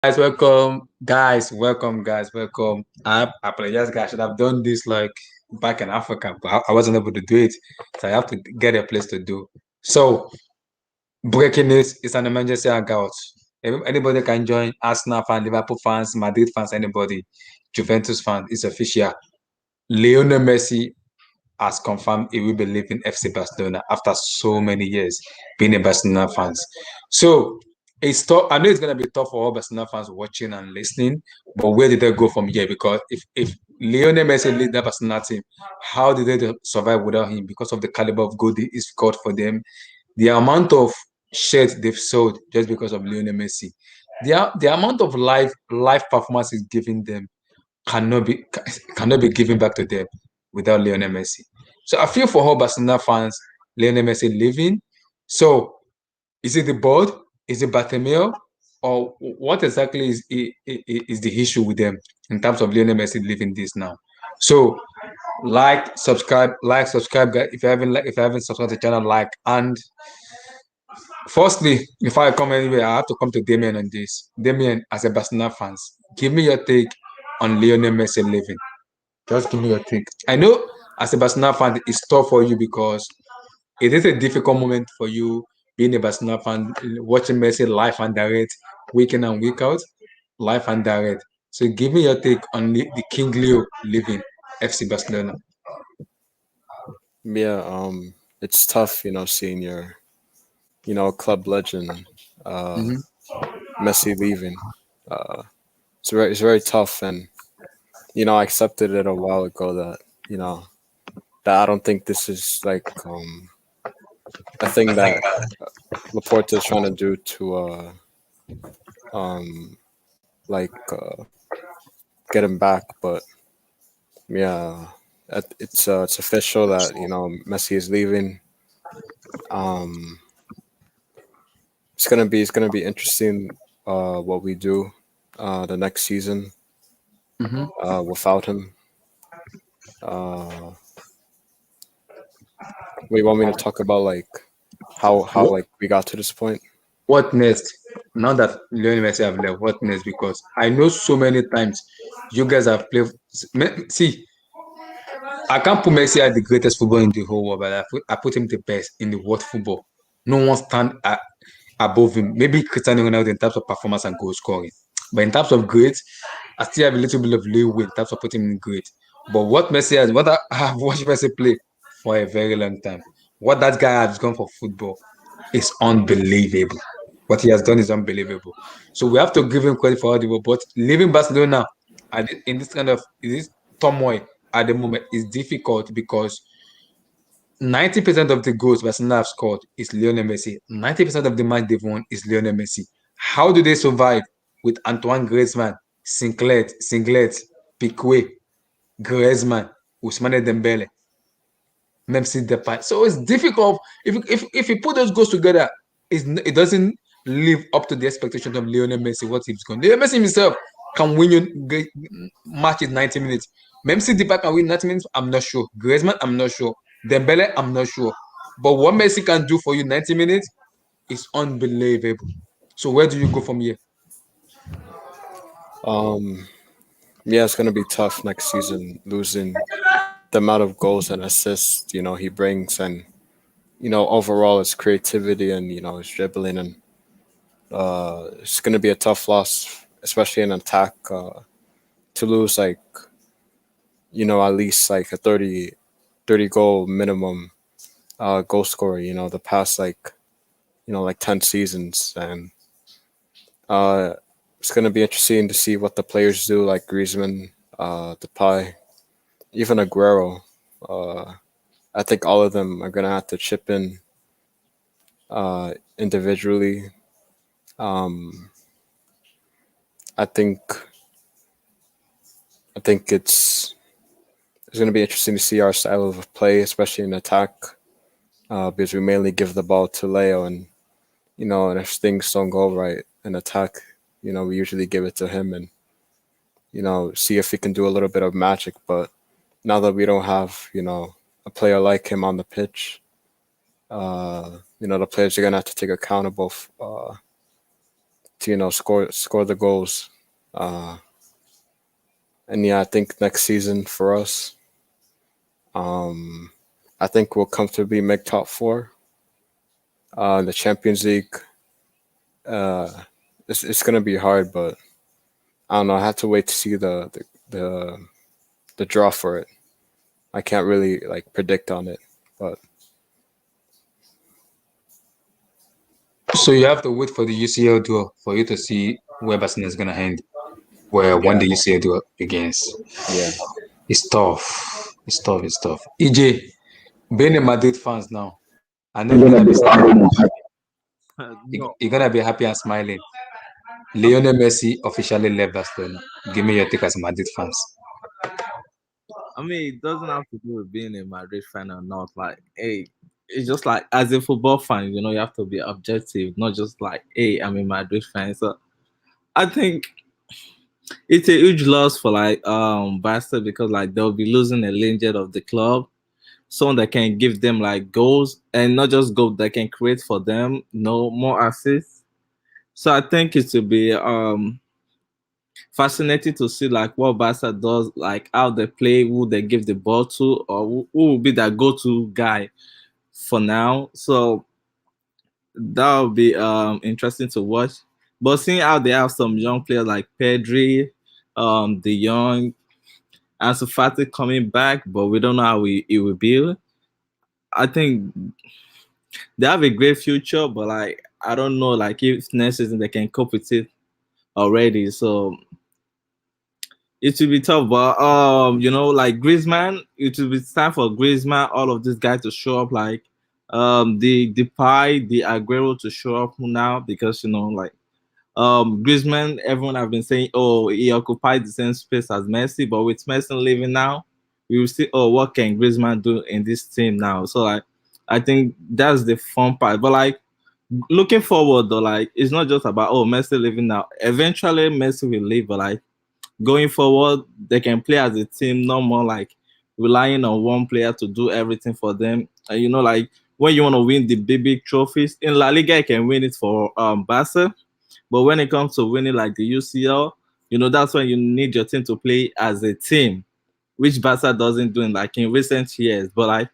Welcome. I apologize, guys. I should have done this like back in Africa, but I wasn't able to do it, so I have to get a place to do. So, breaking news is an emergency hangout. Anybody can join. Arsenal fan, Liverpool fans, Madrid fans, anybody, Juventus fan. It's official. Lionel Messi has confirmed he will be leaving FC Barcelona after so many years being a Barcelona fans. So it's tough. I know it's gonna be tough for all Barcelona fans watching and listening, but where did they go from here? Because if Lionel Messi lead that Barcelona team, how did they survive without him? Because of the caliber of goal he scored for them, the amount of shirts they've sold just because of Lionel Messi, the amount of live performance is giving them cannot be cannot be given back to them without Lionel Messi. So I feel for all Barcelona fans, Lionel Messi leaving. So is it the board? Is it Bartomeu? Or what exactly is the issue with them in terms of Lionel Messi leaving this now? So subscribe, guys. If you haven't subscribed to the channel, like. And firstly, before I come anywhere, I have to come to Damien on this. Damien, as a Barcelona fans, give me your take on Lionel Messi leaving. Just give me your take. I know as a Barcelona fan, it's tough for you because it is a difficult moment for you being a Barcelona fan, watching Messi live and direct, week in and week out, live and direct. So give me your take on the King Leo leaving FC Barcelona. Yeah, it's tough, seeing your, club legend, uh, Mm-hmm. Messi leaving. Uh, it's very tough, and I accepted it a while ago that that I don't think this is like a thing that Laporta is trying to do to um like get him back, but yeah, it's official that Messi is leaving. Um, it's gonna be interesting what we do the next season Mm-hmm. without him. Uh, we want me to talk about like how What, like we got to this point. what next? Now that Lionel Messi have left, what next? Because I know so many times you guys have played. See, I can't put Messi as the greatest footballer in the whole world, but I put him the best in the world football. No one stand above him. Maybe Cristiano Ronaldo in terms of performance and goal scoring, but in terms of great, I still have a little bit of leeway in terms of putting him in great. But what I have watched Messi play for a very long time, what that guy has gone for football is unbelievable. What he has done is unbelievable. So we have to give him credit for all the work. But leaving Barcelona in this kind of in this turmoil at the moment is difficult because 90% of the goals Barcelona have scored is Lionel Messi. 90% of the match they've won is Lionel Messi. How do they survive with Antoine Griezmann, Singlet, Piqué, Griezmann, Ousmane Dembele, Memphis Depay? So it's difficult. If you put those goals together, it doesn't live up to the expectations of Lionel Messi. What he's going? Lionel Messi himself can win you match in 90 minutes. Memphis Depay can win 90 minutes. I'm not sure. Griezmann, I'm not sure. Dembele, I'm not sure. But what Messi can do for you 90 minutes is unbelievable. So where do you go from here? Um, yeah, it's gonna be tough next season losing the amount of goals and assists he brings, and overall his creativity and his dribbling, and it's gonna be a tough loss, especially in attack, to lose like at least like a 30 goal minimum goal scorer. The past like like 10 seasons, and uh, it's gonna be interesting to see what the players do, like Griezmann, Depay, even Aguero. Uh, I think all of them are gonna have to chip in individually. Um, I think I think it's gonna be interesting to see our style of play, especially in attack, because we mainly give the ball to Leo, and and if things don't go right in attack, we usually give it to him, and see if he can do a little bit of magic. But now that we don't have a player like him on the pitch, the players are gonna have to take accountable to score the goals. Uh, and yeah, I think next season for us, I think we'll comfortably make top four. The Champions League, it's gonna be hard, but I don't know. I have to wait to see the the draw for it. I can't really like predict on it, but So you have to wait for the UCL draw for you to see where Barcelona is gonna end, where when yeah, the UCL draw begins. yeah. It's tough. It's tough. It's tough. EJ, being a Madrid fans now, I know you're gonna be No, you're gonna be happy and smiling. Lionel Messi officially left Barcelona. Give me your take as Madrid fans. I mean, it doesn't have to do with being a Madrid fan or not. Like, hey, it's just like as a football fan, you have to be objective, not just like, hey, I'm a Madrid fan. So I think it's a huge loss for like Barca because like they'll be losing a legend of the club, someone that can give them like goals and not just goals that can create for them, no more assists. So I think it will be fascinating to see like what Barca does, like how they play, who they give the ball to, or who will be that go-to guy for now. So that will be interesting to watch. But seeing how they have some young players like Pedri, De Jong, and Sufati coming back, but we don't know how it will be. I think they have a great future, but like I don't know, like if next season they can cope with it already. So it will be tough, but like Griezmann, it will be time for Griezmann, all of these guys to show up, like the Pai, the Aguero to show up now because like Griezmann, everyone have been saying, oh, he occupied the same space as Messi, but with Messi leaving now, we will see, oh, what can Griezmann do in this team now? So like, I think that's the fun part. But like, looking forward though, like, it's not just about oh Messi leaving now. Eventually, Messi will leave, but like going forward, they can play as a team, no more like relying on one player to do everything for them. And like when you want to win the big trophies in La Liga, you can win it for Barca. But when it comes to winning like the UCL, that's when you need your team to play as a team, which Barca doesn't do in like in recent years. But like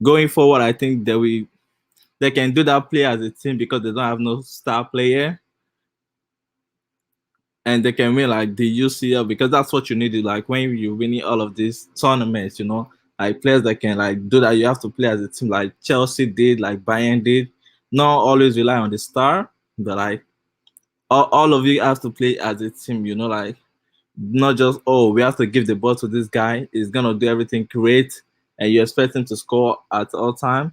going forward, I think they can do that play as a team because they don't have no star player, and they can win like the UCL because that's what you need. Like when you're winning all of these tournaments, like players that can like do that. You have to play as a team, like Chelsea did, like Bayern did. Not always rely on the star, but like all of you have to play as a team. Like not just oh we have to give the ball to this guy. He's gonna do everything great, and you expect him to score at all time.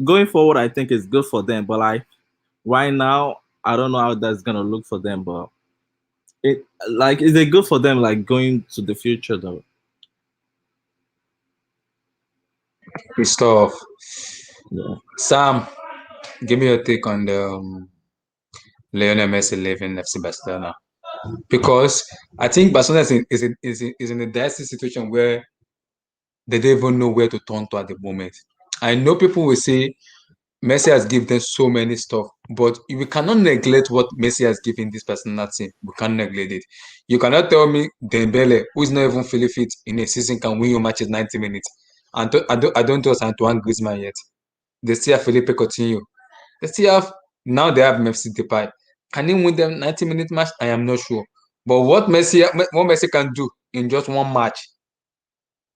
Going forward, I think it's good for them, but like right now, I don't know how that's gonna look for them, but it like is it good for them like going to the future though? It's tough. Yeah. Sam, give me your take on the Lionel Messi leaving FC Barcelona because I think Barcelona is in a dicey situation where they don't even know where to turn to at the moment. I know people will say Messi has given them so many stuff, but we cannot neglect what Messi has given this personal team. We can't neglect it. You cannot tell me Dembele, who is not even fully fit in a season, can win your matches 90 minutes. And I don't trust Antoine Griezmann yet. They still have Felipe Coutinho. They still have now they have Messi Depay. Can he win them 90-minute match? I am not sure. But what Messi can do in just one match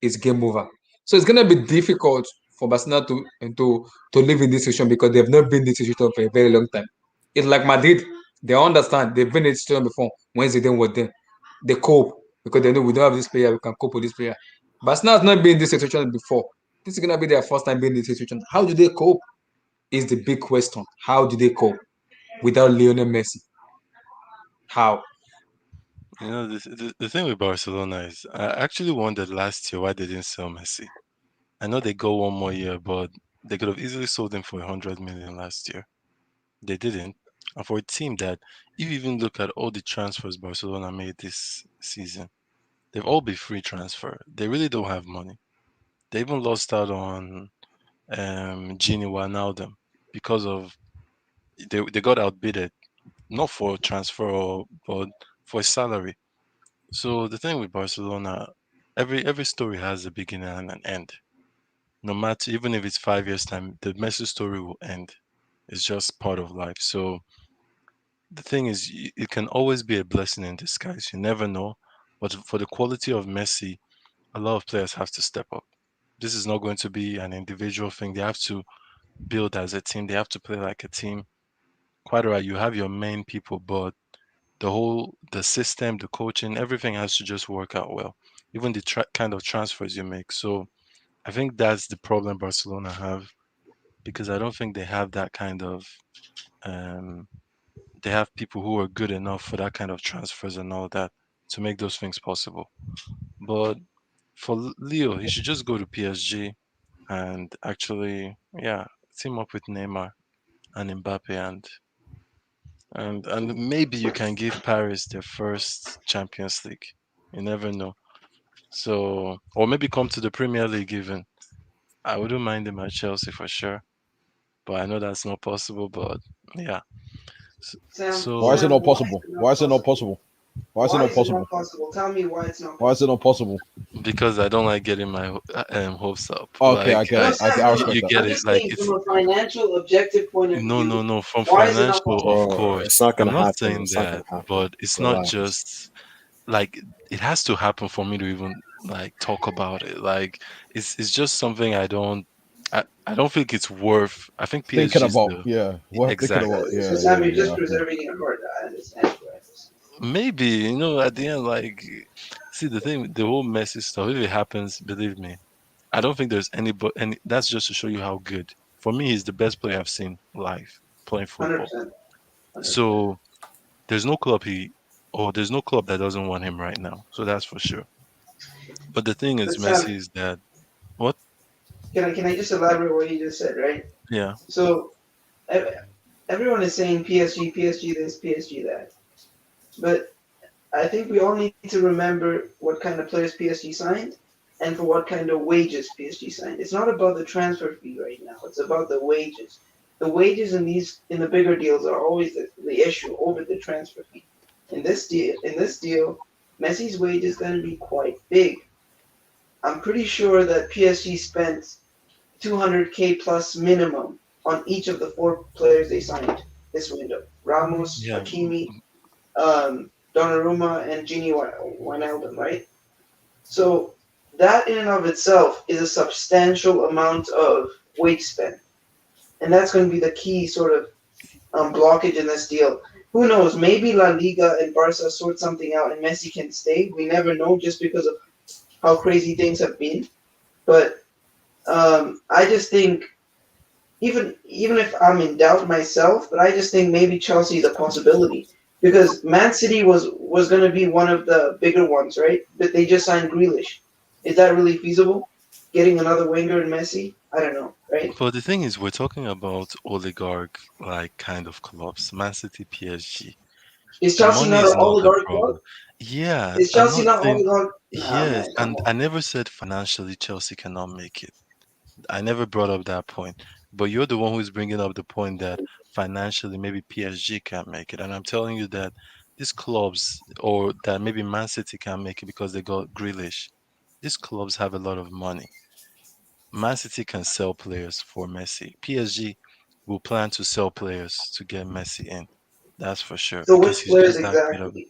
is game over. So it's gonna be difficult for Barcelona to live in this situation because they've not been in this situation for a very long time. It's like Madrid, they understand they've been in this situation before. When Zidane was there, they cope because they know we don't have this player, we can cope with this player. Barcelona has not been in this situation before. This is gonna be their first time being in this situation. How do they cope? Is the big question. How do they cope without Lionel Messi? How? The thing with Barcelona is, I actually wondered last year why they didn't sell Messi. I know they go one more year, but they could have easily sold him for 100 million last year. They didn't. And for a team that, if you even look at all the transfers Barcelona made this season, they've all been free transfer. They really don't have money. They even lost out on Gini Wijnaldum because of they got outbidded not for transfer or but for his salary. So the thing with Barcelona, every story has a beginning and an end. No matter, even if it's 5 years time, the Messi story will end. It's just part of life. So the thing is, it can always be a blessing in disguise. You never know. But for the quality of Messi, a lot of players have to step up. This is not going to be an individual thing. They have to build as a team. They have to play like a team. Quite right. You have your main people, but the system, the coaching, everything has to just work out well. Even the kind of transfers you make. So I think that's the problem Barcelona have because I don't think they have that kind of um, they have people who are good enough for that kind of transfers and all that to make those things possible. But for Leo, he should just go to PSG and actually, yeah, team up with Neymar and Mbappe and maybe you can give Paris their first Champions League. You never know. So or maybe come to the Premier League even. I wouldn't mind him at Chelsea for sure, but I know that's not possible. But yeah, so, Why is so it not Why is possible? it not Why is it not possible? possible? Why is it Why not is it possible? not possible? Tell me why it's not Why is it possible. not possible? because I don't like getting my hopes up. Okay, Like I get No, it. I Sam, no, no. respect you that. get I'm it. just Like saying from it's a financial, objective point of no, no, view, no. From why is it not financial, of possible? Bro, it's course, not I'm gonna not happen. saying It's not gonna that, happen. but it's not Relax. just like it has to happen for me to even like talk about it. Like it's just something I don't think it's worth. I think Thinking PSG is about, the yeah, worth thinking exactly. about, So, yeah, Sam, yeah, you're yeah. just I feel. preserving your heart. I understand. I understand. Maybe at the end, like see the thing, the whole messy stuff. If it happens, believe me, I don't think there's any but any. That's just to show you how good. For me, he's the best player I've seen live playing football. 100%. 100%. So there's no club that doesn't want him right now. So that's for sure. But the thing is, But Messi Sam, is that what? can I just elaborate what you just said, right? Yeah, So ev- everyone is saying PSG, PSG this, PSG that. But I think we all need to remember what kind of players PSG signed and for what kind of wages PSG signed. It's not about the transfer fee right now. It's about the wages. The wages in the bigger deals are always the issue over the transfer fee. In this deal, Messi's wage is going to be quite big. I'm pretty sure that PSG spent 200K plus minimum on each of the four players they signed this window: Ramos, yeah. Hakimi, Donnarumma, and Gini Wijnaldum, right? So that in and of itself is a substantial amount of wage spend, and that's going to be the key sort of blockage in this deal. Who knows? Maybe La Liga and Barca sort something out, and Messi can stay. We never know, just because of how crazy things have been. But I just think, even if I'm in doubt myself, but I just think maybe Chelsea is a possibility because Man City was going to be one of the bigger ones, right? But they just signed Grealish. Is that really feasible? Getting another winger and Messi? I don't know, right? But the thing is, we're talking about oligarch like kind of clubs, Man City, PSG. Is The Chelsea money not an is not the oligarch club? problem. Yeah, Is I'm Chelsea not not saying oligarch? Nah, yes, man, come and on. I never said financially Chelsea cannot make it. I never brought up that point. But you're the one who's bringing up the point that financially maybe PSG can't make it. And I'm telling you that these clubs, or that maybe Man City can't make it because they got Grealish, these clubs have a lot of money. Man City can sell players for Messi. PSG will plan to sell players to get Messi in. That's for sure So because which he's players just that good of it.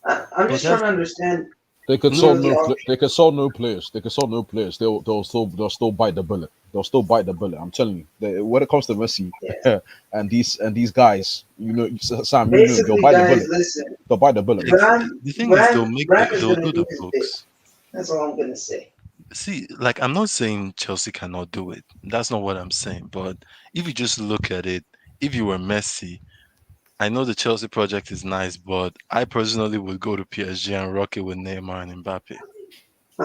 exactly? I'm But just trying that's to understand They could no, sell sort of no. the new. option. They could sell new players. They could sell new players. They'll still bite the bullet. They'll still bite the bullet. I'm telling you. When it comes to Messi Yeah. and these guys, Sam, they'll Basically, bite the guys, bullet. listen. They'll bite the bullet. Bram, The thing is, Bram, Bram is they'll gonna do do the his bit. books. That's all I'm gonna say. See, like I'm not saying Chelsea cannot do it. That's not what I'm saying. But if you just look at it, if you were Messi, I know the Chelsea project is nice, but I personally would go to PSG and rock it with Neymar and Mbappe.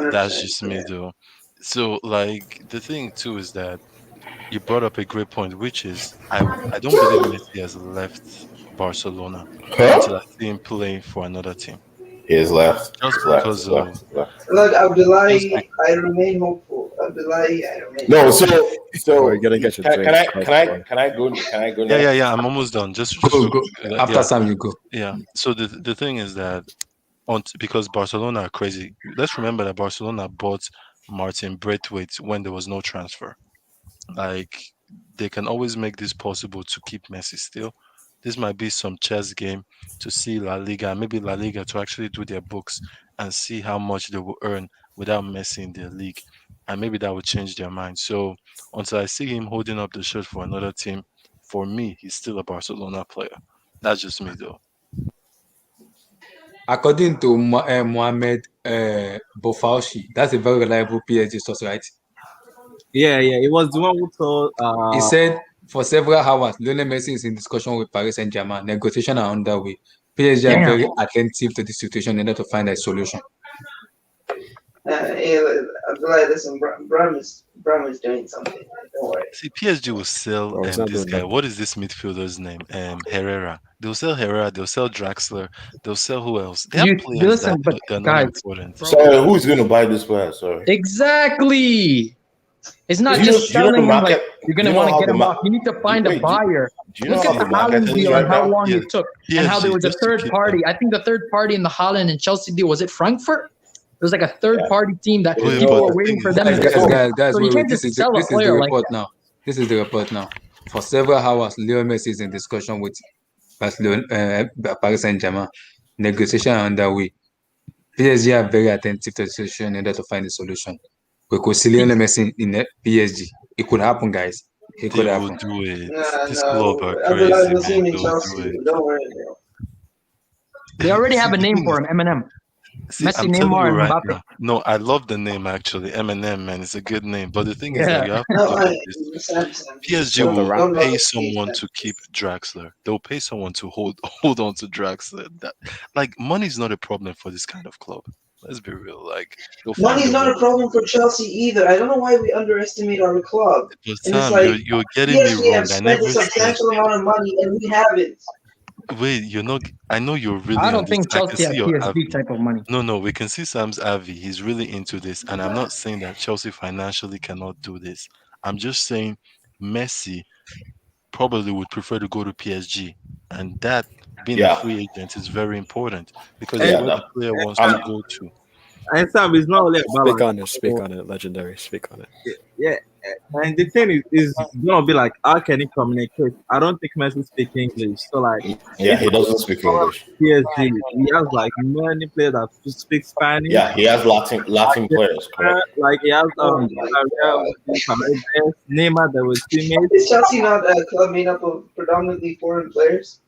That's 100%. just Yeah. me though. So like the thing too is that you brought up a great point, which is I don't believe Messi has left Barcelona Huh? until I see him play for another team. He is left. Just He's left. because He's left. of He's left. Look, just Abdullahi, I remain hopeful. Abdullahi, I don't No, know. Or so you gotta get your can drinks I first, can I boy. can I go can I go Yeah, yeah, next? yeah. I'm almost done. Just Go, real go. quick. After Yeah, Sam, you go. yeah. So the thing is that because Barcelona are crazy. Let's remember that Barcelona bought Martin Braithwaite when there was no transfer. Like they can always make this possible to keep Messi still. This might be some chess game to see La Liga, and maybe La Liga to actually do their books and see how much they will earn without Messi in their league. And maybe that will change their mind. So until I see him holding up the shirt for another team, for me, he's still a Barcelona player. That's just me though. According to Mohamed Bofaushi, that's a very reliable PSG source, right? Yeah, yeah. It was the one who told He said for several hours, Lionel Messi is in discussion with Paris Saint-Germain. Negotiations are underway. PSG are Damn. very attentive to the situation in order to find a solution. Hey, Abdullahi, listen, Bram is doing something. Don't worry. See, PSG will sell Bro, he's not this doing guy. nothing. What is this midfielder's name? Herrera. They'll sell Herrera. They'll sell Draxler. They'll sell who else? They have You players that listen, but are not guys, important. Sorry, who's going to buy this player? Sorry. exactly. It's not Do just you know the selling him like market? you're Do gonna you know want to how get the him off. You need to find a wait? buyer. Do you know Look how at the the market Haaland is deal and right how now? long Yeah, it took, and how there PSG was a just to third keep him. party. I think the third party in the Haaland and Chelsea deal was it Frankfurt? It was like a third Yeah. party team that There's Wait, people but no. were the waiting thing for is, them Guys, to guys, go. guys, guys, So you wait, can't wait. just sell a This is the player like report that. now. This is the report now. For several hours, Leo Messi is in discussion with Barcelona, Paris Saint-Germain. Negotiations are underway. PSG are very attentive to the situation in order to find a solution. We could see Lionel Messi in the PSG. It could happen, guys. It they could will happen. do it. This club No, are Abdullahi crazy, will see man. him in They will do Chelsea. it. Don't worry. They already See, have a the name thing for is, him, Eminem, see, Messi, I'm telling Neymar, you and right Mbappe. now. No, I love the name actually. Eminem, man. It's a good name. But the thing is that Yeah, you have to No, look at this. Sam, PSG What the don't will rap? don't pay love the someone Sam. to keep Draxler. They'll pay someone to hold on to Draxler. That like money is not a problem for this kind of club. Let's be real. Like they'll find Money's a not a way. problem for Chelsea either. I don't know why we underestimate our club. But And it's Sam, like, you're getting me yes, we wrong. have I spent a never said. substantial amount of money and we haven't. Wait, you're not. I know you're I really on don't this. think I can Chelsea see has your PSG Avi. type of money. No, no, we can see Sam's Avi. He's really into this, and I'm not saying that Chelsea financially cannot do this. I'm just saying Messi probably would prefer to go to PSG, and that being a Yeah, free agent is very important because it's and, yeah. where the player wants to I'm go to. and Sam is not only about Speak like on it. Speak on it. Legendary. Speak on it. yeah. And the thing is gonna be like, how can he communicate? I don't think Messi speak English. So like, yeah. if He doesn't speak English. PSG, he has like many players that speak Spanish. Yeah, he has Latin players, correct? Like he has Oh Di my Maria god. with the Paredes, Neymar that was teammates. Is Chelsea not a club made up of predominantly foreign players?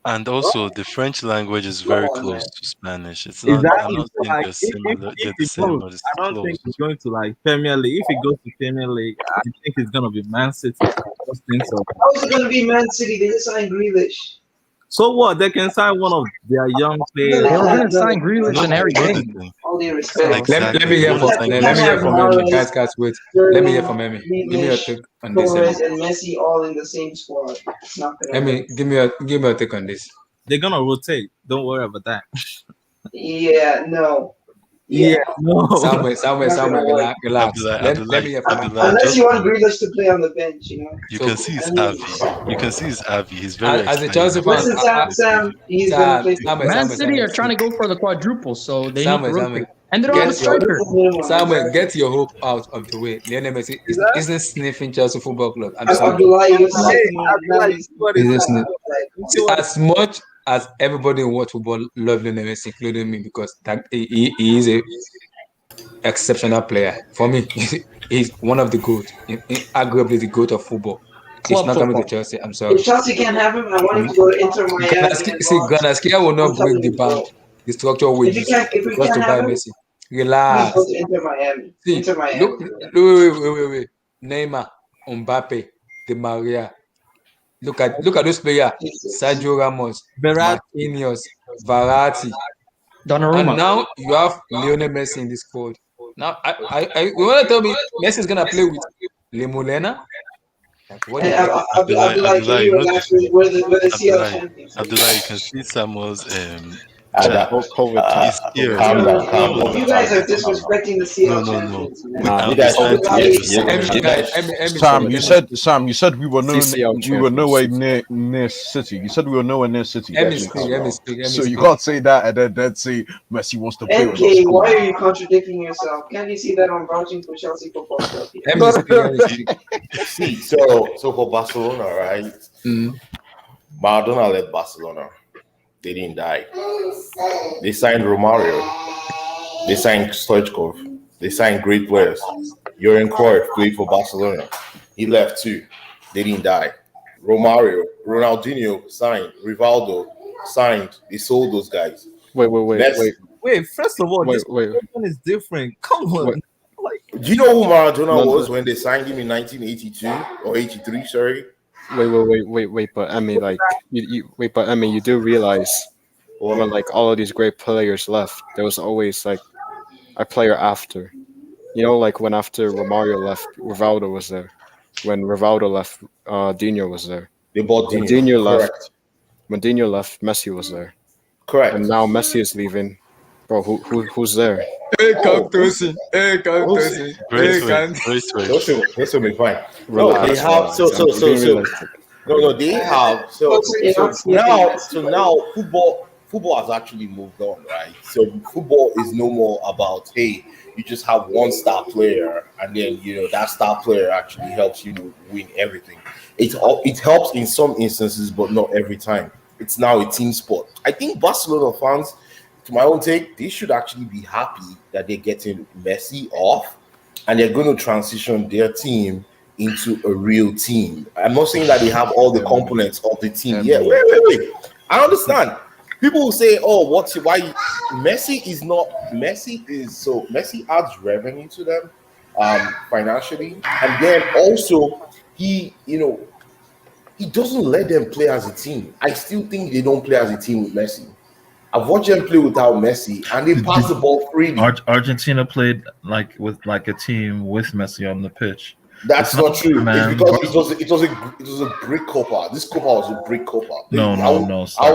And also, the French language is Come very on, man. close to Spanish. It's not. I'm Exactly. not So saying like they're if similar. if They're the he same, goes, but it's I don't think close. he's going to like Premier League. If he goes to Premier League, I think it's gonna be Man City. I just think so. How is it going to be Man City? They just signed Grealish. So what? They can sign one of their young No, players. they They were can't. gonna No, they sign can't. Grealish No, and Harry you know the Kane. thing. All due So respect. Let me exactly. You hear want to from We sign let me can't hear have Grealish and from Harry Emmy. Kane. Mahrez, Guys, wait. Let me hear Sterling, from Emmy. Give me your Grealish, take on this, Emmy. Torres, and Messi all in the same squad. It's not going to work. Emmy, give me your take on this. They're gonna rotate. Don't worry about that. Yeah, no. Yeah, Yeah, no. not going to work. Relax, relax. Abdullah, Let Abdullah, me hear from Emmy. Abdullah, Unless just you want hold on. Grealish to play on the bench, you know. You So, can see I his mean, Avi. You can see his Avi. He's very as a excited Chelsea fan, about listen, this Sam, he's going to play for Man France. City are trying to go for the quadruple, so they need to Samuel, rotate. And they don't have a get your striker. That's the minimum, exactly. get your hope out of the way. Lionel Messi isn't sniffing Chelsea Football Club. I'm sorry. Abdullah, you see Hey, it I feel now. like you see what he's Isn't saying. sniff. Like, You see See, what as much as everybody in world football love Lionel Messi, including me, because he is a exceptional player. For me, he's one of the GOAT, arguably the GOAT of football. He's Club not coming to football. Chelsea. I'm if sorry. Chelsea can't have him, I want him to go to Inter Miami and launch. Granaskia will I'm not break telling the you, bro. bank, the structural wages If we just can't to have buy him, Messi. please go Relax. to Inter Miami. See, Inter Miami, look, bro. wait. Neymar, Mbappe, Di Maria. Look at those players. Jesus. Sergio Ramos, Verratti. Marquinhos, Verratti. And Donnarumma. now you have Lionel Messi in this squad. Now, you want to tell me Messi is gonna play with Lemulena? Like, what And the heck? Abdullah, Abdullah, can Abdullah, you you know the relax? thing. We're the CL Abdullah, champions. Abdullah, you can see Samuel's COVID He's times. scared. Calm down, calm No, down. You guys are disrespecting the no, CL no, no. champions, man. Nah, You guys, I'm trying to you, just you, Emmy, you guys, guys, Emmy, Sam, sorry, you said we were CCL nowhere champions. near City. You said we were nowhere near City. Emmy guys, speak, calm Emmy down. speak, Emmy So you speak. can't say that and then say Messi wants to play with us. NK, Come why on. are you contradicting yourself? Can't you see that I'm vouching for Chelsea Football Club here? Emmy speak, Emmy speak. See, so for Barcelona, right? Mm. Maradona left Barcelona. They didn't die. They signed Romario. They signed Stoichkov. They signed great players. Johan Cruyff played for Barcelona. He left too. They didn't die. Romario, Ronaldinho signed. Rivaldo signed. They sold those guys. Wait, Messi. Wait, first of all, this wait. one is different. Come on. Wait. Like, Do you know who Maradona No, was when they signed him in 1982 or 83? Sorry. Wait. But Emmy, like, but Emmy, you do realize when like all of these great players left, there was always like a player after. You know, like when after Romario left, Rivaldo was there. When Rivaldo left, Dino was there. They bought When Dino. Dino left, Correct. Messi was there. Correct. And now Messi is leaving. Bro, who's there? Hey, come to see. Hey, come to Who's- see. Great Hey, switch. come. Great switch. This will be fine. No, Relax, they have relax. I'm being realistic. no, they have now football has actually moved on, right? So football is no more about, hey, you just have one star player and then that star player actually helps you win everything. It helps in some instances, but not every time. It's now a team sport. I think Barcelona fans, to my own take, they should actually be happy that they're getting Messi off and they're going to transition their team into a real team. I'm not saying that they have all the components of the team. Yeah, wait. I understand. People will say, "Oh, why Messi is not Messi is so Messi adds revenue to them financially, and then also he doesn't let them play as a team. I still think they don't play as a team with Messi. I've watched them play without Messi, and they pass the ball freely. Argentina played like a team with Messi on the pitch. That's not true. Man. It's because it was a brick Copa. This Copa was a brick Copa. No. I will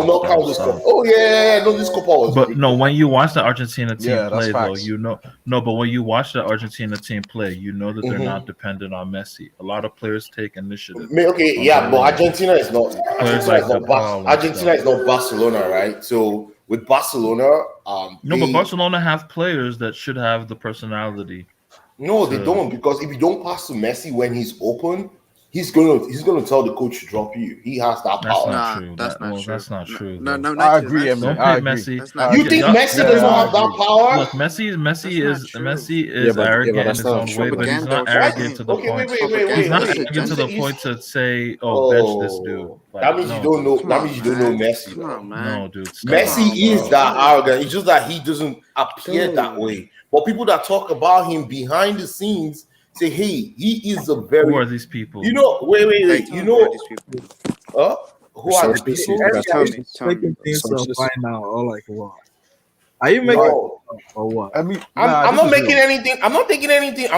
not count this Copa. Oh yeah. No, this Copa was. But no, when you watch the Argentina team Yeah, that's play, though, facts. but when you watch the Argentina team play, you know that they're not dependent on Messi. A lot of players take initiative. Okay, yeah, but Argentina is not. Paul Argentina is not Barcelona, right? So with Barcelona, but Barcelona have players that should have the personality. No, they don't, because if you don't pass to Messi when he's open, he's gonna tell the coach to drop you. He has that power. That's not true. No, I agree, Don't Emily. pay I agree. Messi. You think Messi doesn't have that power? Look, Messi is but arrogant in that's his not own true. way, but he's not Propaganda. arrogant to the Okay, point. wait. He's not Wait, arrogant to the You- point to say, bench this dude. Like, That means no. you don't know. Come That on, means you don't know man. Messi. Come on, man. No, dude. Stop. Messi is that arrogant. It's just that he doesn't appear that way. But people that talk about him behind the scenes say, "Hey, he is a very." Who are these people? Wait. Hey, You who know, are these people? who are the Sources, people? you guys Tell have me. Tell me. making things up Sources. right now, or like what? Are you making No. or what? I mean, I'm this not is making real. anything. I'm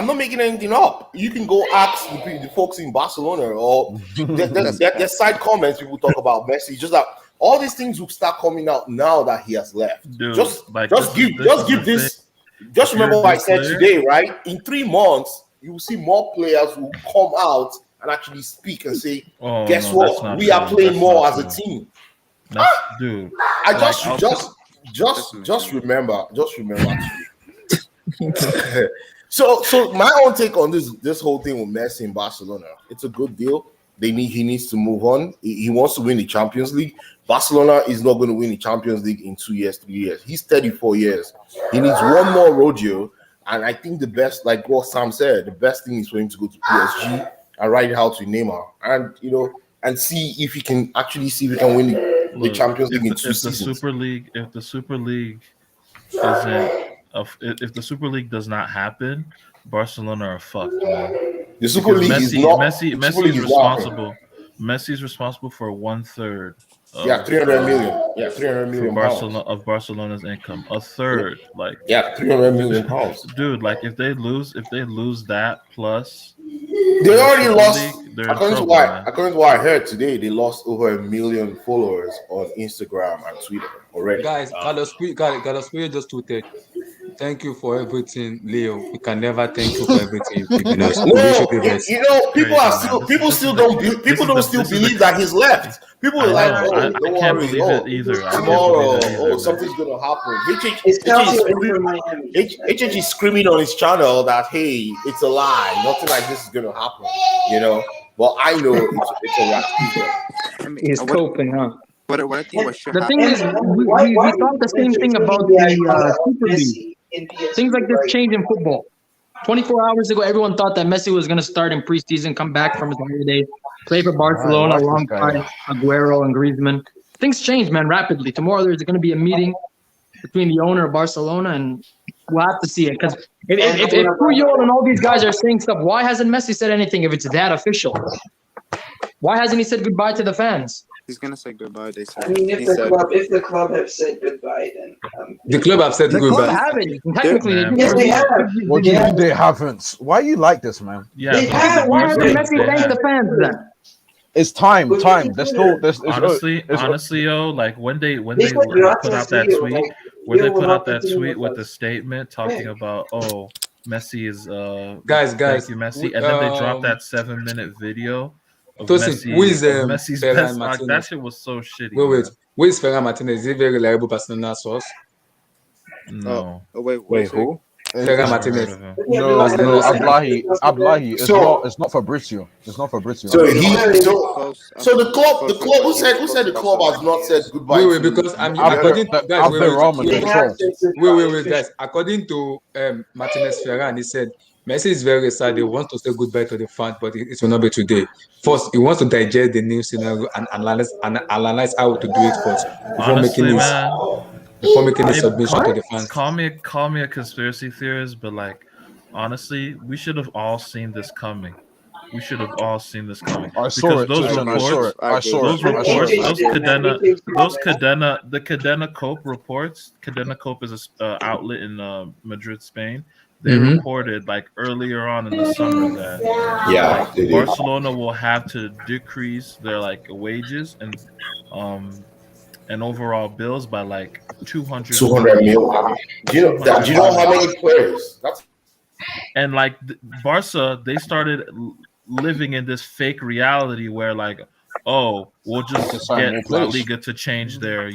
not making anything up. You can go ask the folks in Barcelona or there's side comments people talk about Messi. Just that all these things will start coming out now that he has left. Dude, Just this give is this. the Just If you're remember a what I good said player- today, right? In 3 months, you will see more players who come out and actually speak and say, Oh, "Guess no, that's what? not We are true. playing That's more not as a true. team." Dude. I Like, just remember. So my own take on this whole thing with Messi in Barcelona, it's a good deal. He needs to move on. He wants to win the Champions League. Barcelona is not going to win the Champions League in 2 years, 3 years. He's 34 years. He needs one more rodeo. And I think the best, like what Sam said, the best thing is for him to go to PSG and ride it out with Neymar, and see if he can win the Look, Champions League in if 2 the seasons. Super League, if the Super League if the Super League does not happen, Barcelona are fucked, man. The Super Because League is not. Messi the Super League is is not responsible. Messi responsible for 1/3. Yeah, 300 million. Yeah, 300 for million Barcelona pounds. of Barcelona's income. A third, like Yeah, 300 million pounds. dude, like if they lose that plus They In the already Super lost. League, they're in trouble, man. According to what I heard today, they lost over 1 million followers on Instagram and Twitter already. Guys, Carlos Puyo just tweeted, "Thank you for everything, Leo. We can never thank you for everything you've given us. We wish you No, the best." people Crazy, are man. still This is people this is still the don't be, this people is don't the still this is the believe that he's left. People I are like, know. oh, I don't can't worry, believe oh, it either. I can't believe tomorrow, it oh, either, man. something's gonna happen. It's HH is Calcio screaming, Inter Miami. HH is screaming on his channel that hey, it's a lie. Nothing like this is gonna happen. But I know it's a wrap. I mean, He's what coping, huh? what I think what should The thing happen. is, we Why thought the are same you thing about tweeting the the idea of Super League. Messi in PSG? Things like this Right? change in football. 24 hours ago, everyone thought that Messi was going to start in preseason, come back from his holiday, play for All right, Barcelona watch this guy. alongside Aguero and Griezmann. Things change, man, rapidly. Tomorrow there's going to be a meeting between the owner of Barcelona, and we'll have to see it. Because if Puyol and all these guys are saying stuff, why hasn't Messi said anything if it's that official? Why hasn't he said goodbye to the fans? He's gonna say goodbye. They said. I mean, He said. if the club have said goodbye, then The club have said The club goodbye. haven't. Technically, Man, yes, they have. What do you mean they haven't? Why you like this, man? Yeah, They but have- why hasn't they Messi thanked have. the fans then? It's time. But There's still there's Honestly, yo, like when they They said put gracias out that to you, tweet, like, where you they will put not out that continue tweet with the us. statement talking about, oh, Messi is Guys, thank you, Messi, and then they dropped that 7-minute video of Tosin, Messi, who is of Messi's Ferran best. Like, Martinez? that shit was so shitty. Wait, man. who is Ferran Martinez? Is he very reliable Barcelona source? No. Oh wait, Wait, who? Ferran Never Martinez. heard of him. No, Barcelona. Ablahi. It's not Fabrizio. It's not Fabrizio. So Close. so the club Close, who said the club has not said goodbye. Wait, to because I'm Abder- according the- guys. Abder Rahman They control. have said goodbye. Wait, guys. According to Martinez Ferran, he said Messi is very sad. He wants to say goodbye to the fans, but it will not be today. First, he wants to digest the new scenario and analyze how to do it first Honestly, man, before making his Hey, submission to the fans. call me a conspiracy theorist, but like honestly, we should have all seen this coming. We should have all seen this coming. I saw it, those Tucson, I saw reports, it. I saw those it. I saw reports, it. those Cadena Cope reports. Cadena Cope is a outlet in Madrid, Spain. They Mhm. reported like earlier on in the summer that Yeah, they did. Barcelona will have to decrease their like wages and overall bills by like 200 million. Do you know how many players? That's and like Barca, they started living in this fake reality where like, oh, we'll just get La Liga to change their,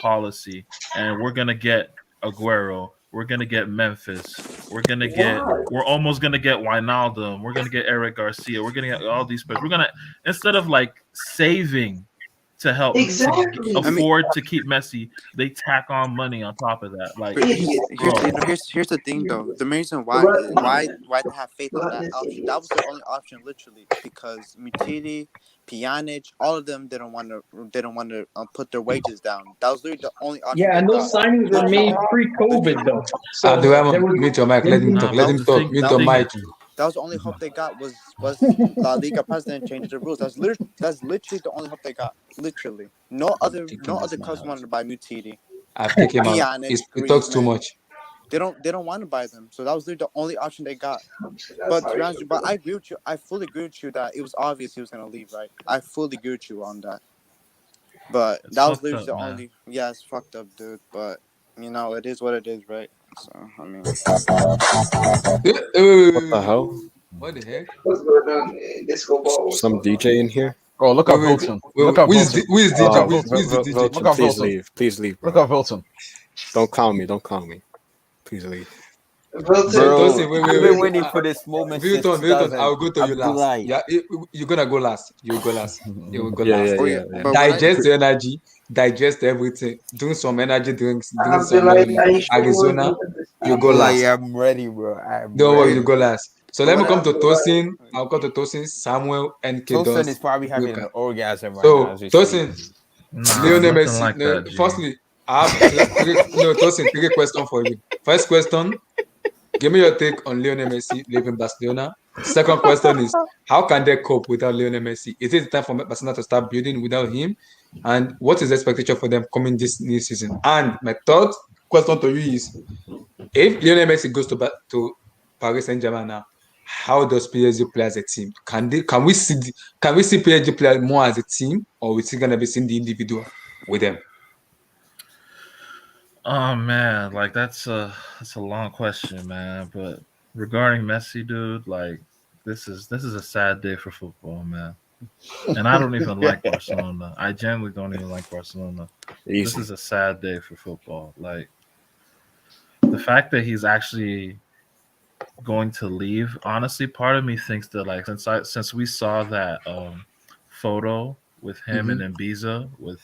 policy, and we're gonna get Aguero, we're gonna get Memphis, we're almost gonna get Wijnaldum, we're gonna get Eric Garcia, we're gonna get all these players. We're gonna, instead of like saving to help afford to keep Messi, they tack on money on top of that. Like, here's the thing though. The reason why they have faith in that option, that was the only option literally, because Mutini, Pjanic, all of them didn't want to put their wages down. That was literally the only option. Yeah, and those signings were made pre-COVID though. So mute your mic. Let him talk. Let him talk. Mute your mic. That was the only hope they got was La Liga president changing the rules. That's literally the only hope they got. Literally, no other clubs wanted to buy Mutiti. I've taken him out. He talks too much. They don't want to buy them. So that was literally the only option they got. But to be honest, I agree with you. I fully agree with you that it was obvious he was gonna leave. Right? I fully agree with you on that. But that was literally the only. Yeah, it's fucked up, dude. But it is what it is, right? So I mean, What the hell? What the heck? What's going on? Disco ball. Some DJ in here? Oh, look at Wilton. Look at Who is Wilton. DJ? Who is the DJ? Wilton, Look at please Wilton. leave. Please leave. Bro. Look at Wilton. Don't call me. Please leave. Wilton. I've been waiting for this moment. Wilton, I'll go to you last. Yeah, you're gonna go last. You go last. You will go last. Yeah. Digest the energy. Digest everything. Doing some energy drinks. Doing some Arizona. You go last. I'm ready, bro. Don't worry, you go last. So let me come to Tosin. I'll come to Tosin, Samuel, and Kiddos. Tosin is probably having an orgasm right so, now. as we Tosin, Nah, Lionel nothing Messi. like that, G. Firstly, I have Tosin, three questions for you. First question, give me your take on Lionel Messi leaving Barcelona. Second question is, how can they cope without Lionel Messi? Is it time for Barcelona to start building without him? And what is the expectation for them coming this new season? And my third question to you is, if Lionel Messi goes to Paris Saint-Germain now, how does PSG play as a team? Can we see PSG play more as a team, or we still gonna be seeing the individual with them? Oh man, like that's a long question, man. But regarding Messi, dude, like this is a sad day for football, man. And I don't even like Barcelona. I genuinely don't even like Barcelona. This Easy. is a sad day for football. Like the fact that he's actually going to leave. Honestly, part of me thinks that like since we saw that photo with him Hmm. and Ibiza with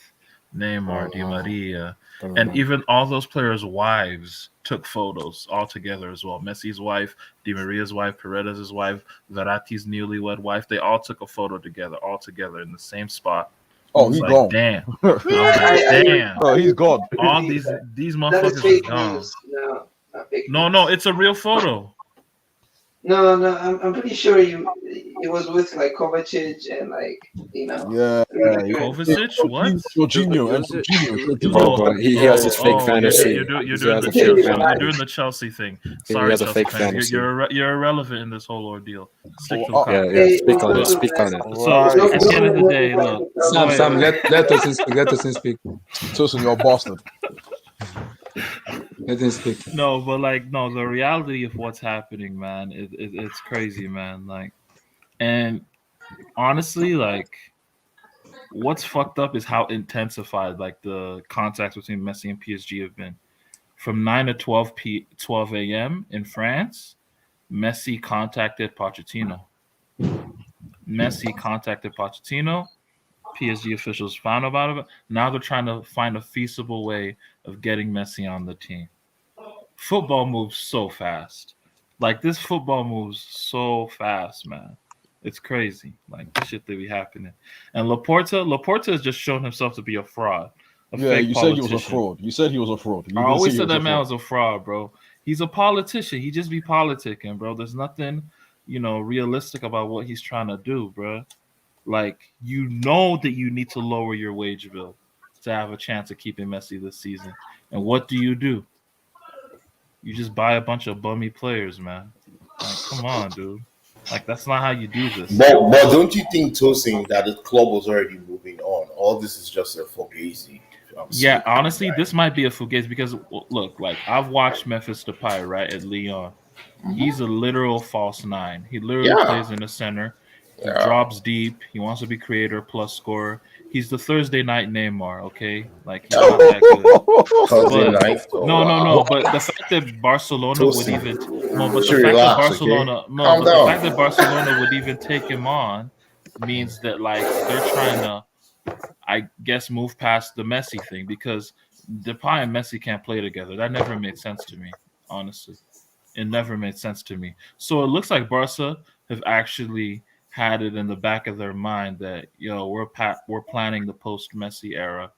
Neymar, Di Oh, Maria, don't and remember. even all those players' wives took photos all together as well. Messi's wife, Di Maria's wife, Paredes's wife, Verratti's newlywed wife. They all took a photo together, all together in the same spot. Oh, It's he like, gone. damn. I was like, I damn. Oh, he's gone. All these that is motherfuckers is fake gone. news. No, not fake No, news. no, it's a real photo. No, no, I'm pretty sure it was with like Kovacic and like Yeah, really yeah. good. Kovacic? What? Jorginho and was it? Oh, Jorginho. but he has his fake fantasy. You're He doing has the a fake Chelsea. You're fantasy. doing the Chelsea thing. He Sorry, has a Chelsea fake fans. fantasy. You're irrelevant in this whole ordeal. Stick Oh, to the Yeah, topic. yeah. Hey, Speak on it. Tosun, Speak on man. it. Right. At the end of the day, look. Go Sam, ahead. let us speak. Let us speak. Tosin, you're a bastard. Let him speak. No, but like, no, the reality of what's happening, man, it's crazy, man. Like, and honestly, like, what's fucked up is how intensified like the contacts between Messi and PSG have been. From 9 to 12 a.m. in France, Messi contacted Pochettino. Messi contacted Pochettino. PSG officials found about it. Now they're trying to find a feasible way of getting Messi on the team. Football moves so fast. Like this football moves so fast, man. It's crazy. Like the shit that be happening. And Laporta has just shown himself to be a fraud, a Yeah, fake you said he was a politician. fraud. You said he was a fraud. You I didn't say always he said was a that man fraud. was a fraud, bro. He's a politician. He just be politicking, bro. There's nothing, realistic about what he's trying to do, bro. Like, you know that you need to lower your wage bill to have a chance of keeping Messi this season. And what do? You just buy a bunch of bummy players, man. Like, come on, dude. Like, that's not how you do this. But don't you think, Tosin, that the club was already moving on? All this is just a fugazi. Yeah, honestly, this might be a fugazi because look, like I've watched Memphis Depay right at Lyon. He's a literal false nine. He literally Yeah, plays in the center. He yeah. drops deep. He wants to be creator plus scorer. He's the Thursday night Neymar, okay? Like he's not that good. Thursday But night. Oh, no, no, wow. no. But the fact that Barcelona would Tosin, even you should relax, okay? Calm the fact that down. Barcelona would even take him on means that like they're trying to, I guess, move past the Messi thing because Depay and Messi can't play together. That never made sense to me, honestly. It never made sense to me. So it looks like Barca have actually had it in the back of their mind that we're planning the post Messi era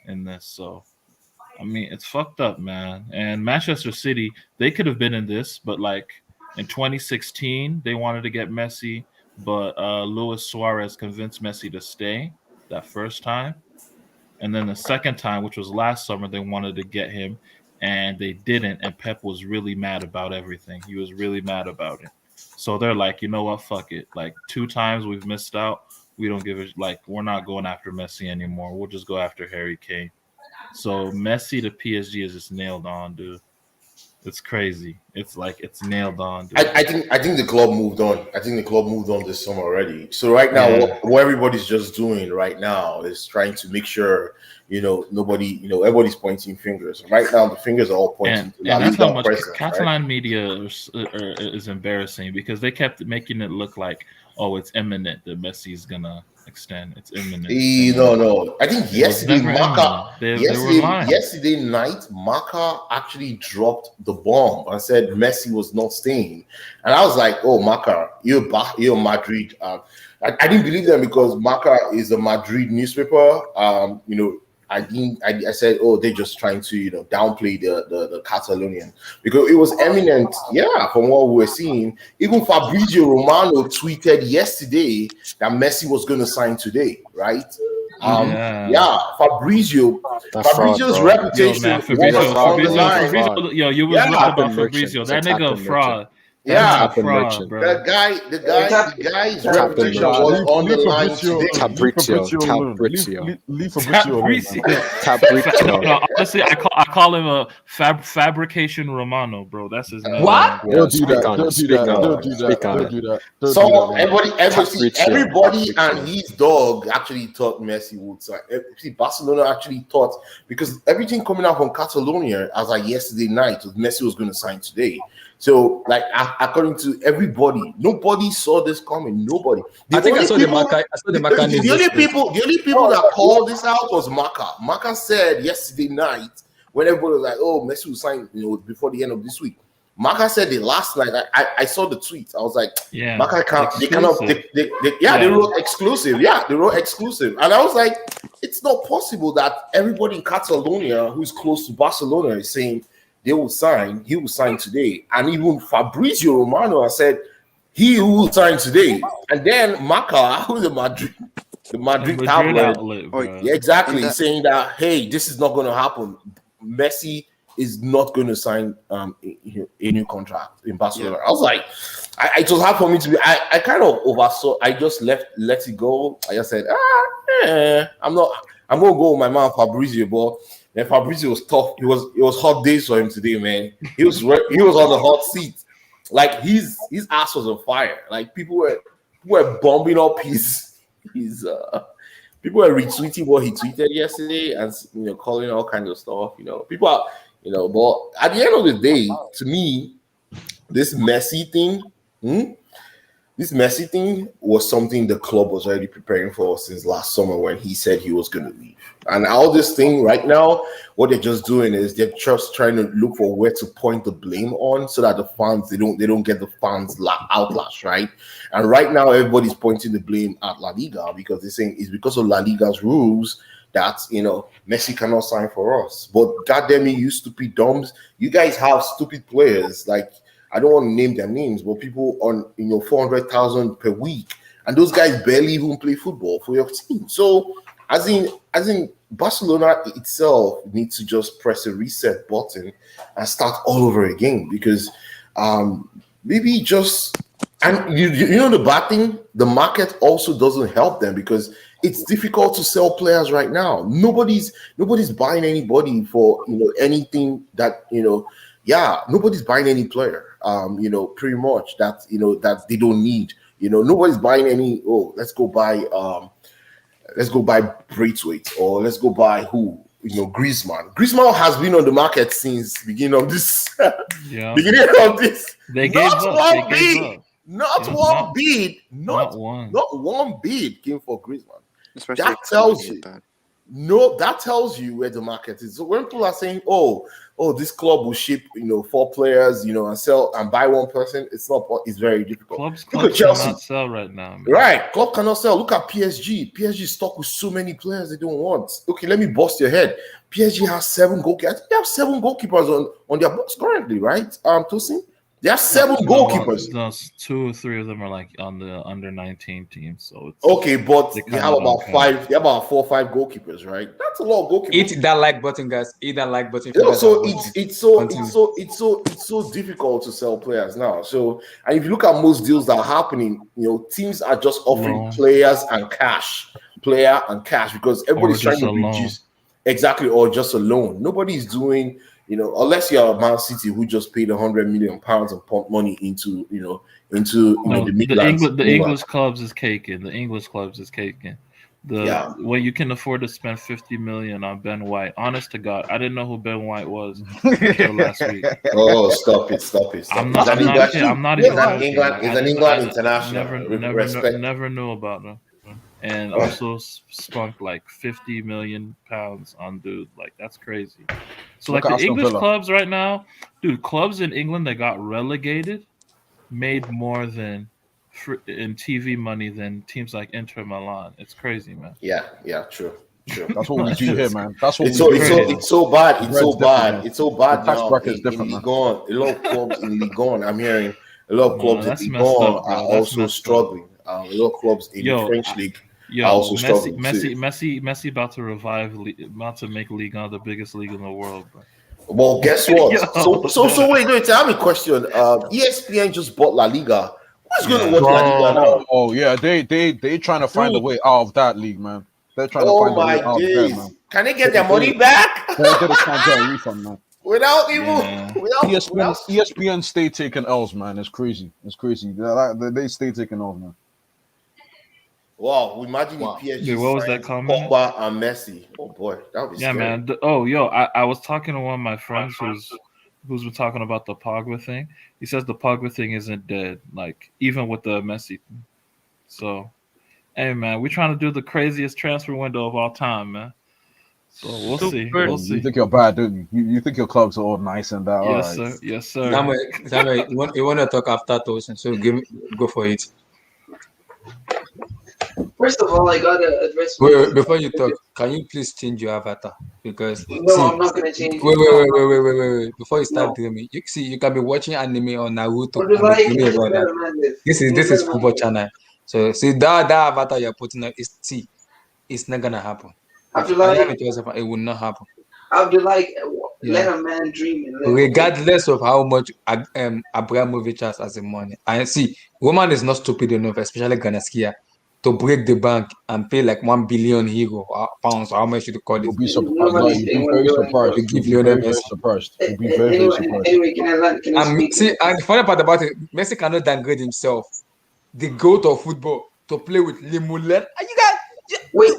in this. So I mean, it's fucked up, man. And Manchester City, they could have been in this, but like in 2016, they wanted to get Messi, but Luis Suarez convinced Messi to stay that first time. And then the second time, which was last summer, they wanted to get him and they didn't. And Pep was really mad about everything. He was really mad about it. So they're like, you know what? Fuck it. Like 2 times we've missed out. We don't give it. Like we're not going after Messi anymore. We'll just go after Harry Kane. So Messi to PSG is just nailed on, dude. It's crazy. It's like it's nailed on, dude. I think the club moved on. I think the club moved on this summer already. So right now, Yeah. what everybody's just doing right now is trying to make sure nobody, everybody's pointing fingers. Right now, the fingers are all pointing to La And that's how Liga much president, right? Catalan media is embarrassing because they kept making it look like, oh, it's imminent that Messi's gonna extend. It's imminent. It's No, imminent. no. I think It was yesterday, never Maka. imminent. They were lying. Yesterday night, Maka actually dropped the bomb and said Messi was not staying, and I was like, "Oh, Maka, you're Madrid." I didn't believe them because Maka is a Madrid newspaper. I said, "Oh, they're just trying to downplay the Catalonian because it was eminent." Yeah, from what we were seeing, even Fabrizio Romano tweeted yesterday that Messi was going to sign today, right? Fabrizio's bro. reputation Yo, man, was on the line. Fabrizio, you was Yeah. right about Fabrizio. That nigga a fraud. That's Yeah, happened fraud, merchant. bro. the guy's Tapping reputation Nah, merchant. was on the leave line Fabrizio, today. leave Fabrizio. Fabrizio alone. Fabrizio. Leave Fabrizio alone, man. Fabrizio. Fabrizio. No, honestly, I call him a fabrication Romano, bro. That's his name. What? Yeah, Don't do speak that. on Don't it. do Speak that. on Don't it. do that. Speak on Don't it. do that. Don't do that, So man. everybody Fabrizio. and his dog actually thought Messi would sign. See, Barcelona actually thought because everything coming out from Catalonia as like yesterday night was Messi was going to sign today. So, like according to everybody, nobody saw this coming. Nobody. I think I saw the Maka. I saw the Maka news yesterday. The only people that called this out was Maka. Maka said yesterday night when everybody was like, "Oh, Messi will sign," before the end of this week. Maka said it last night. I saw the tweet. I was like, Yeah, Maka can't. They exclusive. they wrote exclusive. Yeah, they wrote exclusive, and I was like, it's not possible that everybody in Catalonia who's close to Barcelona is saying they will sign. He will sign today, and even Fabrizio Romano has said he will sign today. And then Maka, who's the Madrid tabloid, outlet, bro. yeah, exactly, saying that hey, this is not going to happen. Messi is not going to sign a new contract in Barcelona. I was like, it was hard for me to be. I kind of oversaw. I just let it go. I just said, I'm not. I'm gonna go with my man Fabrizio, but then Fabrizio was tough. It was hot days for him today, man. He was on the hot seat. Like his ass was on fire. Like people were bombing up his people were retweeting what he tweeted yesterday and calling all kinds of stuff. People are but at the end of the day, to me, this Messi thing, was something the club was already preparing for since last summer when he said he was going to leave. And all this thing right now, what they're just doing is they're just trying to look for where to point the blame on so that the fans they don't get the fans outlash, right? And right now everybody's pointing the blame at La Liga because they're saying it's because of La Liga's rules that Messi cannot sign for us. But goddamn it, you stupid dumbs, you guys have stupid players like. I don't want to name their names, but people on 400,000 per week, and those guys barely even play football for your team. So, as in Barcelona itself needs to just press a reset button and start all over again because maybe just and the bad thing, the market also doesn't help them because it's difficult to sell players right now. Nobody's buying anybody for anything that nobody's buying any player. Pretty much that that they don't need. Nobody's buying any. Oh, let's go buy Braithwaite or let's go buy who. Griezmann. Griezmann has been on the market since beginning of this. Beginning of this. They gave up. Not one bid. Not one bid came for Griezmann. Especially That tells you. No, that tells you where the market is. So when people are saying, "Oh, this club will ship, 4 players, and sell and buy one person," it's not. It's very difficult. Clubs Chelsea cannot sell right now, man. Right? Club cannot sell. Look at PSG. PSG is stuck with so many players they don't want. Okay, let me bust your head. PSG has 7 goalkeepers. I think they have 7 goalkeepers on their books currently, right? Tosin? They have 7 goalkeepers. Those 2 or 3 of them are like on the under 19 team. So it's okay, but they have about count. 5. They have about 4 or 5 goalkeepers, right? That's a lot of goalkeepers. Hit that like button, guys. Hit that like button. So it's so difficult to sell players now. So and if you look at most deals that are happening, teams are just offering players and cash because everybody's trying to reduce exactly or just a loan. Nobody's doing. Unless you're Man City who just paid £100 million and pumped money into the Midlands. The English clubs is caking. When you can afford to spend 50 million on Ben White. Honest to God, I didn't know who Ben White was until last week. Oh, stop it! I'm not even. He's an England international. Never knew about him. And also spunk like 50 million pounds on dude. Like that's crazy. So like the English clubs right now, dude, clubs in England that got relegated made more in TV money than teams like Inter Milan. It's crazy, man. Yeah, true. That's what we do here, man. That's what it's so bad. It's so bad now. In Ligue 1, a lot of clubs in Ligue 1, I'm hearing a lot of clubs in Ligue 1 are also struggling. A lot of clubs in the French league. Messi about to make Ligue 1 the biggest league in the world, bro. Well, guess what? Yo, So wait, wait. I have a question. ESPN just bought La Liga. Who's going to yeah. watch La Liga now? Oh yeah, they trying to find a Dude, way out of that league, man. They're trying to Oh find a way my out of there, man. days! Can they get They their money they back they just can't get a refund, man. without even Yeah. without? ESPN stay taking L's, man. It's crazy. It's crazy. They stay taking L's, man. Wow! Imagine if Wait, PSG what was that signs comment? Pogba and Messi. Oh boy, that would be Yeah, scary. man. Oh, yo, I was talking to one of my friends who's been talking about the Pogba thing. He says the Pogba thing isn't dead, like even with the Messi thing. So, hey, man, we're trying to do the craziest transfer window of all time, man. So we'll see. super. We'll You see. think you're bad, don't you? You think your clubs are all nice and that. All Yes, right. sir. Yes, sir. Samuel, you want to talk after Tosin, so go for it. First of all, I gotta address Wait, before you talk, can you please change your avatar? Because No, see, I'm not gonna change wait, it. wait, No, I'm wait, not wait, gonna wait, wait, change wait, it. wait. Before you start No. dreaming, you can be watching anime or Naruto What do and be like? dreaming Just about let that. a man live. This Just is let a man football live. channel. So see that avatar you're putting on is see, it's not gonna happen. If I have Abdullah, a choice, it will not happen. Abdullah, let Yeah. a man dream and live. Okay. Regardless of how much Abramovich has as a money. And see, Roman is not stupid enough, especially Ganaskia, to break the bank and pay like 1 billion euro or pounds or how much you call it You'll be surprised. No, Nobody's you'll be saying one very billion, bro. surprised. to You'll give be Lionel very, very Messi. surprised. You'll be very, very surprised. Anyway, can I land? Can I And speak? see, and the funny part about it, Messi cannot downgrade himself, the goat of football, to play with Limulet. And you Wait,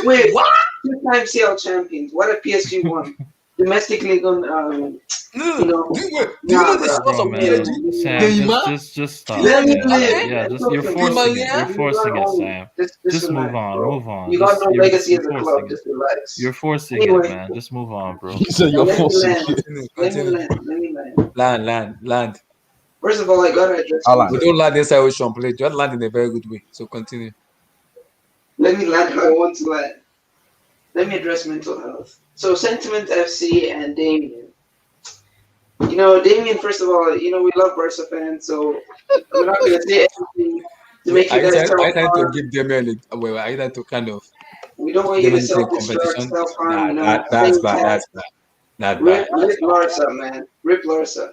wait. what? Two-time CL champions. What if PSG won? Domestic league on, No, you no. know, Do you know nah, the bro. source Bro, of man, PSG? Sam, Neymar, just stop. Let me Yeah, live. Mbappe, yeah, Just just talk you're to Di me. forcing it. You're Maria. You got forcing it, own. Sam. Just Just move relax, on. bro. Move on. You got Just no legacy you're as a club. forcing it. Just relax. You're forcing it, Anyway, man. Just move on, bro. He said now you're let me forcing land. it. Let me Continue. land. Let me land. Land. First of all, I gotta address Alan. We mental. don't land inside ocean play. Just land in a very good way. So continue. Let me land how I want to land. Let me address mental health. So, Sentiment FC and Damien. Damien, first of all, we love Barca fans, so we're not going to say anything to Wait, make you guys are you trying to self-harm. give them a well, are you trying to kind of We don't want give you them to anything in self-destruct, competition? self-harm, That's same bad. tag. That's bad. Rip Larsa, man. Rip Larsa.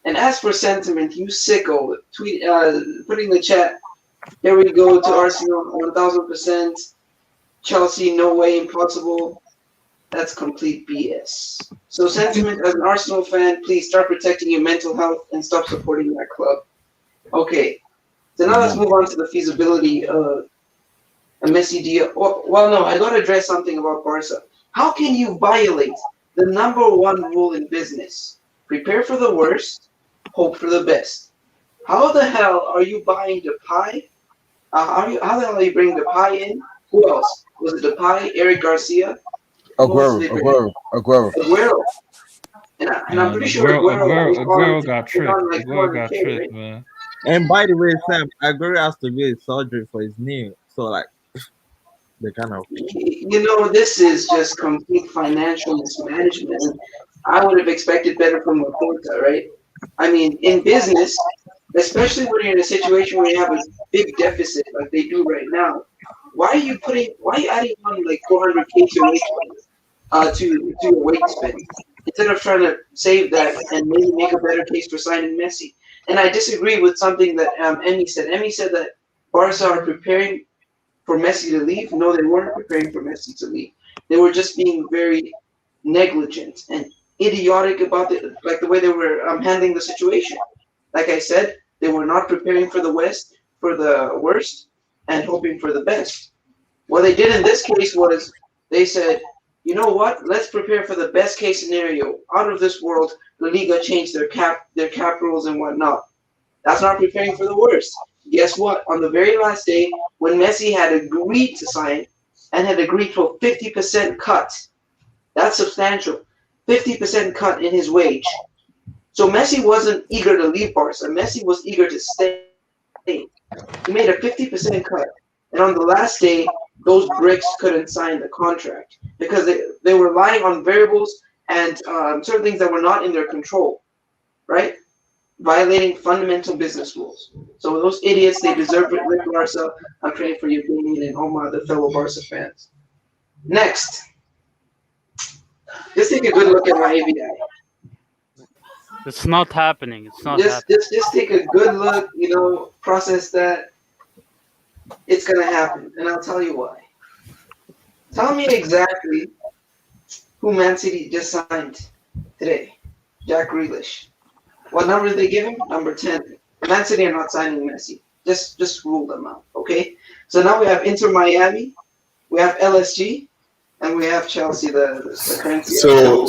And as for Sentiment, you sicko, put in the chat, here we go to Arsenal, 1,000%. Chelsea, no way, impossible. That's complete BS. So, Sentiment, as an Arsenal fan, please start protecting your mental health and stop supporting that club. Okay, so now let's move on to the feasibility of a Messi deal. Well, no, I got to address something about Barca. How can you violate the number one rule in business? Prepare for the worst, hope for the best. How the hell are you buying the pie? How the hell are you bringing the pie in? Who else? Was it the pie? Eric Garcia? Who else did they bring in? Aguero. Aguero. And I'm Man, pretty sure Aguero was Aguero got tricked. on like Aguero got 200K, tricked, right? man. And by the way, Sam, Aguero has to get surgery for his knee. So like they kind of This is just complete financial mismanagement. And I would have expected better from Laporta, right? I mean, in business, especially when you're in a situation where you have a big deficit like they do right now, why are you adding on like 400K to your to your wage spend instead of trying to save that and maybe make a better case for signing Messi? And I disagree with something that Emmy said. Emmy said that Barca are preparing for Messi to leave. No, they weren't preparing for Messi to leave. They were just being very negligent and idiotic about the way they were handling the situation. Like I said, they were not preparing for the worst, and hoping for the best. What they did in this case was they said, you know what? Let's prepare for the best case scenario. Out of this world, La Liga changed their cap rules and whatnot. That's not preparing for the worst. Guess what? On the very last day, when Messi had agreed to sign and had agreed to a 50% cut, that's substantial. 50% cut in his wage. So Messi wasn't eager to leave Barca. Messi was eager to stay. He made a 50% cut. And on the last day, those bricks couldn't sign the contract because they were relying on variables and certain things that were not in their control, right? Violating fundamental business rules. So those idiots, they deserve it. Rick Barca, I'm praying for you, Damien and all my other fellow Barca fans. Next, let's take a good look at my ABI. It's not happening. It's not Just happening. just take a good look. Process that. It's gonna happen, and I'll tell you why. Tell me exactly who Man City just signed today. Jack Grealish. What number did they give him? Number 10. Man City are not signing Messi. Just rule them out, okay? So now we have Inter Miami, we have LSG, and we have Chelsea, the currency. So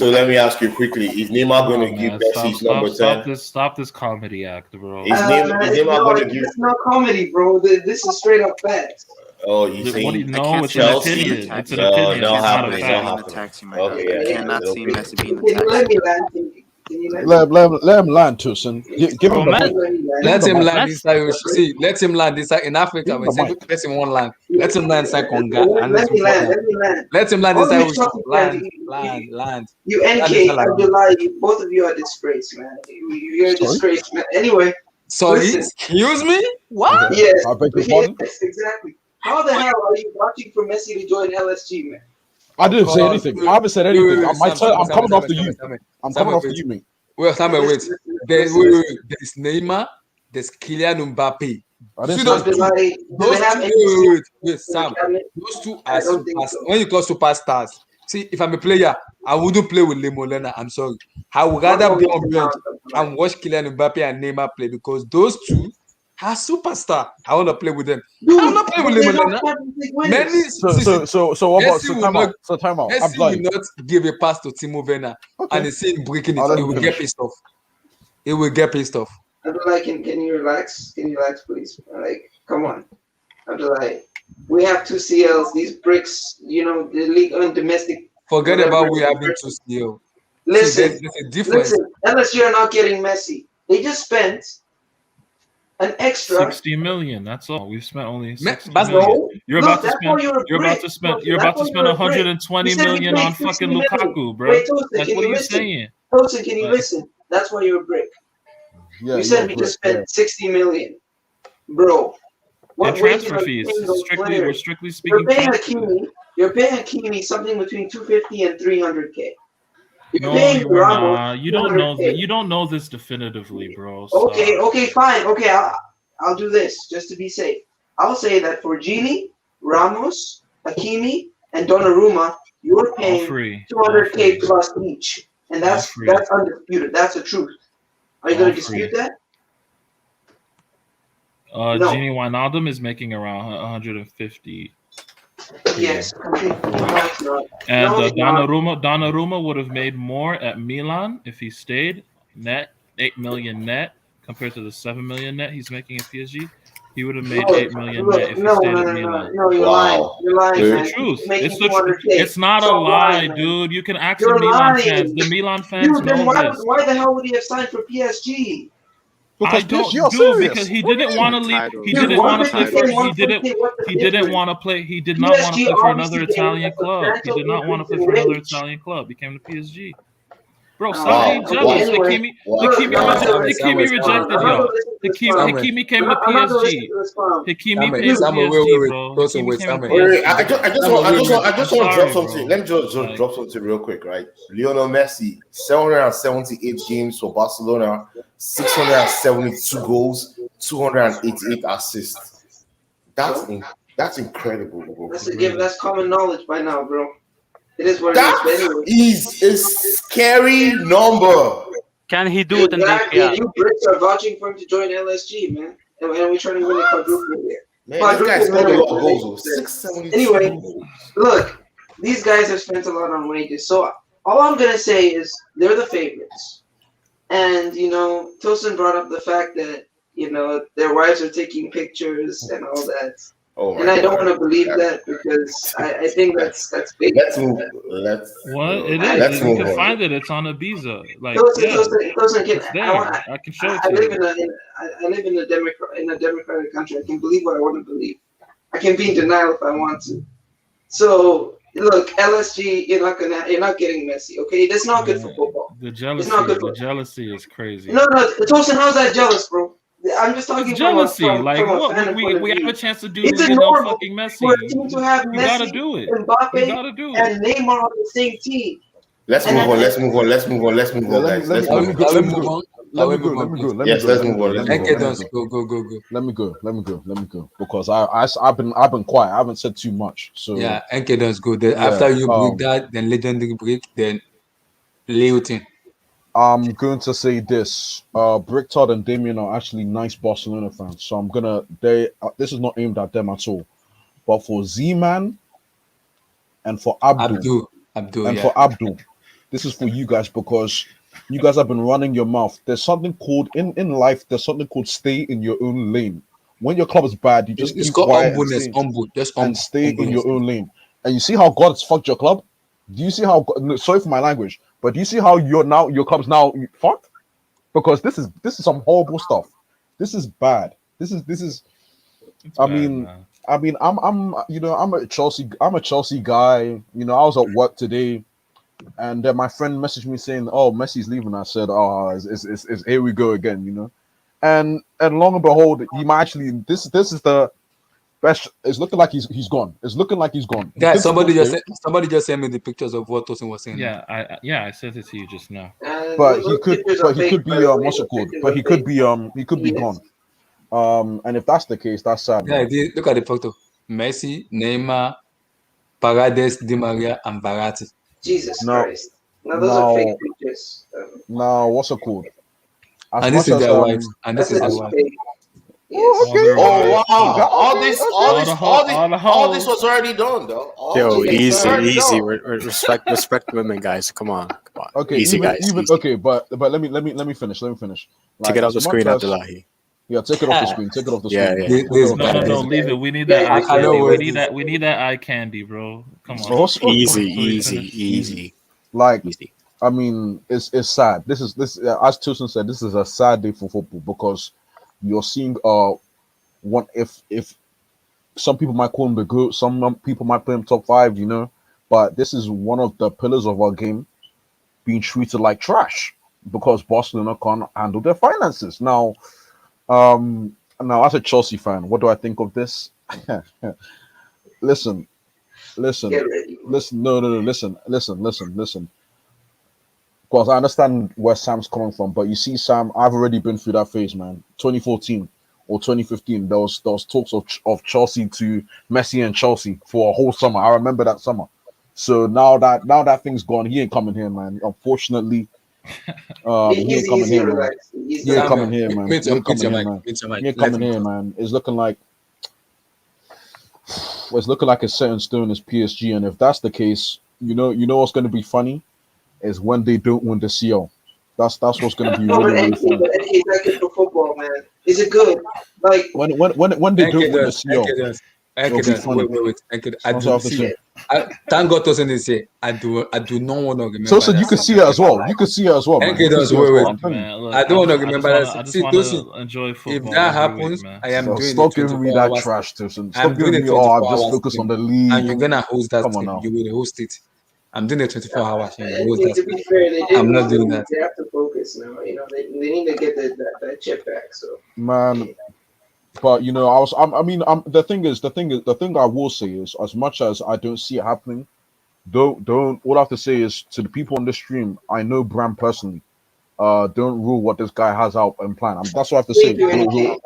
let me ask you quickly: is Neymar going to give Messi his number 10? Stop this comedy act, bro. Is Neymar going to give? It's not comedy, bro. This is straight up facts. Oh, you What do you saying know? It's an Chelsea? opinion. It's an opinion. No It's not a happening. No fact. happening. Okay, I yeah. cannot see Messi being Can you let me land? Can you let me? Let him land, Tucson. Give him the mic. Let him land mic. inside. See, let him land inside. In Africa, Give we him say the mic. person one land. Let him land inside Conga. And Let me land. Let me land. Let him land All inside. you Chelsea fans, Land. You Land NK, inside like this. Abdullah, both of you are disgraced, man. You're a disgrace, man. Anyway, Sorry, listen. excuse me? What? Yes, I beg your pardon? yes, exactly. How the hell are you watching for Messi to join LSG, man? I didn't say anything. I haven't said anything. I'm coming after you. I'm coming after wait. you, mate. Wait, Samuel, wait. There's Neymar, there's Kylian Mbappe. I didn't See say those anything. two, Do they have any Sam. Those two are I don't think superstars. so. When you call superstars, see, if I'm a player, I wouldn't play with Lemolena. I'm sorry. I would rather be on bench and watch Kylian Mbappe and Neymar play because those two are superstar. I want to play with them. I want to play with They're not Lemolena. Champions League Many winners. So what about Messi will not. time out. I'm Messi blind. will not give a pass to Timo Werner and he's saying breaking I'll it. let He him will finish. get pissed off. He will get pissed off. Abdullah, can you relax? Can you relax, please? Like, come on. Abdullah, we have two CLs. These bricks, the league on domestic. Forget whatever. about we having two CL. Listen, See, there's a difference. listen. Unless you're not getting Messi, they just spent an extra 60 million. That's all. We've spent only 60 Bas- million. No, You're look, about to that's spend. why you're a You're about brick. to spend. Look, You're that's about to why spend you're a brick. 120 You said we million paid on 60 fucking million. Lukaku, bro. Wait, Tosin, Like, can what you are you listen? saying? Tosin, can you Like, listen? That's why you're a brick. Yeah, You said we just spent 60 million, bro. What and wages transfer are fees. paying those Strictly, we're players? strictly You're speaking paying transfer fees. Hakimi. You're paying Hakimi something between 250 and 300K. You're No, paying you are Ramos not. You don't know. 200K. You don't know this definitively, bro. Okay, Stop. okay, fine. Okay, I'll do this just to be safe. I'll say that for Gini, Ramos, Hakimi, and Donnarumma, you're All paying free. 200K plus each, and that's free. that's undisputed. That's the truth. Are you All going to free. dispute that? No. Gini Wijnaldum is making around 150. Yes. Okay. No, it's not. And No, it's not. Donnarumma would have made more at Milan if he stayed. Net 8 million net compared to the 7 million net he's making at PSG. He would have made 8 million net if he stayed at Milan. No, you're lying. You're lying, It's man. the truth. He's making It's the 200K. It's not a Stop lie, lying, man. dude. You can ask You're the Milan lying. fans. The Milan fans Dude, then know this. why the hell would he have signed for PSG? I don't do because he didn't want to leave. He Dude, didn't want to play for. 150K, He didn't. 150K, what's the He didn't difference? want to play. He did not want to PSG play for another obviously gave Italian a club. He substantial did not want to play increase for in another wage. Italian club. He came to PSG. Bro, Oh, stop being okay, jealous. anyway. Hakimi rejected y'all. Hakimi came to PSG. Hakimi came to PSG, bro. Hakimi came to Wait, PSG. I just want to drop Sorry, something. bro. Let me just drop something real quick, right? Lionel Messi, 778 games for Barcelona, 672 goals, 288 assists. That's incredible, bro. That's common knowledge by now, bro. It is what That it is. But anyway. is a scary number. Can he do it in the Exactly. APL? You Brits are vouching for him to join LSG, man. And we're trying to win a quadruple here. Man, this guy's scored a lot of goals. Anyway, look, these guys have spent a lot on wages. So all I'm going to say is they're the favorites. And, Tosin brought up the fact that, their wives are taking pictures and all that. Oh, and I don't want to believe that because I think that's big. Let's move. What it is? Let's You move can on. find it. It's on Ibiza. Like, Tosin, it's there. I can show it I to live you. I live in a democratic country. I can believe what I want to believe. I can be in denial if I want to. So look, LSG, you're not getting Messi. Okay, that's not good for football. The It's not good for. jealousy is crazy. No, Tosin, how's that jealous, bro? I'm just talking It's jealousy. from Like, a what? fan point of We have view. a chance to do, Is it normal fucking Messi. for a team to have You gotta Messi, do it. Mbappe, You gotta do it. and Neymar on the same team? Let's And move on. I, Let's move on. Let's move on. Let's move Yeah, on, guys. Let's Are move we, let me on. go. are we Let me move go. on? Are Let we me go. move Let on, me go. please? Let me Yes, go. let's Let me move go. on. Let Let's me move go. NK on. Let me does go. go. Let me go. Let me go. Let me go. Because I've been quiet. I haven't said too much. So Yeah, NK does go. Then yeah. after you break that, then legendary break, then Leo thing. I'm going to say this. Bricktodd and Damien are actually nice Barcelona fans. So I'm gonna they this is not aimed at them at all. But for Z Man and for Abdul Abdul, and yeah. for Abdul, this is for you guys because you guys have been running your mouth. There's something called in life, there's something called stay in your own lane. When your club is bad, you just It's keep called quiet humbleness, humble, just and stay in humbleness. your own lane. And you see how God has fucked your club? Do you see how no, sorry for my language, but do you see how your club's now fucked? Because this is some horrible stuff. This is bad. This is It's I bad, mean man. I'm a Chelsea guy. You know, I was at work today and then my friend messaged me saying, "Oh, Messi's leaving." I said, "Oh, it's here we go again," you know. And long and behold, he might actually this is the best. It's looking like he's gone. It's looking like he's gone. He Guys, could still stay, somebody just sent me the pictures of what Tosin was saying now. Yeah, I sent it to you just now. but he those could pictures are but he fake, could by be the way. what's Those it called? pictures But are fake. he could be Yes. gone. And if that's the case, that's sad, Yeah, man. look at the photo. Messi, Neymar, Paredes, Di Maria, and Verratti. Jesus Now, Christ. Now those are fake now, pictures. now, what's it called? As And this much is as their wives. And this That's is a their as deep wife. fake. oh, Yes. All their okay, Oh wives, okay, all wow! All okay, this, okay. all this, all this, all the all this hoes. was already done, though. All Yo, this Jesus was easy, Christ. already easy. done. Respect women, guys. Come on, come on. Okay, Easy, guys. even Easy. okay, but let me finish. Let me finish. Take Like it off as the much screen, as Abdullahi. yeah, take it off the screen. Take it off the Yeah, screen. yeah. Take it off the No, screen. leave it. We need Yeah, that eye I yeah, cannot candy. We watch need this. that eye candy, bro. Come on. Easy, Before you easy, finish. Easy. easy, Like easy. I mean, it's sad. This as Tucson said, this is a sad day for football because you're seeing one if some people might call him the GOAT, some people might put him top five, you know, but this is one of the pillars of our game being treated like trash because Barcelona can't handle their finances. Now as a Chelsea fan, what do I think of this? listen, listen, get ready. listen, no, listen. Because I understand where Sam's coming from, but you see, Sam, I've already been through that phase, man. 2014 or 2015, there was talks of Chelsea to Messi and Chelsea for a whole summer. I remember that summer. So now that thing's gone, he ain't coming here, man. Unfortunately, he ain't Easy, coming easy, here, man. relax. He's He ain't not. Samuel, coming here, man. mute He your, ain't mute coming your here, mic. man. Mute your He mic. ain't Let coming him here, talk. man. It's looking like it's set in stone as PSG, and if that's the case, you know what's going to be funny is when they don't win the CL. That's what's going to be No, really but really NK, funny. is that good for football, man? Is it good? Like, When they don't NK win the does. NK CL, does. it'll NK be does. funny. Wait. NK, I That's what I do have to see. say. Thank God Tosin is here. I do not want to So, remember so that you could scene see it ever as in my well. life. You could see it as well, man. NK You could does. see it as well. Wait. I'm telling you. Man, look, I don't want to I just remember that wanna I scene. just See, wanna Tosin, enjoy if football that every week, happens, man. I am So doing a stop giving me 24 that hour stream. trash, Tucson. Stop I'm giving doing a me. Oh, I'm 24 just hour focused on stream. the And league. you're gonna host that Come on stream. now. You will host it. I'm doing a 24 hour stream. You host NK, that to stream. be fair, they did I'm not lose the doing league. that. They have to focus now. You know, they need to get that chip back. So, Man, but the thing I will say is, as much as I don't see it happening, don't. All I have to say is to the people on the stream, I know Bram personally. Don't rule what this guy has out and plan. That's what I have to say. thank you, NK.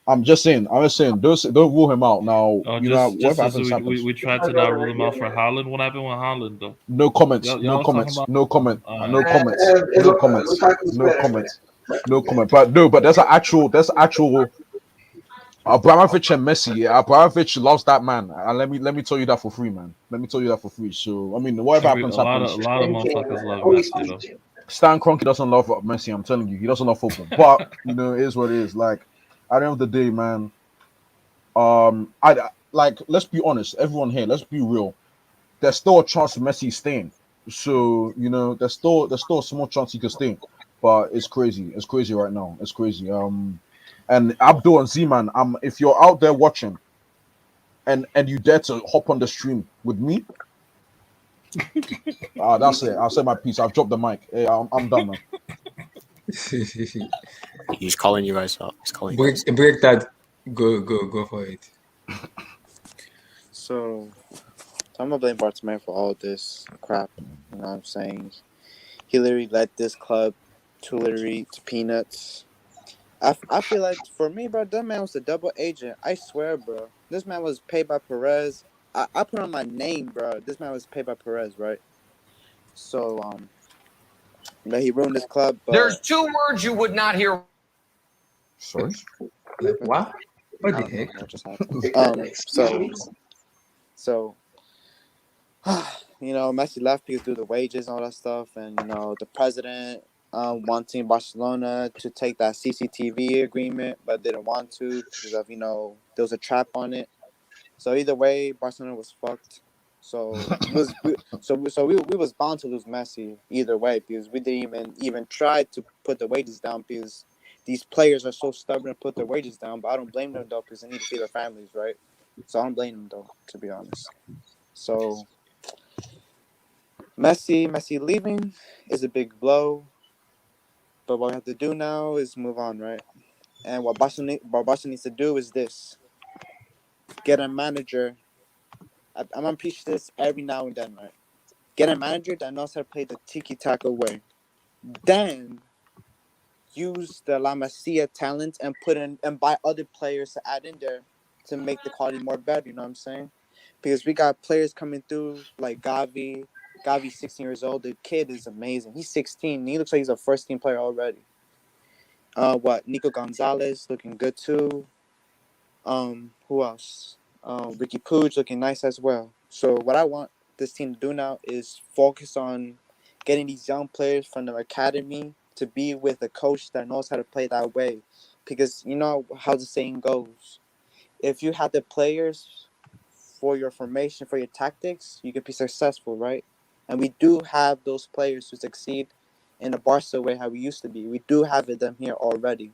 I'm just saying. Don't rule him out now. Oh, just Whatever as happens, happens. we tried to not rule him out for Holland. What happened with Holland though? No comments. Y'all No was talking comments. about. No comment. All No right. comments. No comments. Lukaku's No better, man. comments. No comment. But no. But there's actual. Abramovich and Messi. Yeah, Abramovich loves that man. And let me tell you that for free, man. Let me tell you that for free. So I mean, whatever A happens, lot happens. of NK, motherfuckers man. love Always Messi though. teaching. Stan Kroenke doesn't love Messi. I'm telling you, he doesn't love football. But it is what it is. Like at the end of the day, man. I like. Let's be honest, everyone here. Let's be real. There's still a chance of Messi staying. So there's still a small chance he could stay. But it's crazy. It's crazy right now. It's crazy. And Abdul and Z-Man, if you're out there watching and you dare to hop on the stream with me, that's it. I'll say my piece. I've dropped the mic. Hey, I'm done, man. He's calling you guys out. He's calling you break guys out. break that. Go for it. So I'm gonna blame Bartomeu for all this crap. You know what I'm saying? He literally led this club to peanuts. I feel like for me, bro, that man was a double agent. I swear, bro. This man was paid by Perez. I put on my name, bro. This man was paid by Perez, right? So but he ruined his club. But There's two words you would not hear. Sorry. What? What I the don't know heck? what just happened. So you know, Messi left because due to the wages and all that stuff, and you know, the president wanting Barcelona to take that CCTV agreement, but didn't want to because of, you know, there was a trap on it. So either way, Barcelona was fucked. So we was bound to lose Messi either way because we didn't even try to put the wages down because these players are so stubborn to put their wages down. But I don't blame them though because they need to feed their families, right? So I don't blame them though, to be honest. So Messi leaving is a big blow. But what we have to do now is move on, right? And what Barcelona needs to do is this: get a manager. I'm gonna preach this every now and then, right? Get a manager that knows how to play the tiki taka way. Then use the La Masia talent and put in and buy other players to add in there to make the quality more better. You know what I'm saying? Because we got players coming through like Gavi. Gavi's 16 years old. The kid is amazing. He's 16. He looks like he's a first team player already. Nico Gonzalez looking good too. Who else? Ricky Puig looking nice as well. So what I want this team to do now is focus on getting these young players from the academy to be with a coach that knows how to play that way. Because you know how the saying goes. If you have the players for your formation, for your tactics, you can be successful, right? And we do have those players who succeed in the Barca way how we used to be. We do have them here already.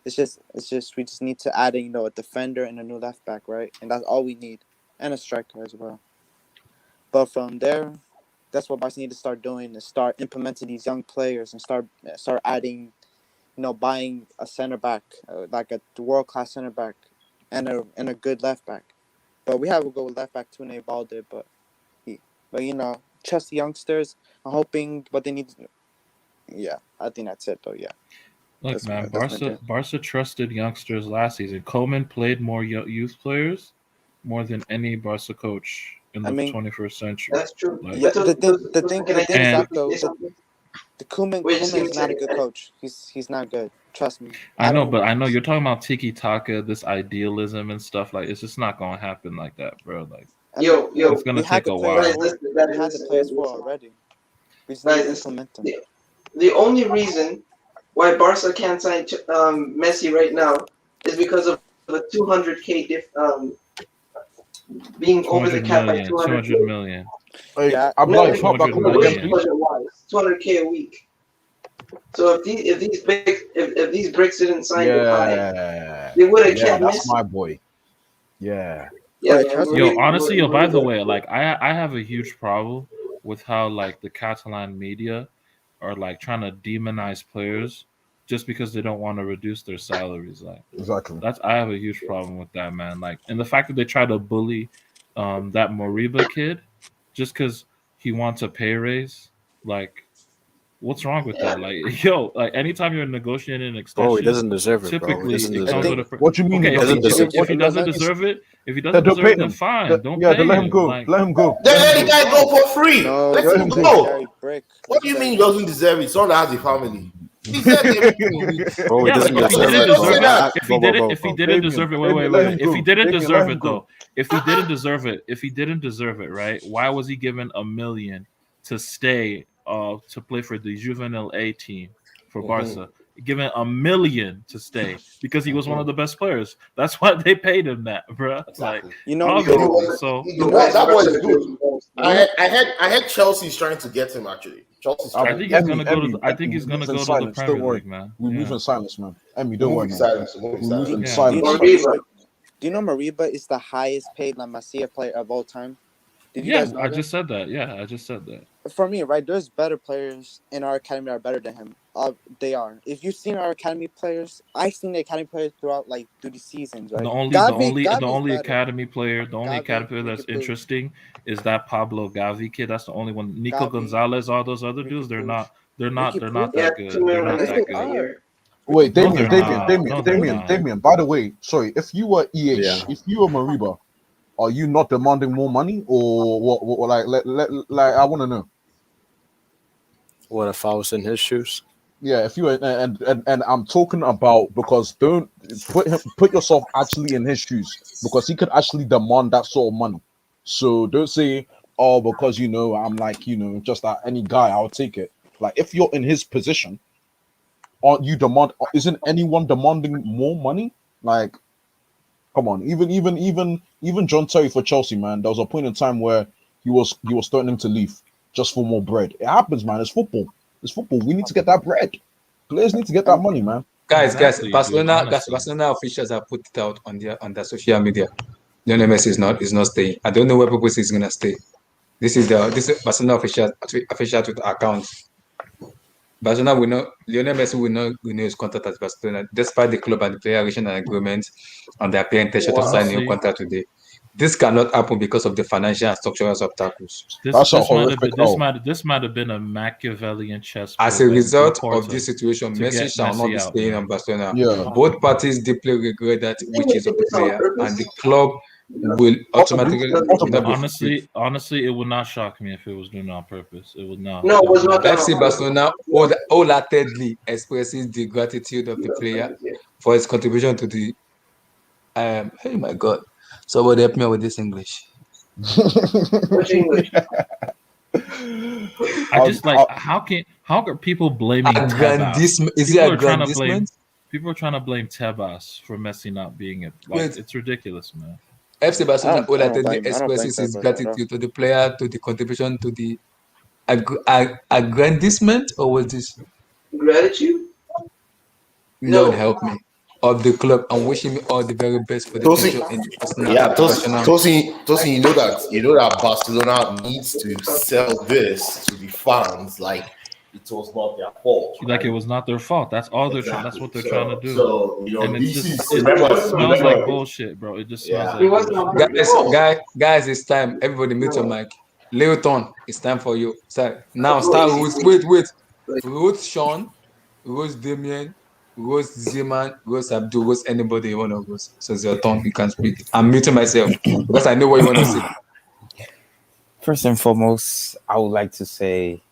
It's just we just need to add in, you know, a defender and a new left back, right? And that's all we need. And a striker as well. But from there, that's what Barca need to start doing is start implementing these young players and start adding, you know, buying a center back, like a world class center back and a good left back. But we have a good left back too, named Balde, but you know, trust the youngsters. I'm hoping what they need to, yeah, I think that's it though, yeah. Look, That's man, my thing. Barca trusted youngsters last season. Coleman played more youth players more than any Barca coach in the 21st century. That's true. Like, Yeah, the thing is that though, the Koeman Wait, just give me is a not a second. good coach. He's not good. Trust me. I know, but I know you're talking about tiki taka, this idealism and stuff. Like, it's just not gonna happen like that, bro. Like, Yo, it's gonna we had take a the players while. we had the players for already. We just need to implement them. The only reason why Barca can't sign Messi right now is because of a 200K being over the 200 cap by million, 200K. 200 million. Hey, Yeah. I'm No, like, hop back on that again, please. 200K a week. So if these bricks didn't sign it high, they would have kept that's Messi. my boy. Yeah. Yeah, Yo, honestly, yo, by the way, like I have a huge problem with how like the Catalan media are like trying to demonize players just because they don't want to reduce their salaries. Like, Exactly. I have a huge problem with that, man. Like, and the fact that they try to bully that Moriba kid just because he wants a pay raise, like, what's wrong with that? Like, yo, like anytime you're negotiating an extension, Bro, he doesn't deserve it, bro. He typically doesn't it deserve comes with it. a. What you mean? Okay, he doesn't deserve if he doesn't deserve it, then fine. Don't pay let him him. go. Like, Let him go. Then let the guy go for free. No, Let him go. Brick. What do you mean he doesn't deserve it? Someone that has a family. He said everything. Bro, he yeah, like doesn't if he deserve didn't it, deserve bro. it, if he didn't deserve it, wait. If he didn't deserve it though, if he didn't deserve it, right? Why was he given $1 million to stay to play for the Juvenile A team for Barca? Given $1 million to stay because he was one of the best players. That's why they paid him that, bro. Like, you know, obviously. So that boy is good. I had Chelsea's trying to get him actually. Chelsea's I trying think to he's get gonna him. go to. I think he's gonna go to the Premier League, man. We move in silence, man. Emmy, don't worry, man. Silence. We move in Do silence. you know Moriba is the highest paid La Masia player of all time? Did you Yeah, guys know I that? just said that. Yeah, I just said that. for me, right, there's better players in our academy that are better than him. They are. If you've seen our academy players, I've seen the academy players through the seasons, right? The Gavi's only better. academy player, the only academy Gavi, player we that's could prove. interesting is that Pablo Gavi kid. That's the only one. Nico Gavi, Gonzalez, all those other we dudes, could prove. We could they're prove. not Yeah, that two good. They're million not on Yes, the they that a good. are. year. We Wait, could No, prove they're Damien, that. Damien, not. Damien, No, they're Damien, not. Damien. By the way, sorry, if you were Yeah. if you were Mariba, are you not demanding more money, or what like, like I want to know. What if I was in his shoes? Yeah, if you were, and I'm talking about, because don't put yourself actually in his shoes, because he could actually demand that sort of money. So don't say, oh, because I'm like, just any guy, I'll take it. Like, if you're in his position, aren't you isn't anyone demanding more money? Like, come on, even John Terry for Chelsea, man. There was a point in time where he was threatening to leave just for more bread. It happens, man. It's football. It's football. We need to get that bread. Players need to get that money, man. Exactly, dude. Honestly, Barcelona officials have put it out on their social media. Lionel Messi is not staying. I don't know where people say he's gonna stay. This is Barcelona official Twitter account. Barcelona will not Lionel Messi will not renew his contract at Barcelona, despite the club and the player reaching an agreement and their player intention to sign a new honestly, contract today. This cannot happen because of the financial and structural obstacles. That's a horrific L. this might have been a Machiavellian chess As play a by result of Porto this situation, to Messi get shall not Messi be out, staying on man. Barcelona. Yeah. Both parties deeply regret that You think they wishes did of the this on player, and the purpose? club will Possibly, automatically possibly. not be fulfilled. Honestly, it would not shock me if it was done on purpose. It would not. No, it It would was not not done shock FC on me. purpose. Barcelona wholeheartedly expresses the gratitude of the player for his contribution to the hey my god. Somebody help me out with this English. Which English? I just like how are people blaming Tebas? Aggrandisement, is it aggrandisement? People are trying to blame Tebas for Messi not being it. Like Wait, it's ridiculous, man. FC Barcelona I don't wholeheartedly blame. I don't blame expresses his Tebas at all. gratitude to the player, to the contribution to the aggrandisement, or was this Gratitude? Lord No. help me, of the club, and wishing me all the very best for the Tosin, future in the personal yeah, and professional. Tosin, you know that Barcelona needs to sell this to the fans like it was not their fault, Like it right? was not their fault. That's all they're trying. That's Exactly. what they're trying to So, do. so And it's this just is It remember, wasn't on smells like remember, purpose. bullshit, bro. It just smells yeah. It like wasn't on bullshit. purpose. Guys, No. guys, it's time. Everybody mute your No. mic. Leoton, it's time for you. Start now. Go Start easy, with please. wait. Rose Sean, Rose Damien, Rose Zeman, Rose Abdul, Rose anybody you want to go. So it's your turn. You can speak. I'm muting myself because I know what you want to say. First and foremost, I would like to say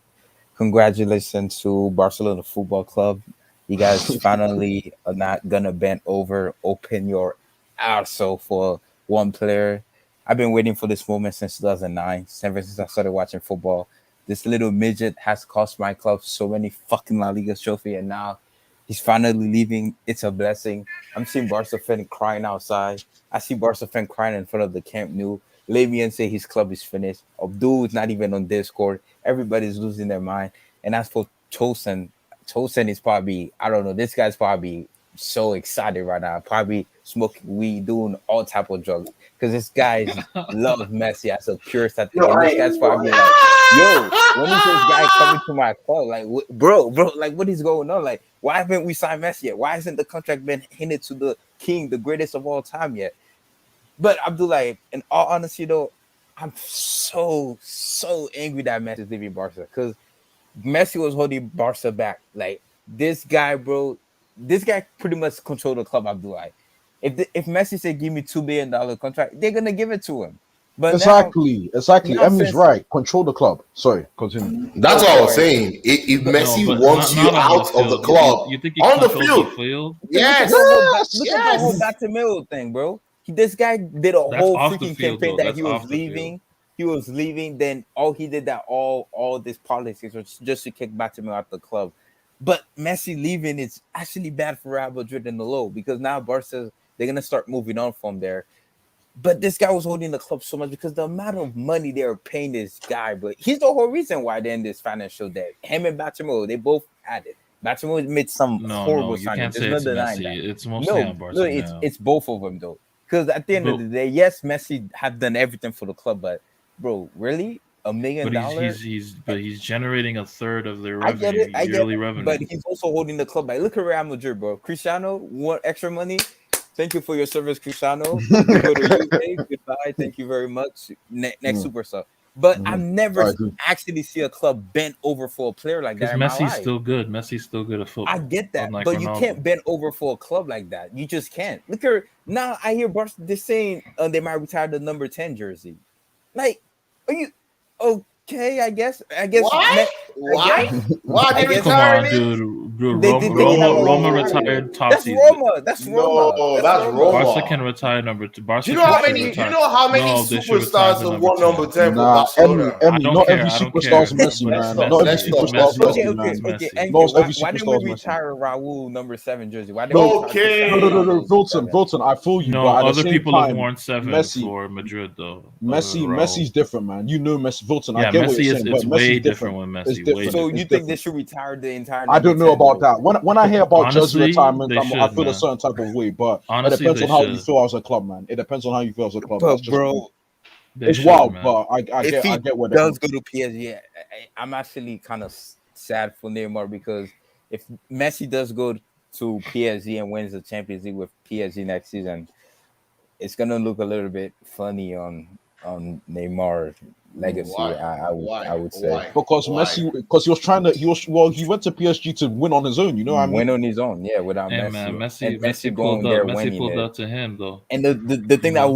congratulations to Barcelona Football Club. You guys finally are not gonna bend over, open your arsehole for one player. I've been waiting for this moment since 2009, ever since I started watching football. This little midget has cost my club so many fucking La Liga trophy, and now he's finally leaving. It's a blessing. I'm seeing Barca fan crying outside. I see Barca fan crying in front of the Camp Nou. Levian say his club is finished. Abdul is not even on Discord. Everybody's losing their mind. And as for Tosin is probably, I don't know, this guy's probably so excited right now. Probably smoking weed, doing all type of drugs. Because this guy's love Messi as a pure static. No, And this I. guy's probably like, yo, when is this guy coming to my club? Like, bro, like, what is going on? Like, why haven't we signed Messi yet? Why hasn't the contract been handed to the king, the greatest of all time yet? But Abdullah, in all honesty, though, I'm so angry that Messi is leaving Barca because Messi was holding Barca back. Like this guy, bro, this guy pretty much controlled the club. Abdullah, if Messi said give me $2 billion contract, they're gonna give it to him. But Exactly. now Emmy's since right. Control the club. Sorry, continue. That's oh what I was sorry, saying. If No, Messi but wants you not on the out of the field. club, You think he on the controls the field, field? because look at yes, the whole Yes. look at the whole yes. Batumelo thing, bro. This guy did a That's whole off the freaking field, campaign though. that That's off the field. He was leaving. Then all he did that all this politics was just to kick Batumelo out the club. But Messi leaving is actually bad for Real Madrid in the low because now Barca they're gonna start moving on from there. But this guy was holding the club so much because the amount of money they were paying this guy, but he's the whole reason why they're in this financial debt. Him and Batumelo, they both had it. Batumelo made some No, horrible you signings. can't There's say no it's denying that. Messi. It's mostly on No, it's Barcelona. it's both of them though. Because at the end of But the day, yes, Messi have done everything for the club, but bro, really? $1 million. But he's generating a third of their I get revenue, it, I get yearly it. revenue. But he's also holding the club. Like, look at Real Madrid, bro. Cristiano want extra money. Thank you for your service, Cristiano. You go to UK. Goodbye. Thank you very much. Next superstar. But I've never actually see a club bent over for a player like Because that in my Messi's life. still good. Messi's still good at football. I get that, unlike but Ronaldo. you can't bend over for a club like that. You just can't. Look at now. I hear Barca they're saying they might retire the number 10 jersey. Like, are you okay? I guess. Why? Why they Come retiring on, it? dude. They did take it out Roma of retired top That's season. Roma. That's Roma. No, that's Roma. Barca can retire number 2. Barca Do you know how many? retire. You know how many No, they should retire superstars the have won number 10 for Nah, Barcelona? I don't not care. every I don't superstar's care. Messi, But man. it's Not every Messi. It's superstar's Messi. Messi, Okay. man. Anke, Not every why didn't we superstar's Messi. retire Raul number 7 jersey? Why didn't No, we retire no, Vilton, I feel you, No, but at the other same people time, have worn 7 Messi, for Madrid though. other than Raul. Messi's different, man. You know Messi, Vilton. I Yeah, get what Messi you're is saying, it's but way Messi's different different. when It's Messi. different. So Way you It's think they different. should retire the entire? I don't know about that. When I hear about jersey Honestly, retirement, they I should, feel a man. certain type of way. But Honestly, it depends they on how you should. feel as a club, man. It depends on how you feel as a club. But That's just bro, They it's should, wild, man. but I if he get where they're does coming go to PSG, I'm actually kind of sad for Neymar because if Messi does go to PSG and wins the Champions League with PSG next season, it's gonna look a little bit funny on Neymar legacy. Why? I would say because Messi, because he went to PSG to win on his own. You know what I mean? win on his own, yeah, without Hey Messi. man, And Messi Messi pulled going up. there Messi winning pulled it. up to him though. And the thing You that know?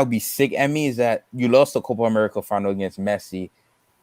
would be sick at me is that you lost the Copa America final against Messi,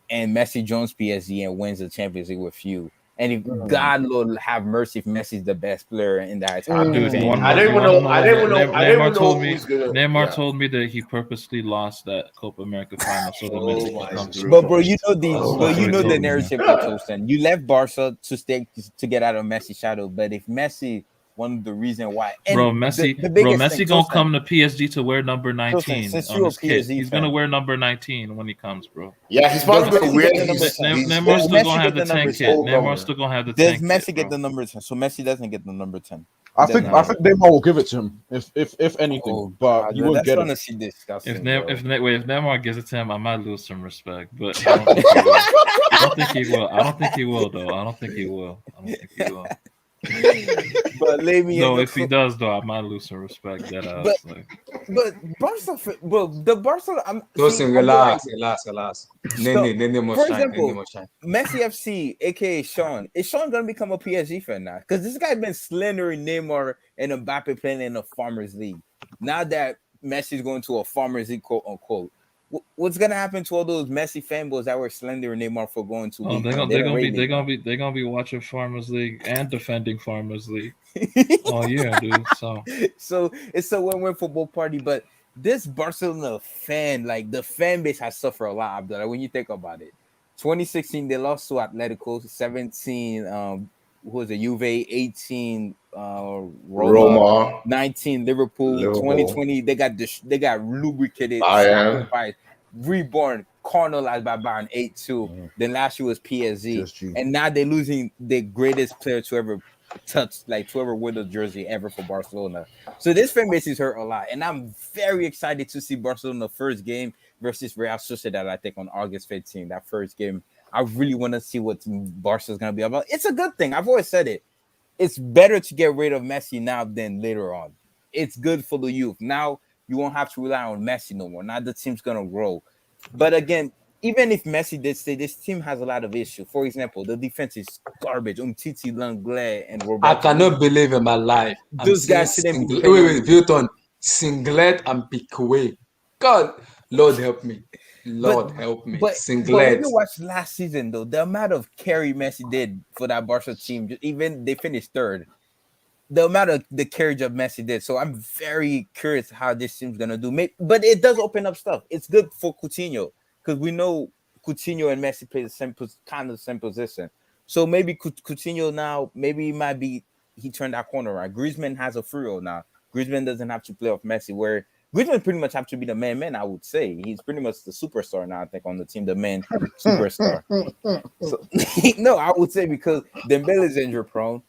and Messi joins PSG and wins the Champions League with you. And if God Lord have mercy, if Messi's the best player in that entire Dude, you want I to don't know? even know. I don't even know. I don't even know who's gonna. Neymar Yeah. told me that he purposely lost that Copa America final so that Oh Messi my could come to. But bro, you know That's what he the told me, man. narrative with Tosin. You left Barca to get out of Messi's shadow. But if Messi, one of the reason why, and Bro, Messi, the biggest Messi thing, gonna Tosin, come to PSG to wear number Tosin, 19 since on you're a his kit. PSG He's gonna fan, wear number 19 when he comes, bro. Yeah, he's does probably gonna Messi wear get the number his. 10? his Neymar's Does still Messi gonna have get the the number 10 kit. 10? old Neymar's number. still gonna have the Does 10 Messi kit, get bro. the number 10? So Messi doesn't get the number 10. I think Neymar will give it to him if anything, Oh, but God, he won't that's get it. honestly disgusting. If bro. Neymar gives it to him, I might lose some respect, but I don't think he will. I don't think he will. I don't think he will, though. I don't think he will. But lay me No, in the if he does, though, I might lose some respect. That but Barca, bro, the Barcelona. Tosin, relax. Nene must For shine. Nene example, must shine. Messi FC, aka Sean, is Sean gonna become a PSG fan now? Because this guy been slandering Neymar and Mbappe playing in a Farmers League. Now that Messi's going to a Farmers League, quote unquote, what's gonna happen to all those Messi fanboys that were slandering Neymar for going to? they're gonna be watching Farmers League and defending Farmers League all year, dude. So it's a win-win for both parties. But this Barcelona fan, like the fan base, has suffered a lot, Abdullah. When you think about it, 2016 they lost to Atletico, 17 who was it? Juve, 18 Roma, 19 Liverpool, 2020 they got lubricated, sacrificed, reborn, colonized by Bayern 8-2. Then last year was PSG, and now they're losing the greatest player to ever touch, like to ever win the jersey ever for Barcelona. So this fan base is hurt a lot, and I'm very excited to see Barcelona first game versus Real Sociedad. I think on August 15th, that first game. I really want to see what Barca's gonna be about. It's a good thing. I've always said it. It's better to get rid of Messi now than later on. It's good for the youth. Now you won't have to rely on Messi no more. Now the team's gonna grow. But again, even if Messi did stay, this team has a lot of issues. For example, the defense is garbage. Titi Langlais and Roberto. I cannot believe in my life. Those guys shouldn't be wait, Vilton, Singlet and Piqué. God, Lord help me. Help me. But Singlet. when you watch last season, though, the amount of carry Messi did for that Barca team, even they finished third. The amount of the carriage of Messi did. So I'm very curious how this team's gonna do. But it does open up stuff. It's good for Coutinho because we know Coutinho and Messi play the same position. So maybe Coutinho now, maybe he turned that corner right. Griezmann has a free role now. Griezmann doesn't have to play off Messi, where Griezmann pretty much have to be the man, I would say. He's pretty much the superstar now, I think, on the team, the man superstar. So, no, I would say because Dembele is injury prone.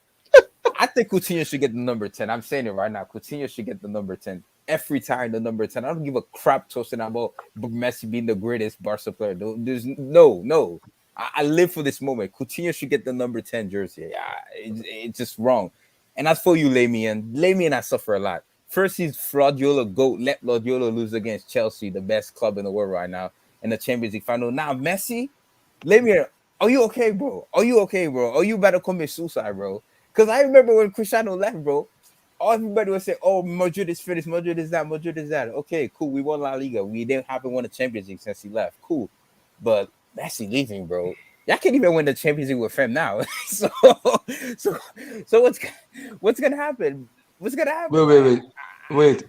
I think Coutinho should get the number 10. I'm saying it right now. Coutinho should get the number 10. every time the number 10. I don't give a crap toasting about Messi being the greatest Barca player. There's no. I live for this moment. Coutinho should get the number 10 jersey. Yeah, it's just wrong. And as for you, Lamian, I suffer a lot. First, he's fraudulent goat. Let Guardiola lose against Chelsea, the best club in the world right now, in the Champions League final. Now, Messi, Lamian, are you okay, bro? Are you okay, bro? Are you about to commit suicide, bro? Because I remember when Cristiano left, bro, everybody would say, "Oh, Madrid is finished. Madrid is that. Madrid is that." Okay, cool. We won La Liga. We didn't haven't won the Champions League since he left. Cool, but Messi leaving, bro. Y'all can't even win the Champions League with him now. so, so, so what's gonna happen? What's gonna happen? Wait.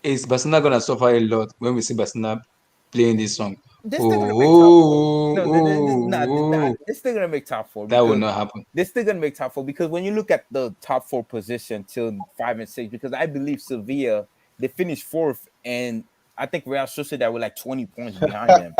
Is Barcelona gonna suffer a lot when we see Barcelona playing this song? They're still gonna make top four. No, Oh, they're still gonna make top four. that will not happen. They're still gonna make top four because when you look at the top four position till 5 and 6, because I believe Sevilla they finished fourth, and I think Real Sociedad were like 20 points behind them.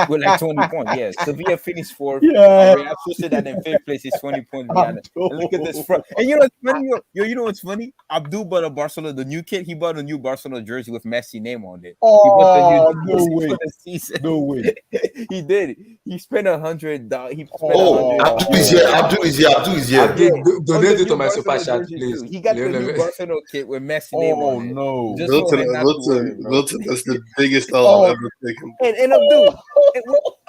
We're like 20 points. Yeah, Sevilla finished fourth. Yeah. Real Sociedad in fifth place is 20 points behind them. And look at this front. And you know what's funny? You know what's funny? Abdul bought a Barcelona, the new kid. He bought a new Barcelona jersey with Messi name on it. Oh, he bought the no new way. for the season. No way. He did. He spent $100. He spent Oh, $100. Abdul is here. Abdul is here. Abdul is here. Donate it to my Barcelona super chat, jersey please. too. He got the new Barcelona kit with Messi name Oh on it. no. Just for him not to worry, bro. Milton, that's the biggest L Oh. I've ever taken. And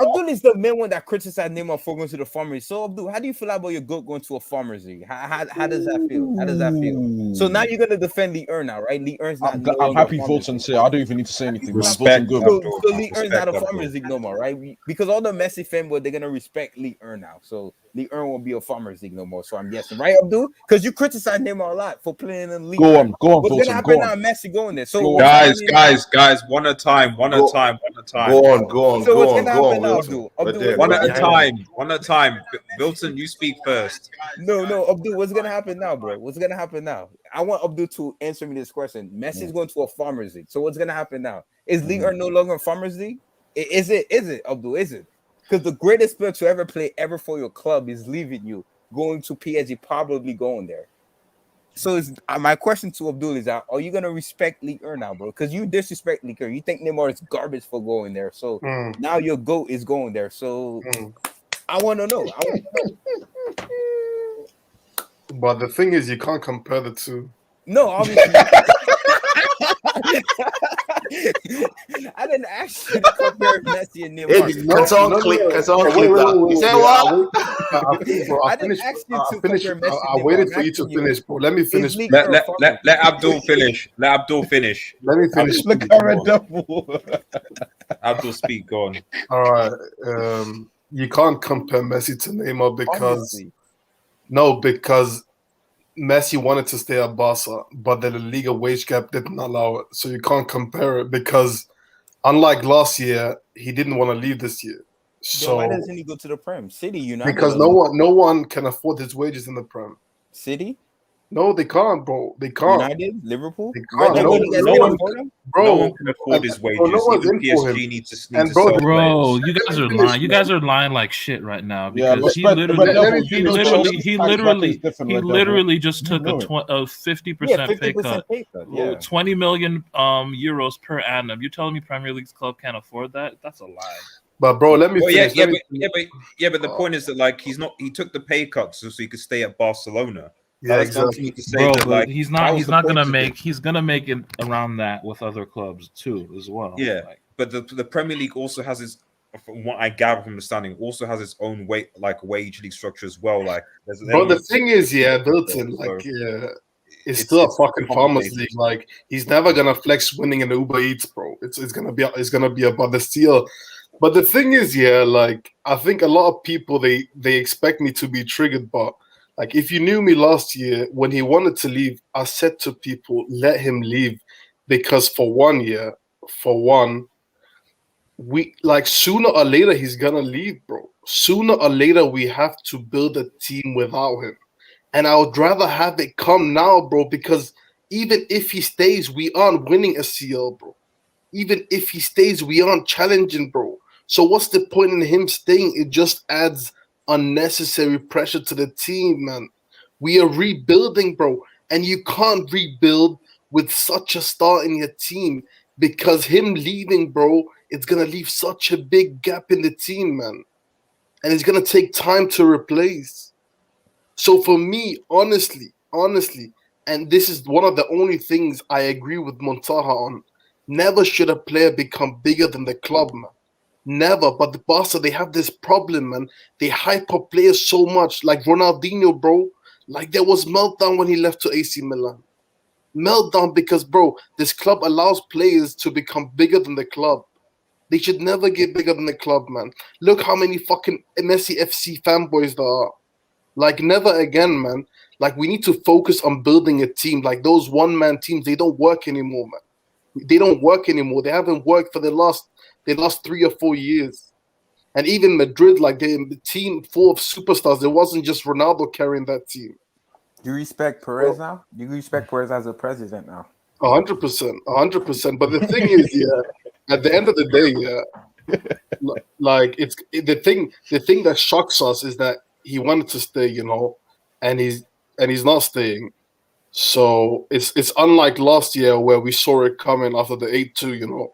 Abdul is the main one that criticized Neymar for going to the farmers. So Abdul, how do you feel about your goat going to a farmers league? How does that feel? How does that feel? So now you're gonna defend Lee Earn now, right? Lee Earn's not. I'm happy Fulton said. I don't even need to say anything. Man. Respect, Fulton good. So Lee Earn's not a farmers league no more, right? Because all the Messi fanboys they're gonna respect Lee Earn now. So Lee Earn won't be a farmers league no more. So I'm guessing, right, Abdul? Because you criticize Neymar a lot for playing in the league. Go on, What's Fulton. gonna happen Go now? on. Messi going there. So Guys, one at a time. Go on. So what's gonna Go happen on, now, Wilson. Abdul? Right Abdul, there, One right at a behind you. time. One at a time. Milton, you speak first. No, Abdul, what's gonna happen now, bro? What's gonna happen now? I want Abdul to answer me this question. Messi's going to a farmers league. So what's gonna happen now? Is Lee Earn no longer a farmers league? Is it, Abdul? Is it? Because the greatest player to ever play ever for your club is leaving you, going to PSG, probably going there. So my question to Abdul is are you gonna respect Lee Earn now, bro? Because you disrespect Lee Earn. You think Neymar is garbage for going there. So now your GOAT is going there. So I wanna know. But the thing is, you can't compare the two. No, obviously. I didn't ask you to compare Messi and Neymar. Hey, can someone click that? You say what? I didn't ask you to compare Messi I and waited Neymar. for you to finish, bro. Let me finish. Let Abdul finish. Let Abdul finish. Let me finish. Look at Red Devil. Abdul, speak. Go on. All right. You can't compare Messi to Neymar because because Messi wanted to stay at Barca, but the La Liga wage cap didn't allow it. So you can't compare it because unlike last year, he didn't want to leave this year. So why doesn't he go to the Prem? City, United. Because no one can afford his wages in the Prem. City? No, they can't, bro. They can't. United, Liverpool. They can't. No one can afford his wages. No one's Even in for PSG him. needs to And sell Bro, players. you guys are lying. You guys are lying like shit right now Yeah, because he respect- literally, Red Devil, he you know literally, Chelsea's he tax bracket literally, is different, he Red Devil. literally just You took know a it. 50% pay cut. Yeah. 20 million euros per annum. You're telling me Premier League's club can't afford that? That's a lie. But bro, let me Well, finish. but the point is that like he took the pay cuts so he could stay at Barcelona. Yeah, That's not exactly. to say Bro, that, but like, he's that not. was He's the not point gonna of it. make. He's gonna make it around that with other clubs too, as well. Yeah, Like, but the Premier League also has its, from what I gather from the standing, also has its own wage league structure as well. Like, Bro, the thing is, Milton, it's still a fucking farmers complicated. league. Like, he's never gonna flex winning an Uber Eats, bro. It's gonna be about the steal. But the thing is, I think a lot of people they expect me to be triggered, but like if you knew me last year when he wanted to leave, I said to people, let him leave, because for 1 year, we like sooner or later he's gonna leave, bro. Sooner or later we have to build a team without him. And I would rather have it come now, bro, because even if he stays, we aren't winning a CL, bro. Even if he stays, we aren't challenging, bro. So what's the point in him staying? It just adds unnecessary pressure to the team, man. We are rebuilding, bro. And you can't rebuild with such a star in your team, because him leaving, bro, it's gonna leave such a big gap in the team, man, and it's gonna take time to replace. So for me, honestly, and this is one of the only things I agree with Montaha on. Never should a player become bigger than the club, man. Never. But the Barca, they have this problem, man. They hype up players so much, like Ronaldinho, bro. Like there was meltdown when he left to AC Milan. Meltdown because, bro, this club allows players to become bigger than the club. They should never get bigger than the club, man. Look how many fucking Messi FC fanboys there are. Like never again, man. Like we need to focus on building a team. Like those one-man teams, they don't work anymore, man. They don't work anymore. They haven't worked for the last 3 or 4 years. And even Madrid, like the team full of superstars, it wasn't just Ronaldo carrying that team. Do you respect Perez now? Do you respect Perez as a president now? 100%, 100%. But the thing is, yeah, at the end of the day, yeah, like the thing that shocks us is that he wanted to stay, and he's not staying. So it's unlike last year where we saw it coming after the 8-2.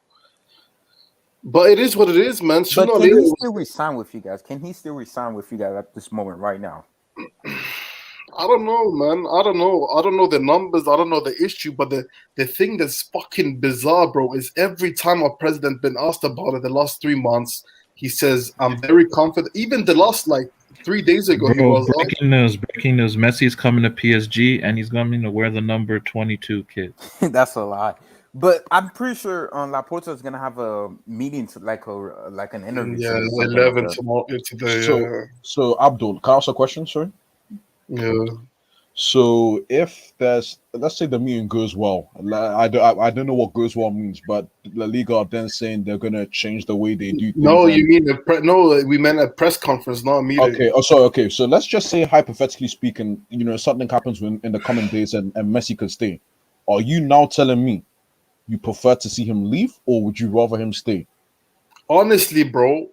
But it is what it is, man. But can he still resign with you guys? Can he still resign with you guys at this moment right now? I don't know, man. I don't know the numbers. I don't know the issue. But the thing that's fucking bizarre, bro, is every time our president been asked about it the last 3 months, he says, I'm very confident. Even the last, 3 days ago, he was breaking news. Messi is coming to PSG, and he's going to wear the number 22 kit. That's a lie. But I'm pretty sure Laporta is gonna have a meeting, like an interview. Yeah, 11 tomorrow today. So Abdul, can I ask a question? Sorry. Yeah. So if let's say the meeting goes well, I don't know what goes well means, but La Liga are then saying they're gonna change the way they do things. No, you mean we meant a press conference, not a meeting. Okay. Oh, sorry. Okay. So let's just say, hypothetically speaking, something happens in the coming days and Messi could stay. Are you now telling me you prefer to see him leave, or would you rather him stay? Honestly, bro.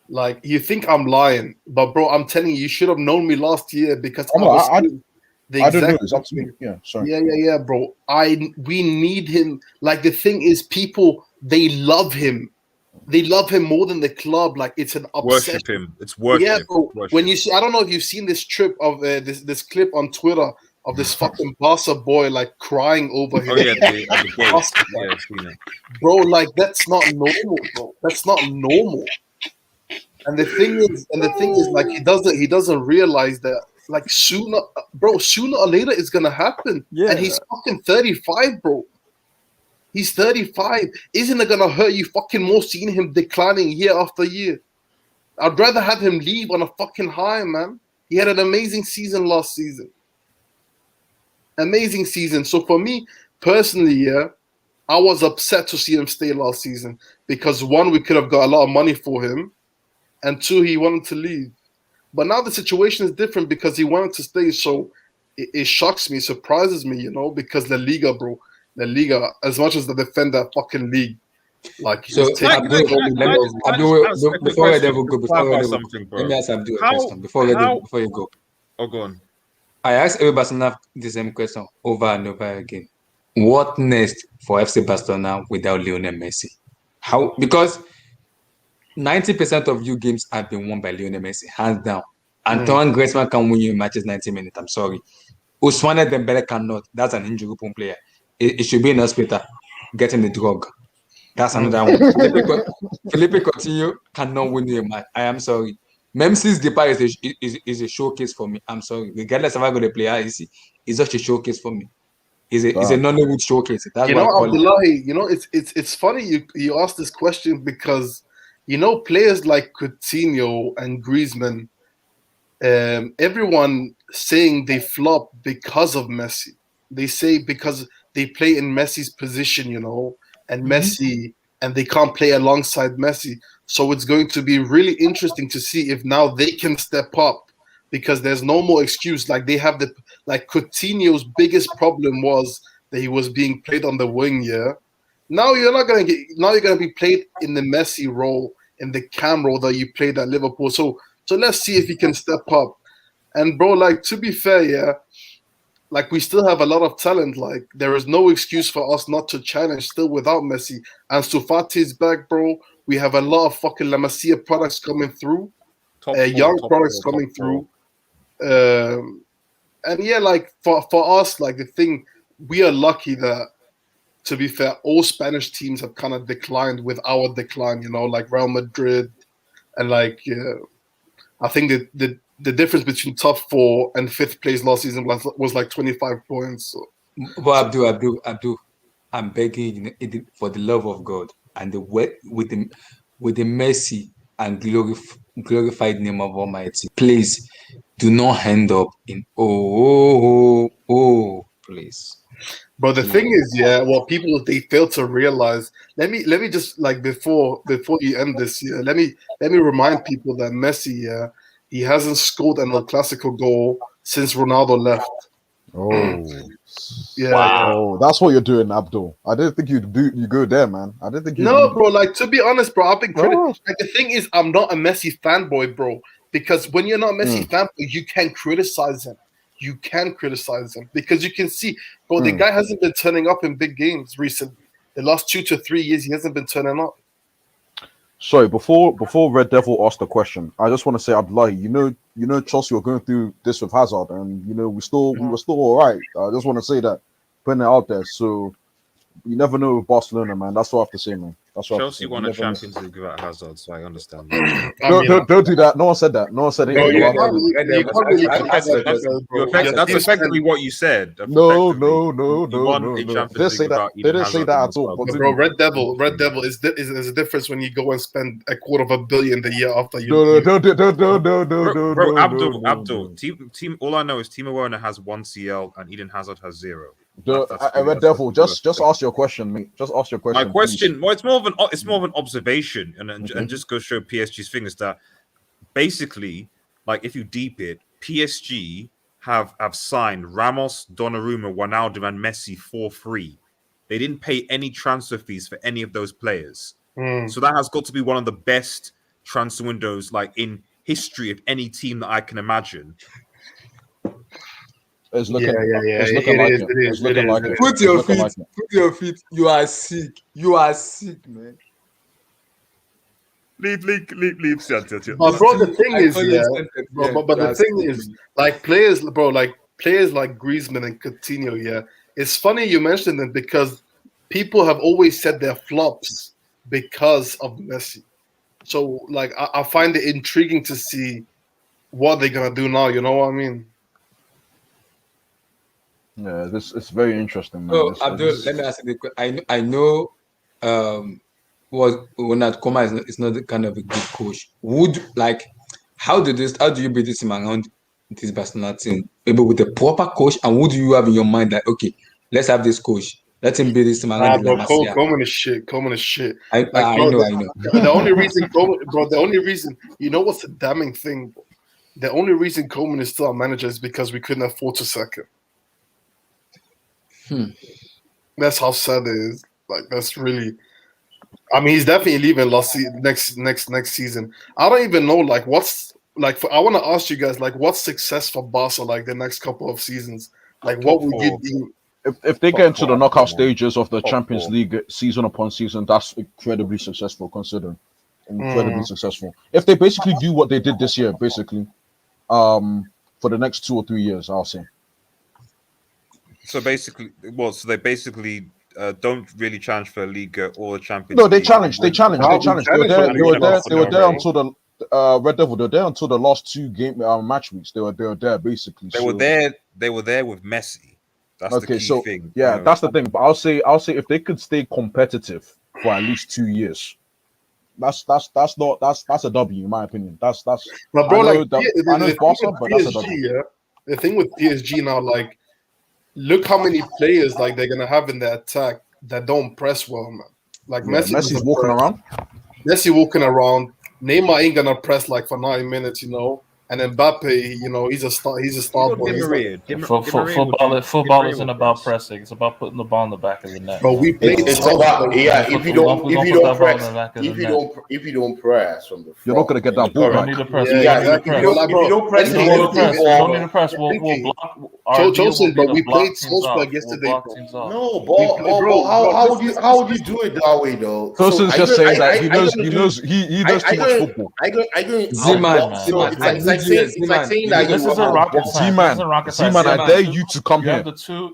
Like, you think I'm lying, but bro, I'm telling you should have known me last year because I don't know. It's up to me. Yeah, sorry. Yeah, bro. We need him. Like, the thing is, people, they love him. They love him more than the club. Like, it's an obsession. Worship him. It's worship. Yeah, bro. Worship. When you see, I don't know if you've seen this trip of this clip on Twitter of this fucking Barca boy like crying over him. Oh yeah, the bro, like that's not normal, bro. That's not normal. And the thing is, like he doesn't realize that like sooner or later it's gonna happen. Yeah. And he's fucking 35, bro. He's 35. Isn't it gonna hurt you fucking more seeing him declining year after year? I'd rather have him leave on a fucking high, man. He had an amazing season last season. Amazing season. So for me personally, yeah, I was upset to see him stay last season because one, we could have got a lot of money for him, and two, he wanted to leave. But now the situation is different because he wanted to stay. So it shocks me, surprises me, because La Liga, bro, La Liga, as much as they defend that fucking league, like so before I go, let me ask Abdul a question before you go. Oh, go on. I asked every Barcelona the same question over and over again. What next for FC Barcelona without Lionel Messi? How? Because 90% of you games have been won by Lionel Messi, hands down. Antoine Griezmann can win you in matches 90 minutes. I'm sorry. Ousmane Dembele cannot. That's an injury-prone player. It should be in hospital getting the drug. That's another one. Felipe Coutinho cannot win you a match. I am sorry. Memphis Depay is a showcase for me. I'm sorry. Regardless of how good a player is, it's just a showcase for me. It's a Nollywood showcase. That's what I call Abdullahi, it's funny you asked this question because players like Coutinho and Griezmann, everyone saying they flop because of Messi. They say because they play in Messi's position, and Messi, and they can't play alongside Messi. So it's going to be really interesting to see if now they can step up because there's no more excuse. Like they have Coutinho's biggest problem was that he was being played on the wing. Yeah. Now you're going to be played in the Messi role, in the cam role that you played at Liverpool. So let's see if he can step up. And bro, like to be fair, yeah, we still have a lot of talent. Like there is no excuse for us not to challenge still without Messi. And Sufati is back, bro. We have a lot of fucking La Masia products coming through, young products coming through. And yeah, like for us, like the thing, we are lucky that, to be fair, all Spanish teams have kind of declined with our decline. You know, like Real Madrid, and like I think the difference between top 4 and 5th place last season was like 25 points. So. But Abdul, I'm begging you, for the love of God and the way with the mercy and glorified name of Almighty, please do not end up in please. But the thing is, what people they fail to realize. Let me just like before you end this year, let me remind people that Messi, he hasn't scored an El Clasico goal since Ronaldo left. Oh, yeah. Oh, that's what you're doing, Abdul. I didn't think you go there, man. I didn't think you. No, bro. Like to be honest, bro, I've been like the thing is, I'm not a Messi fanboy, bro. Because when you're not a Messi fanboy, you can criticize him. You can criticize him because you can see, bro, the guy hasn't been turning up in big games recently. The last 2 to 3 years, he hasn't been turning up. Sorry, before Red Devil asked the question, I just want to say, Abdullahi, you know, Chelsea were going through this with Hazard, and we were still all right. I just want to say that, putting it out there. So you never know with Barcelona, man. That's what I have to say, man. That's what Chelsea won a Champions League without Hazard, so I understand. Don't do that. No one said that. No one said it. That's effectively what you said. No. They didn't say that. They didn't say that at all. Bro, Red Devil is there's a difference when you go and spend $250 million the year after you. No. Bro, Abdul. Team. All I know is Timo Werner has 1 CL and Eden Hazard has 0. Red Devil, just ask your question, mate. Just ask your question. My question, well, it's more of an observation, and just go show PSG's thing is that basically, like if you deep it, PSG have signed Ramos, Donnarumma, Wijnaldum, and Messi for free. They didn't pay any transfer fees for any of those players, so that has got to be one of the best transfer windows like in history of any team that I can imagine. It's looking like it. Put your feet. You are sick, man. Leave. Bro, the thing is, but the thing is, like players like Griezmann and Coutinho, it's funny you mentioned them because people have always said they're flops because of Messi. So, like, I find it intriguing to see what they're gonna do now. You know what I mean? Yeah, it's very interesting, man. So, Abdul, let me ask you the question. I know Ronald Koeman is not the kind of a good coach. How do you build this team around this Barcelona team? Maybe with a proper coach, and who do you have in your mind that okay, let's have this coach. Let him build this team around bro, Koeman is shit. I know. The only reason, you know what's the damning thing? The only reason Koeman is still our manager is because we couldn't afford to sack him. That's how sad it is. Like that's really. I mean, he's definitely leaving next season. I don't even know like what's like. I want to ask you guys like what's success for Barca like the next couple of seasons. Like what would you do if they get into the knockout stages of the Champions League season upon season? That's incredibly successful, considering incredibly successful. If they basically do what they did this year, basically, for the next 2 or 3 years, I'll say. So they basically don't really challenge for a league or a Champions. No, they challenged. They were there until the Red Devil. They were there until the last 2 match weeks. They were there basically. They were there with Messi. That's the key thing. Yeah, that's the thing. But I'll say if they could stay competitive for at least 2 years, that's a W in my opinion. That's. But bro, I know it's Barca, but that's a W. Yeah, the thing with PSG now, like. Look how many players like they're gonna have in their attack that don't press well, man. Like Messi's walking around. Messi walking around. Neymar ain't gonna press like for 9 minutes, you know. and Mbappe, you know, he's a star. He's a star boy. He's like, Football isn't about pressing. It's about putting the ball in the back of the net. bro, we played. It's about If you don't press, if you don't press from the front, you're not gonna get that ball you don't back. need to press. Yeah, You don't need to press. if you don't press, You don't need to press. We'll block. Our deal will Joseph, be but to we block played teams off. Salzburg yesterday, We'll block bro. teams off. No, ball. How would you do it that way though? Tosin's just saying that he knows too much football. Z-Man, It's like saying that This isn't rocket science. This isn't rocket science. Z-Man, I dare you to come You here. have the two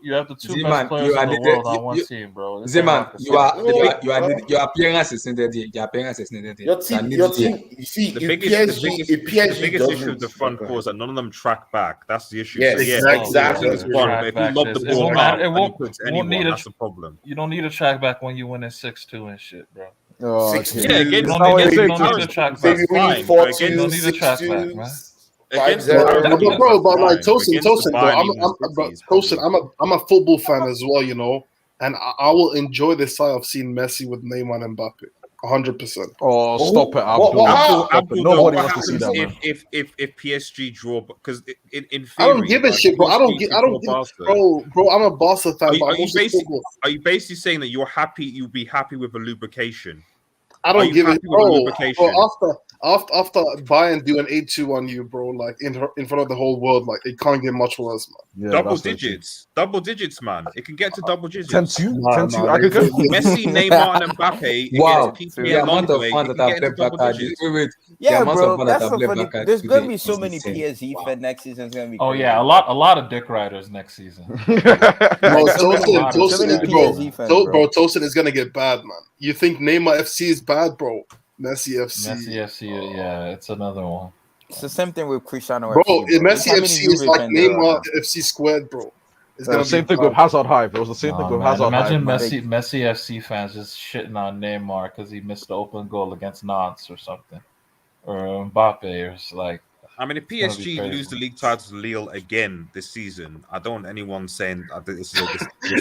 Z-Man, best players in the world on one team, bro. This ain't Z-Man, rocket science. your appearance is needed there. Your appearance is needed there. Your team. You see, The if biggest PSG issue doesn't with the front four is that none of them track back. That's the issue. Yes, So, exactly. It's fun, but if you lob the ball out and you put it to anyone, that's the problem. You don't need a track back when you win at 6-2 and shit, bro. Oh, Six- okay. Yeah, You against don't need a Paris, track back. Maybe we need fine, 4-2, but You don't need a 6-2, track back, man. Against 5-0. the But bro, but like Tosin, Against the bro, Bayern Tosin, I'm a football fan as well, you know, and I will enjoy the sight of seeing Messi with Neymar and Mbappe, 100%. Oh, stop it, Abdul. Stop it. Nobody wants to see that, man. if PSG draw, because in theory, I don't give a shit, bro. I don't give, bro. I'm a Barca fan, but I'm also football. Are you basically saying that you'd be happy with a lubrication? I don't give it, bro. After Bayern do an 8-2 on you, bro, like in front of the whole world, like it can't get much worse, man. Yeah, double digits, man. It can get to double digits. 10-2, 10-2. I could go. Messi, Neymar, and Mbappe. Wow, against the amount of fans that have played back. Yeah, the amount bro, of fans that's that so have funny. played back. There's gonna be so many PSG fans next season. It's gonna be. Oh crazy. yeah, a lot of dick riders next season. Tosin is gonna get bad, man. You think Neymar FC is bad, bro? Messi FC, yeah, it's another one. It's the same thing with Cristiano. Bro, FC, Messi FC is like Neymar FC squared, bro. It's the same thing with Hazard Hive. It was the same thing with Hazard Imagine Hive. Messi FC fans just shitting on Neymar because he missed the open goal against Nantes or something, or Mbappe, or it's like. I mean, if PSG lose the league title to Lille again this season, I don't want anyone saying this is a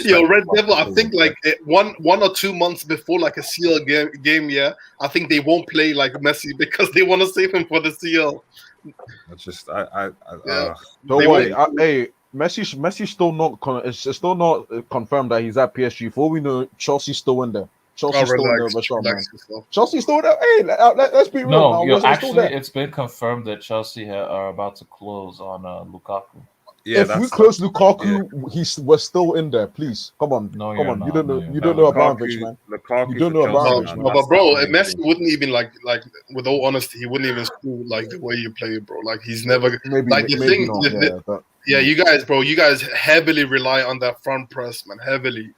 Yo, Red Devil, I think like 1 or 2 months before like a CL game, yeah, I think they won't play like Messi because they want to save him for the CL. That's just Don't worry. Hey, Messi's still not. It's still not confirmed that he's at PSG. For all we know, Chelsea's still in there. Chelsea's still in there, but man. Chelsea's still there. Hey, let's be real. No, now. actually, it's been confirmed that Chelsea are about to close on Lukaku. Yeah, if we close Lukaku, we're still in there. Please, come on, no, come on. Not, you don't know Abramovich, man. You don't know Abramovich, man. But bro, Messi wouldn't even like with all honesty, he wouldn't even screw like the way you play, bro. Like he's never like the thing. Not, yeah, you guys heavily rely on that front press, man. Heavily.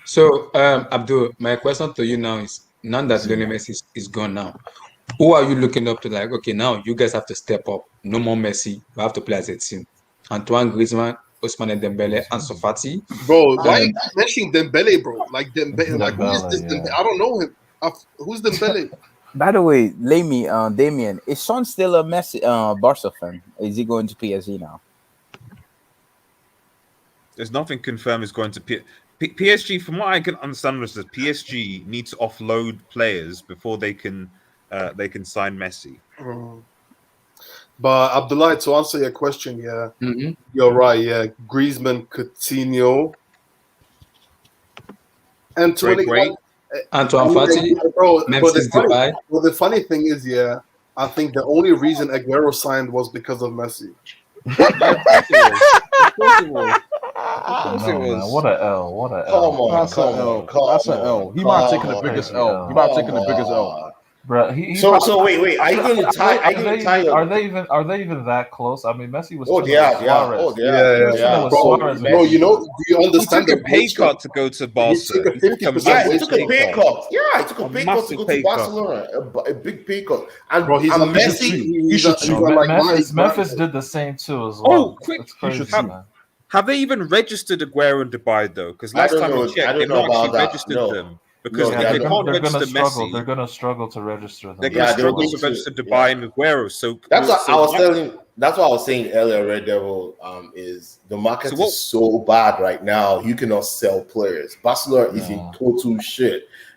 So, Abdul, my question to you now is: now that Lionel Messi is gone now, who are you looking up to? Like, okay, now you guys have to step up. No more Messi. We have to play as a team. Antoine Griezmann, Ousmane Dembele, and Sofati. Bro, why are you mentioning Dembele, bro? Like Dembele, like who is this Dembele? I don't know him. Who's Dembele? By the way, Damien, is Sean still a Messi Barca fan? Is he going to PSG now? There's nothing confirmed is going to PSG. From what I can understand, is that PSG need to offload players before they can sign Messi. But Abdullah, to answer your question, you're right. Yeah, Griezmann, Coutinho, and Antoine Fati, bro. Memphis Depay. Well, the funny thing is, I think the only reason Aguero signed was because of Messi. What a L! What a L! That's an L. He might have taken the biggest L. He might have taken the biggest L. Bro, so wait. Are you going to tie? Are they even that close? I mean, Messi was. Yeah. Bro, you know? Do you understand? He took a pay cut to go to Barca. He took a pay cut. Yeah, he took a pay cut to go to Barcelona. A big pay cut. And bro, he's Messi. Memphis did the same too as well. Oh, quick! Have they even registered Aguero in Dubai though? Because last time we checked, they've not actually registered them. Because they can't register Messi. They're going to struggle to register them. They're going to struggle to register Dubai and Aguero. So that's what I was telling. That's what I was saying earlier. Red Devil is the market is so bad right now. You cannot sell players. Barcelona is in total shit.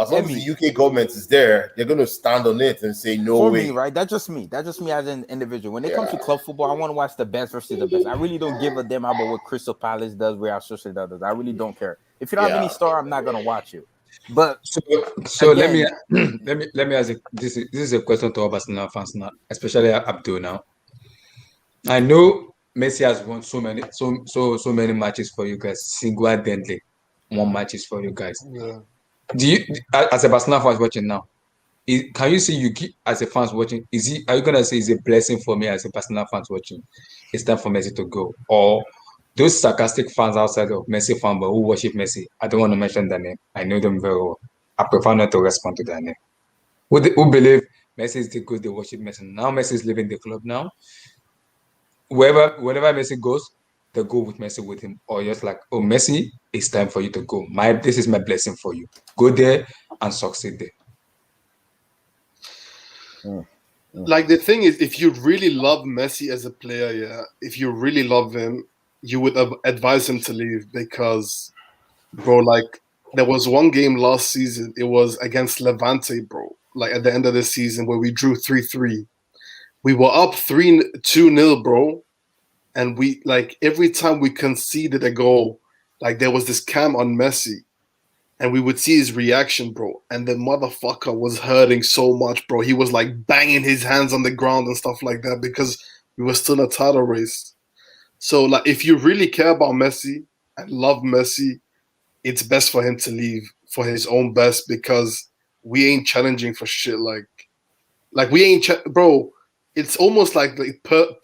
as long as the UK government is there, they're going to stand on it and say no For way. me, right? That's just me. That's just me as an individual. When it comes to club football, I want to watch the best versus the best. I really don't give a damn about what Crystal Palace does, Real Sociedad does. I really don't care. If you don't have any star, I'm not gonna watch you. But So let me again, let me ask you, this is a question to all Barcelona fans now, especially Abdul now. I know Messi has won so many matches for you guys, single-handedly won matches for you guys. Yeah. Do you, as a Barcelona fans watching now, can you see as a fans watching? Are you gonna say it's a blessing for me as a Barcelona fans watching? It's time for Messi to go, or those sarcastic fans outside of Messi fan but who worship Messi? I don't want to mention their name. I know them very well. I prefer not to respond to their name. Who believe Messi is the good? They worship Messi. Now Messi is leaving the club now. Wherever Messi goes, they go with Messi with him, or just like, oh Messi, it's time for you to go. This is my blessing for you. Go there and succeed there. Like the thing is, if you really love Messi as a player, yeah, if you really love him, you would advise him to leave because, bro, like there was one game last season. It was against Levante, bro. Like at the end of the season where we drew 3-3. We were up 2-0, bro. And we like every time we conceded a goal, like there was this cam on Messi, and we would see his reaction, bro. And the motherfucker was hurting so much, bro. He was like banging his hands on the ground and stuff like that because we were still in a title race. So, like, if you really care about Messi and love Messi, it's best for him to leave for his own best because we ain't challenging for shit. Like we ain't, bro. It's almost like the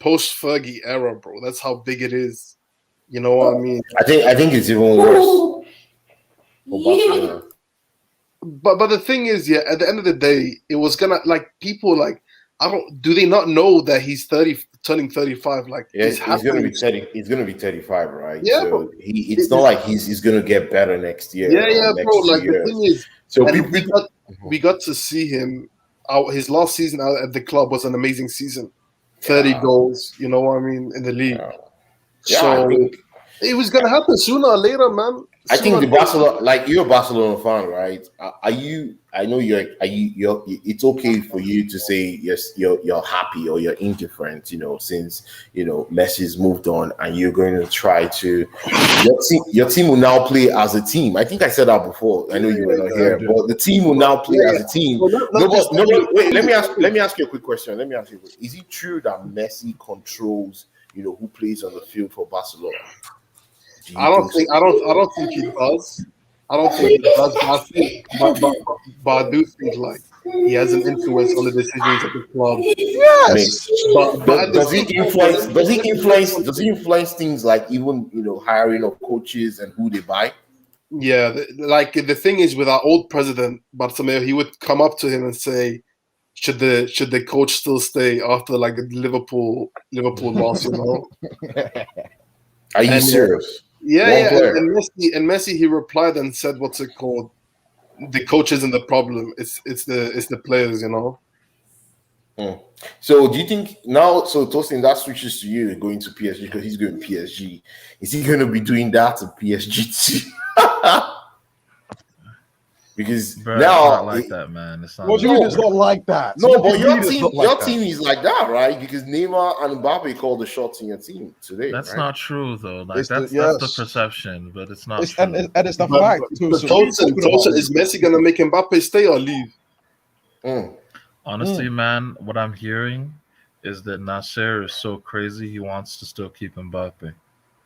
post Fergie era, bro. That's how big it is. You know what I mean? I think it's even worse for Barcelona. But the thing is, yeah, at the end of the day, it was gonna like people like do they not know that he's 30 turning 35? Like Yeah, it's he's gonna happening. be 30. He's gonna be 35, right? Yeah, so bro. it's not like he's gonna get better next year. Yeah, or next bro. 2 Like the years. thing is, So and we got to see him out. His last season out at the club was an amazing season. 30 goals, you know what I mean, in the league. Yeah, So I think it was gonna happen sooner or later, man. I think the Barcelona, like you're a Barcelona fan, right? Are you? I know you're. Are you? It's okay for you to say yes. You're happy or you're indifferent. Since Messi's moved on, and you're going to try to. Your team will now play as a team. I think I said that before. I know you were not here, but the team will now play as a team. Nobody. Wait. Let me ask you a quick question. Is it true that Messi controls? Who plays on the field for Barcelona? I don't think he does. I don't think he does. But I do think like he has an influence on the decisions of the club. Yes. But Does he influence things like even hiring of coaches and who they buy? Yeah, like the thing is with our old president Bartomeu, he would come up to him and say, "Should the coach still stay after like the Liverpool loss?" Are you serious? Yeah. And Messi, he replied and said, "What's it called? The coach isn't the problem. It's the players, So do you think now? So Tosin, that switches to you going to PSG because he's going to PSG. Is he going to be doing that to PSG too? Because Bro, now it's not like that, man. It's not. What do you mean it's not like that? No, but your Your team is like that, right? Because Neymar and Mbappe call the shots in your team today. That's right? not true, though. Like It's that's the perception, but it's not true. And it's the But fact too. So Tosin, is Messi gonna make Mbappe stay or leave? Honestly, man, what I'm hearing is that Nasser is so crazy he wants to still keep Mbappe.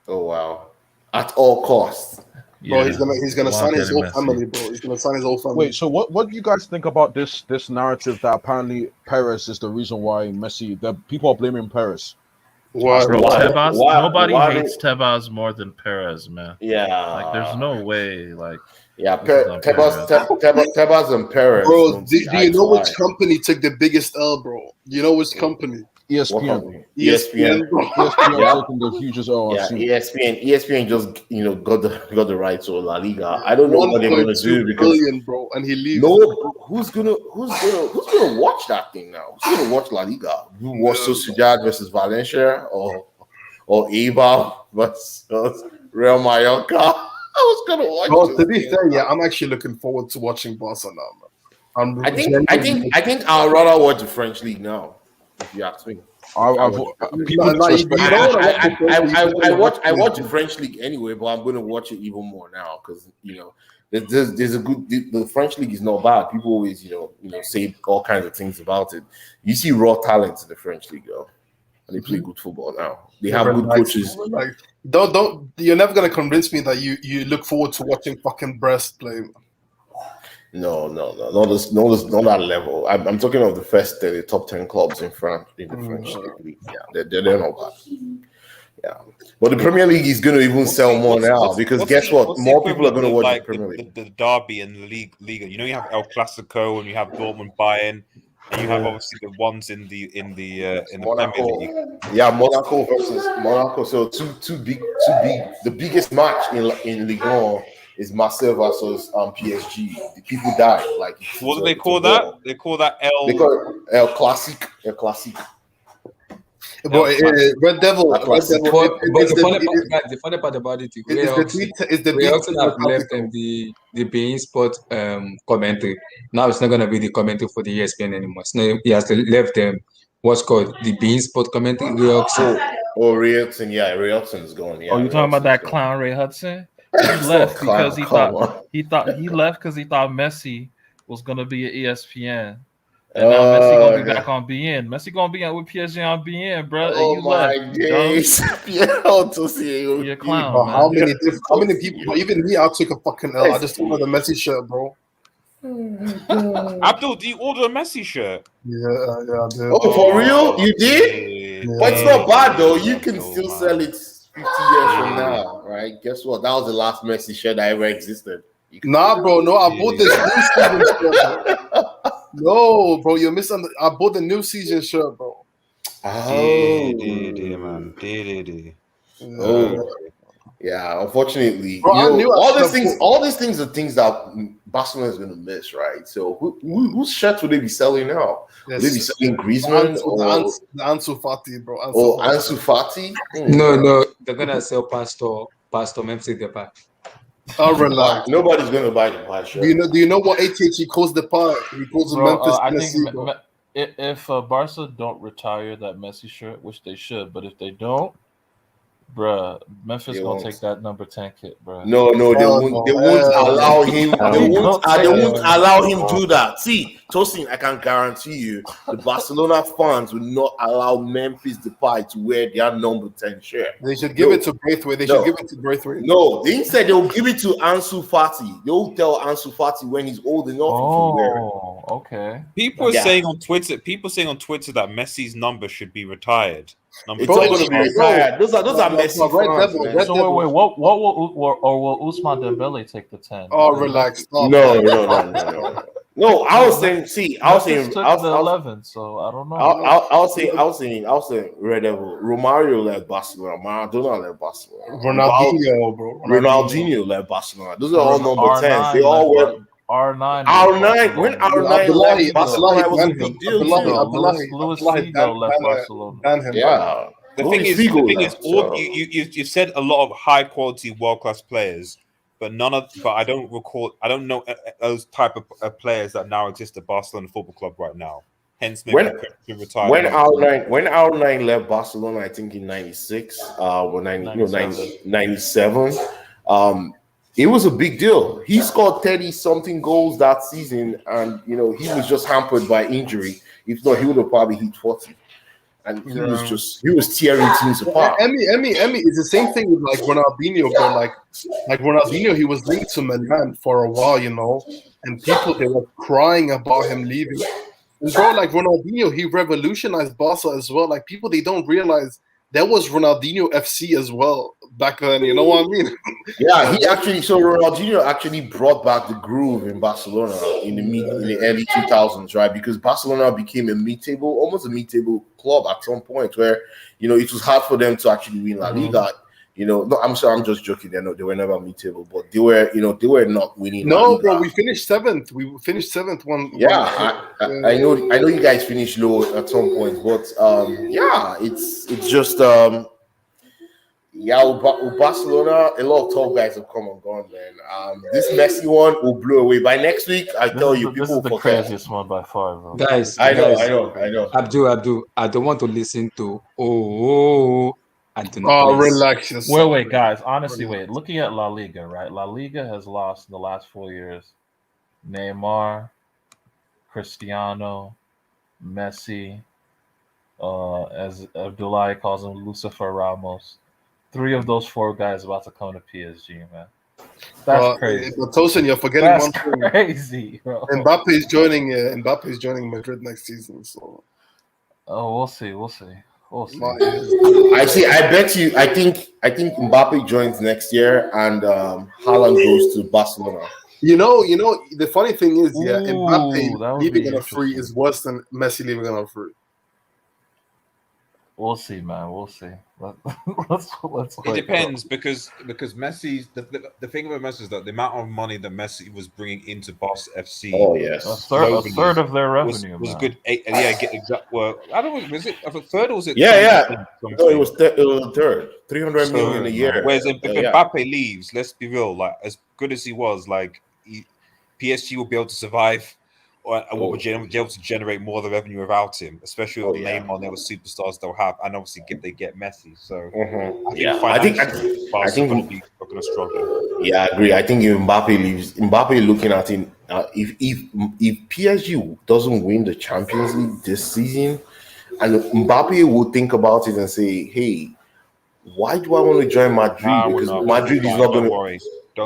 Oh wow! At all costs. Bro, he's gonna sign his whole Messi. family, bro. He's gonna sign his whole family. Wait, so what do you guys think about this narrative that apparently Perez is the reason why Messi? The people are blaming Perez. Why? Bro, Tebas, nobody why hates Tebas more than Perez, man. Yeah. Like, there's no way. Like, Yeah, this is on Perez. Tebas and Perez. Bro, do you know which company took the biggest L, bro? You know which company? ESPN. ESPN. bro. ESPN taking the hugest L. Yeah, ESPN just got the right to La Liga. I don't know what they're gonna do because billion, bro, and he leaves. no, who's gonna watch that thing now? Who's gonna watch La Liga? You watch Sociedad versus Valencia or Eibar versus Real Mallorca? I was gonna watch. Bro, to be fair, yeah, I'm actually looking forward to watching Barca now, man. I think I'd rather watch the French league now. If you ask me, People disrespect. I watch the French league anyway, but I'm going to watch it even more now because there's a good the French league is not bad. People always say all kinds of things about it. You see raw talent in the French league though, and they play good football now. They have good coaches. Don't you're never gonna convince me that you look forward to watching fucking Brest play. No, not that level. I'm talking of the top 10 clubs in France in the French league. Yeah, they're not bad. Yeah, but the Premier League is going to even sell more now because guess what? More people are going to watch the Premier League. The derby and the Liga. You have El Clasico and you have Dortmund Bayern, and you have obviously the ones in the Monaco. Premier League. Yeah, Monaco versus Monaco. So two big. The biggest match in Ligue 1 is Marseille versus PSG. The people died. Like what do they call that? They call that El Clasic. El Clasic. But Red Devil. But the funny part about it, Ray Hudson have left them the beIN Sport commentary. Now it's not gonna be the commentary for the ESPN anymore. So he has left them what's called the beIN Sport commentary. Ray Hudson. Ray Hudson, yeah, Ray Hudson is gone. Yeah, you talking about that clown Ray Hudson? He left because he thought Messi was gonna be at ESPN. And now Messi gonna be back on beIN. Messi gonna be with PSG on beIN, bro. Oh my days! You're a clown, bro, man. How many people? Even me, I took a fucking L. I just took the Messi shirt, bro. Abdul, do you order a Messi shirt? Yeah, I did. Oh, for real? You did? Yeah. But it's not bad though. You can still sell it 50 years from now, right? Guess what? That was the last Messi shirt that ever existed. Nah, bro. No, I bought this new season shirt. No, bro, you're missing. I bought the new season shirt, bro. Man. Oh, yeah. Unfortunately, bro, all these things are things that Barcelona is going to miss, right? So, whose shirts will they be selling now? Will they be selling Griezmann the Ansu Fati, bro? Ansu Fati? No, they're gonna sell Pastor Memphis Depay. Oh, relax. Nobody's going to buy the shirt. Do you know what ATH calls the pie? He calls it Memphis. I think if Barca don't retire that Messi shirt, which they should, but if they don't, bruh, Memphis gonna take that number 10 kit, bruh. No, they won't allow him. They won't allow him do that. See, Tosin, I can guarantee you, the Barcelona fans will not allow Memphis Depay to wear their number 10 shirt. They should give it to Braithwaite. No, they said they'll give it to Ansu Fati. They'll tell Ansu Fati when he's old enough to wear it. Oh, okay. People are saying on Twitter that Messi's number should be retired. It's all going to be retired. Those are Messi fans. So wait, what will Ousmane Dembele take the 10? Oh, relax. No, I was saying. I was saying. I was the 11, so I don't know. I was saying. Red Devil. Romario left Barcelona. Maradona left Barcelona. Ronaldinho, bro. Ronaldinho left Barcelona. Those are all number 10s. They all were. R9. When R9 left Barcelona, was a big deal. Luis Figo left Barcelona. Yeah. The thing is, you've said a lot of high quality, world class players, but I don't know those type of players that now exist at Barcelona Football Club right now. Hence, maybe to retire. When R9 left Barcelona, I think in '96, or 97. It was a big deal. He scored 30-something goals that season, and he was just hampered by injury. If not, he would have probably hit 40. And he was tearing teams apart. Emmy is the same thing with like Ronaldinho, bro. Like Ronaldinho, he was linked to Milan for a while, and people they were crying about him leaving. And bro, like Ronaldinho, he revolutionized Barca as well. Like people, they don't realize there was Ronaldinho FC as well back then. You know what I mean? Yeah, Ronaldinho actually brought back the groove in Barcelona in the early 2000s, right? Because Barcelona became almost a mid-table club at some point where it was hard for them to actually win La Liga. No, I'm sorry, I'm just joking. They were never mid-table, but they were not winning. No, bro, we finished 7th. We finished 7th one. Yeah, I know you guys finished low at some point, but yeah, it's just Yeah, with Barcelona, a lot of top guys have come and gone, man. This Messi one will blow away. By next week, I tell you, This people is will the forget. craziest one by far, bro. Guys, I know, guys, I know, I know. Abdul, I don't want to listen to I do not, Oh, please. relax yourself. Wait, guys. Honestly, Relax. looking at La Liga, right? La Liga has lost in the last 4 years Neymar, Cristiano, Messi, as Abdullahi calls him, Lucifer Ramos. 3 of those 4 guys about to come to PSG, man. That's crazy. But Tosin, you're forgetting That's one thing. crazy, bro. Mbappe is joining Madrid next season. So Oh, we'll see. We'll see. I see. I bet you. I think Mbappe joins next year, and Haaland goes to Barcelona. you know. The funny thing is, Ooh, that Mbappe would leaving be on a free is worse than Messi leaving on a free. We'll see, man. We'll see. Let's It wait. depends because Messi. The thing about Messi is that the amount of money that Messi was bringing into Boss FC. Oh yes, A third of their revenue was man. good. Yeah, get exact. Well, I don't know. Was it a third or was it? Yeah. 20%, No, it was a third. 300 million a Third, year. man. Whereas if Yeah. Mbappe leaves, let's be real. Like as good as he was, PSG will be able to survive, and will be able to generate more of the revenue without him, especially with Neymar and the other superstars they'll have, and obviously they get Messi. So I think financially, are going to struggle. Yeah, I agree. I think if Mbappe leaves, Mbappe looking at him. If PSG doesn't win the Champions League this season, and Mbappe will think about it and say, "Hey, why do I want to join Madrid? Because Madrid is not going to.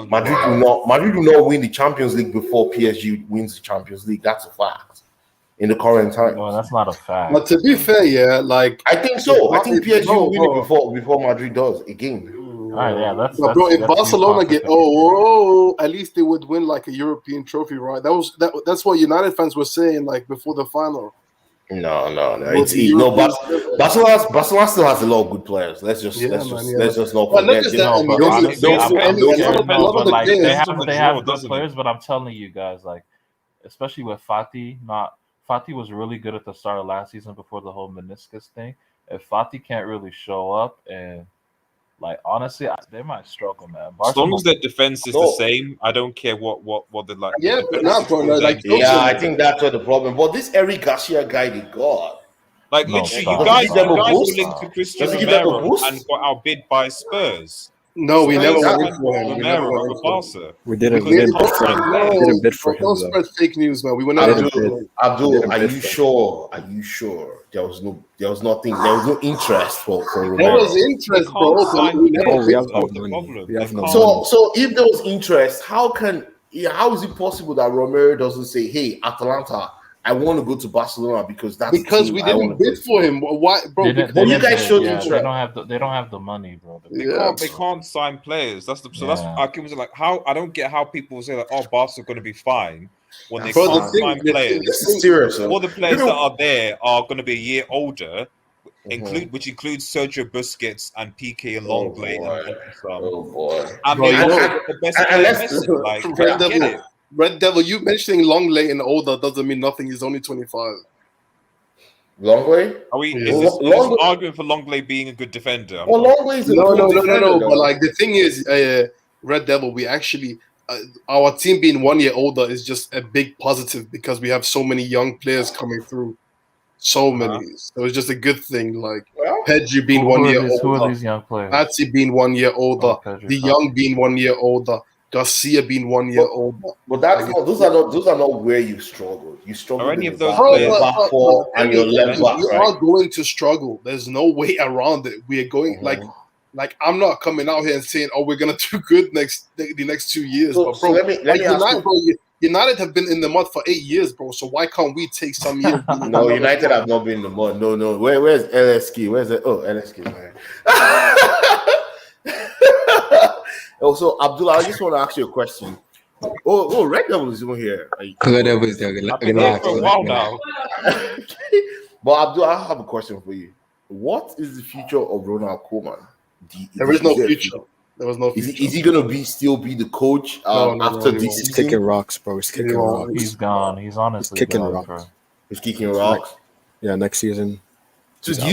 Madrid will not win the Champions League before PSG wins the Champions League. That's a fact. In the current time, No, that's not a fact. But to be fair, yeah, like I think so. I think PSG will win it before Madrid does again. All right, yeah, that's bro. If that's Barcelona you get at least they would win like a European trophy, right? That's what United fans were saying like before the final. No. Barcelona still has a lot of good players. Let's just not forget. They have good players, but I'm telling you guys, like especially with Fati, Fati was really good at the start of last season before the whole meniscus thing. If Fati can't really show up and like honestly, they might struggle, man. As long as their defense is the same, I don't care what they're like. Yeah, but not bro. I think that's what the problem. But this Eric Garcia guy they got. Like literally, you guys were linked to Christian Romero and got outbid by Spurs. No, we never went for him. We didn't bid for him. We didn't bid for him. Don't spread fake news, man. We were not. Abdul, are you sure? Are you sure? There was no interest for Romero. There was interest, bro. So if there was interest, how is it possible that Romero doesn't say, "Hey, Atalanta, I want to go to Barcelona because we didn't bid for him. Why, bro? You guys showed interest. They don't have the money, bro. They can't sign players. That's I was like, how I don't get how people say like, oh, Barca are going to be fine when they can't sign players. This is serious. All the players that are there are going to be a year older, which includes Sergio Busquets and PK and Longley and some. Oh boy! I mean, the best player like, I get it. Red Devil, you mentioning Longley and older doesn't mean nothing. He's only 25. Longley? Is this arguing for Longley being a good defender? Well, Longley is no. But like the thing is, Red Devil, we actually our team being 1 year older is just a big positive because we have so many young players coming through. So many. So it's just a good thing. Like Pedri being 1 year older. Who are these young players? Patsy being 1 year older. The Young being 1 year older. Garcia being 1 year older. But those are not where you struggled. You struggled. Are any of those players back four and your left back? You are going to struggle. There's no way around it. We are going like I'm not coming out here and saying, "Oh, we're gonna do good the next 2 years." But bro, United have been in the mud for 8 years, bro. So why can't we take some years? No, United have not been in the mud. No. Where's LSK? Where's it? Oh, LSK, man. Also, Abdullah, I just want to ask you a question. Oh, Red Devil is even here. Red Devil is there. Relax. Now. But Abdullah, I have a question for you. What is the future of Ronald Koeman? There is no future. There was no future. Is he gonna still be the coach after this season? He's kicking rocks, bro. He's kicking rocks. He's gone. He's honestly kicking gone, rocks. He's kicking rocks. Yeah, next season. So do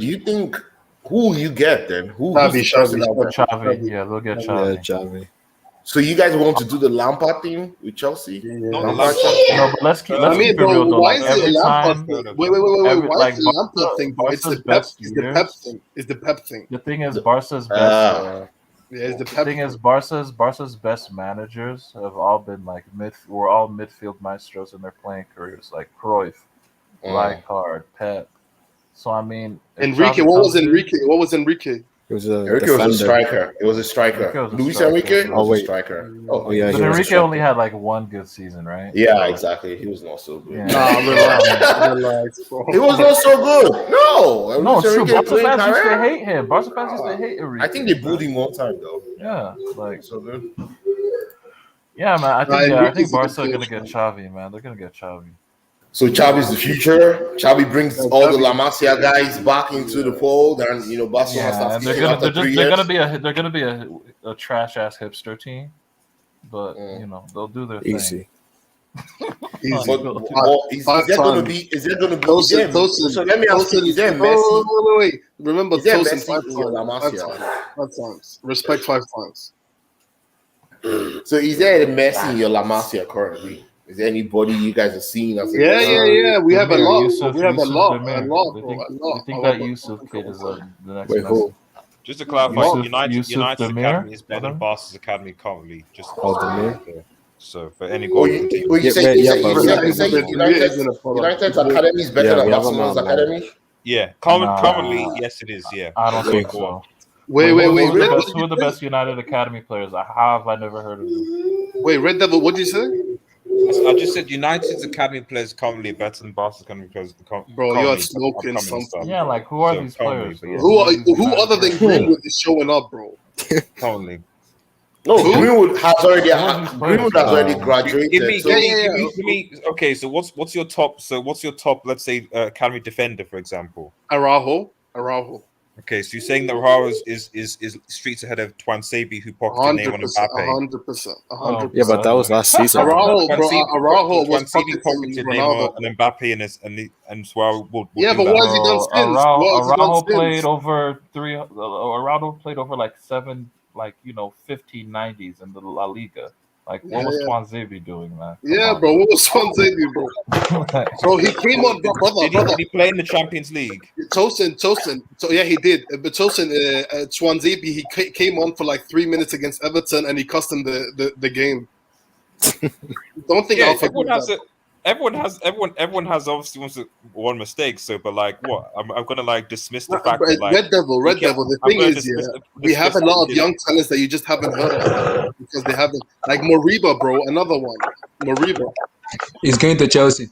you think Who will you get then? Who's Xavi, the person Xavi, that Xavi. Yeah, they'll get Yeah, Xavi. Javi. So you guys want to do the Lampard thing with Chelsea? Not the Lampard Lampard. No, but let's keep I mean, it bro, real though. why Like is it every Lampard time, thing? Wait. Why like is it Lampard thing, bro? It's the Barca's Pep. best It's the Pep years. thing. It's the Pep thing. The thing is, Barca's best. Yeah, it's the The Pep thing thing. is, Barca's best managers have all been like we're all midfield maestros in their playing careers, like Cruyff, Rijkaard, Pep. So I mean, if Enrique, Xavi what was comes in- Enrique? What was Enrique? It was a Enrique defender. was a striker. It was a striker. Enrique was a Luis striker. Enrique Oh, was a wait. striker. Oh, yeah, But he was a Enrique striker. only had like one good season, right? Yeah, So, exactly. He was not so good. Yeah. Nah, relax, bro. He was not so good. No, No, Luis it's true. Enrique Barca playing fans used to career. hate him. Barca fans used to hate Enrique. I think they booed him one time though. Yeah, like So good. yeah, man. I think I Enrique's think a good Barca are gonna coach, get Xavi, man. They're gonna get Xavi. So Xavi's the future. Xavi brings all the Xavi- La Masia guys back into the fold, and Barcelona Yeah, starts and they're kicking after 3 years. they're gonna be a trash ass hipster team, but they'll do their Easy. thing. Easy. But is there going to be? Is there going to be? Tosin. So let me ask you: is there Wait. Messi? Remember, Is there Tosin Messi in your La Masia? five times. Respect 5 times. So is there a Messi in your La Masia currently? Is there anybody you guys are seeing as a Yeah. We have a lot. Yusuf- We have a Yusuf lot. Demir. A lot, They bro. think, A they lot. think A that lot. Yusuf kid is the next Wait, who? Messi. Just to clarify, Yusuf United's Demir? academy is better than Whatever. Barca's academy currently. Just Oh, Demir. so for any Oh, goal, you Yeah, say yeah, but you say United's academy is better Yeah, than we have a Barcelona's lot, man. academy? yeah, Nah. currently yes, it is. Yeah, I don't Going think forward. so. Wait. Who are the Red, best, who are the best United Academy players? How have I never heard of them? wait, Red Devil, what did you say? I just said United's academy players currently are better than Barca's academy players. Bro, you're smoking upcoming something. stuff. Yeah, like who are So these currently, players? but yeah. Who other than Greenwood is showing up, bro? Currently. No, Who? Greenwood has already players? graduated. Give me, so- give me. Okay, so what's your top? So what's your top? Let's say academy defender, for example. Araujo. Okay, so you're saying that Rahara is streets ahead of Twansebi, who pocketed name on 100%. Mbappe. 100%. Yeah, but that was last season. Araujo, bro. Twansebi- Araujo was Twansebi pocketing pocketed Ronaldo. Neymar and Mbappe and Suarez will Yeah, do but that. what has he done since? What has he done Araujo since? played over three. Araujo played over like 15 90s in the La Liga. Like, what was Twanzebe doing, man? Yeah, bro. What was Swansea, bro? Bro, he came on, brother. Did he play in the Champions League? Tosin. So yeah, he did. But Tosin, Swansea, he came on for like 3 minutes against Everton, and he cost him the game. Don't think I'll forget that. Everyone has obviously one mistake. So, but like, what? I'm gonna like dismiss the fact But that like Red Devil. The I'm thing gonna is, dismiss yeah, the- we have a dismiss lot of the- young talents that you just haven't heard of because they haven't. Like Moriba, bro, another one. Moriba. He's going to Chelsea.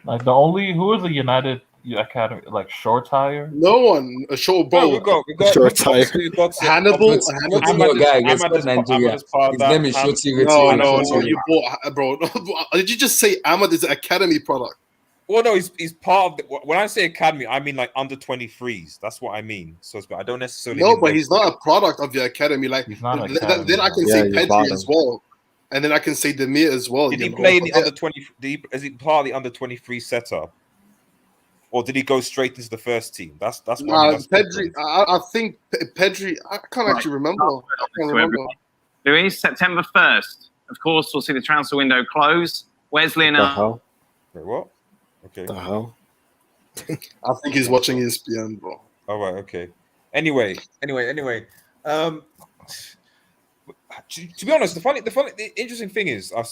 Like who is the United Academy? Like short tire? No one. A short No, ball. we got Short tire. Hannibal. Your guy gets Ahmad is Nigeria. part of His that. name is Shoti No, you bought, bro. Did you just say Ahmad is an academy product? Well, no, he's part of the, when I say academy, I mean like under 23s. That's what I mean. So I don't necessarily. No, mean but like- he's not a product of your academy. Like He's not an then academy, I can yeah, say you Pedri bought as him. well, and then I can say Demir as well. Did he you know? play in the Yeah. under 20? Is he part of the under 23 setup, or did he go straight into the first team? That's what I mean, Nah, that's Pedri. different. I think Pedri. I can't actually remember. I can't remember. Luis, September 1st. Of course, we'll see the transfer window close. Wesley and The hell? Wait, what? Okay. The hell? I think he's watching ESPN, bro. All right. Okay. Anyway. To be honest, the interesting thing is, I'm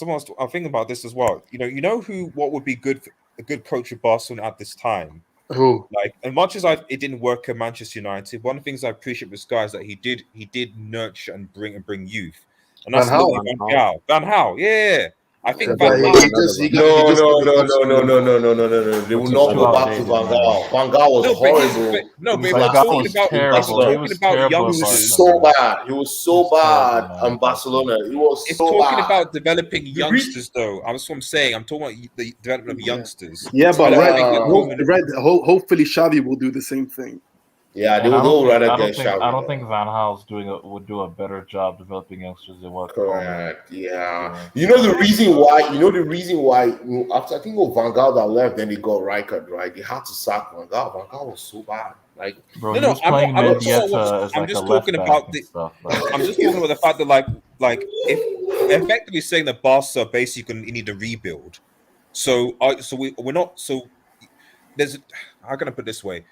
thinking about this as well. You know what would be a good coach of Barcelona at this time. Who? Like, as much as it didn't work at Manchester United, one of the things I appreciate with this guy is that he did nurture and bring youth, and that's Van Gaal. Van Gaal. Van Gaal, yeah. I think Yeah, Van but Gaal. No. They will not go back to Van Gaal. Van Gaal was horrible. No, but Van we're Gaal talking was about terrible. He was terrible He at was youngsters. so bad. He was so bad terrible, man. in Barcelona. He was It's so talking bad. about developing youngsters, though. That's what I'm saying. I'm talking about the development of youngsters. Yeah, but I don't think at the moment- Hopefully Xavi will do the same thing. Yeah, And they'll rather I get don't think Xavi. I don't think Van Gaal's would do a better job developing youngsters than what Conte Correct. Yeah. doing. You know the reason why. After I think of Van Gaal that left, then they got Rijkaard, right? They had to sack Van Gaal. Van Gaal was so bad. Like, Bro, No, he no, was I'm not. playing I'm not talking about. Mendieta as I'm like a just left talking back about and the. stuff. Like, I'm just talking about the fact that like if effectively saying that Barca basically need a rebuild. So we're not so there's how can I put it this way?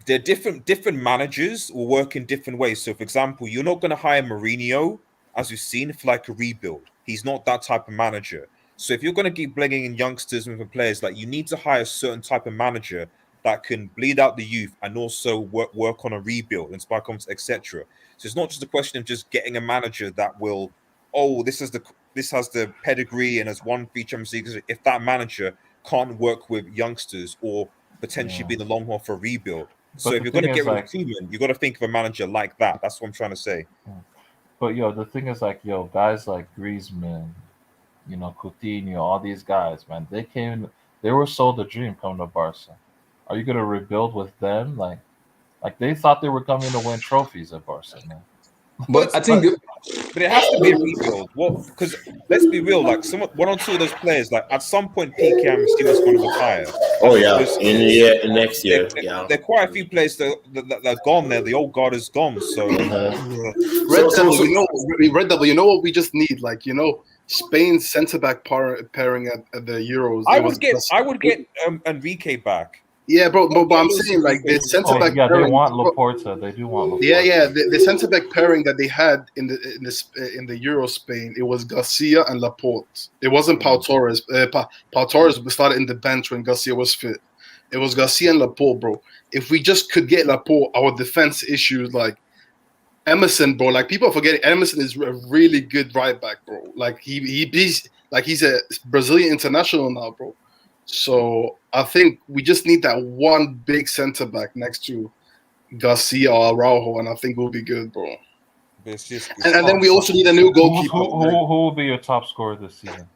They're different managers will work in different ways. So, for example, you're not going to hire Mourinho, as we've seen, for like a rebuild. He's not that type of manager. So, if you're going to keep bringing in youngsters and players, like you need to hire a certain type of manager that can bleed out the youth and also work on a rebuild, inspire confidence, etc. So, it's not just a question of just getting a manager that will, oh, this has the pedigree and has won 3 Champions Leagues. If that manager can't work with youngsters or potentially yeah. be in the long haul for a rebuild. So But if the you're going thing to get is, rid of like, Koeman, you got to think of a manager like that. That's what I'm trying to say. but yo, the thing is, like, yo, guys like Griezmann, Coutinho, all these guys, man, they were sold a dream coming to Barca. Are you gonna rebuild with them? Like they thought they were coming to win trophies at Barca, man. But I think But it has to be a rebuild. Well, because let's be real, like one or two of those players, like at some point, PK and Steele is going to retire, oh and yeah, because in next year, yeah. there are quite a few players that are gone there. The old guard is gone, so Red So, Devil, so, Red Devil, you know what we just need? Like, Spain's centre back pairing at the Euros. I It was would get Enrique back. yeah, bro. Don't But I'm lose saying like the Enrique. centre Oh back yeah, they pairing. want Laporta. They do want Laporta. Yeah. The centre back pairing that they had in the Euro Spain, it was Garcia and Laporte. It wasn't Pau Torres. Pau Torres started in the bench when Garcia was fit. It was Garcia and Laporte, bro. If we just could get Laporte, our defense issues like Emerson, bro. Like people are forgetting, Emerson is a really good right back, bro. Like he's a Brazilian international now, bro. So I think we just need that one big centre back next to Garcia or Araujo, and I think we'll be good, bro. But it's just And then we also need a new goalkeeper. Who will be your top scorer this season?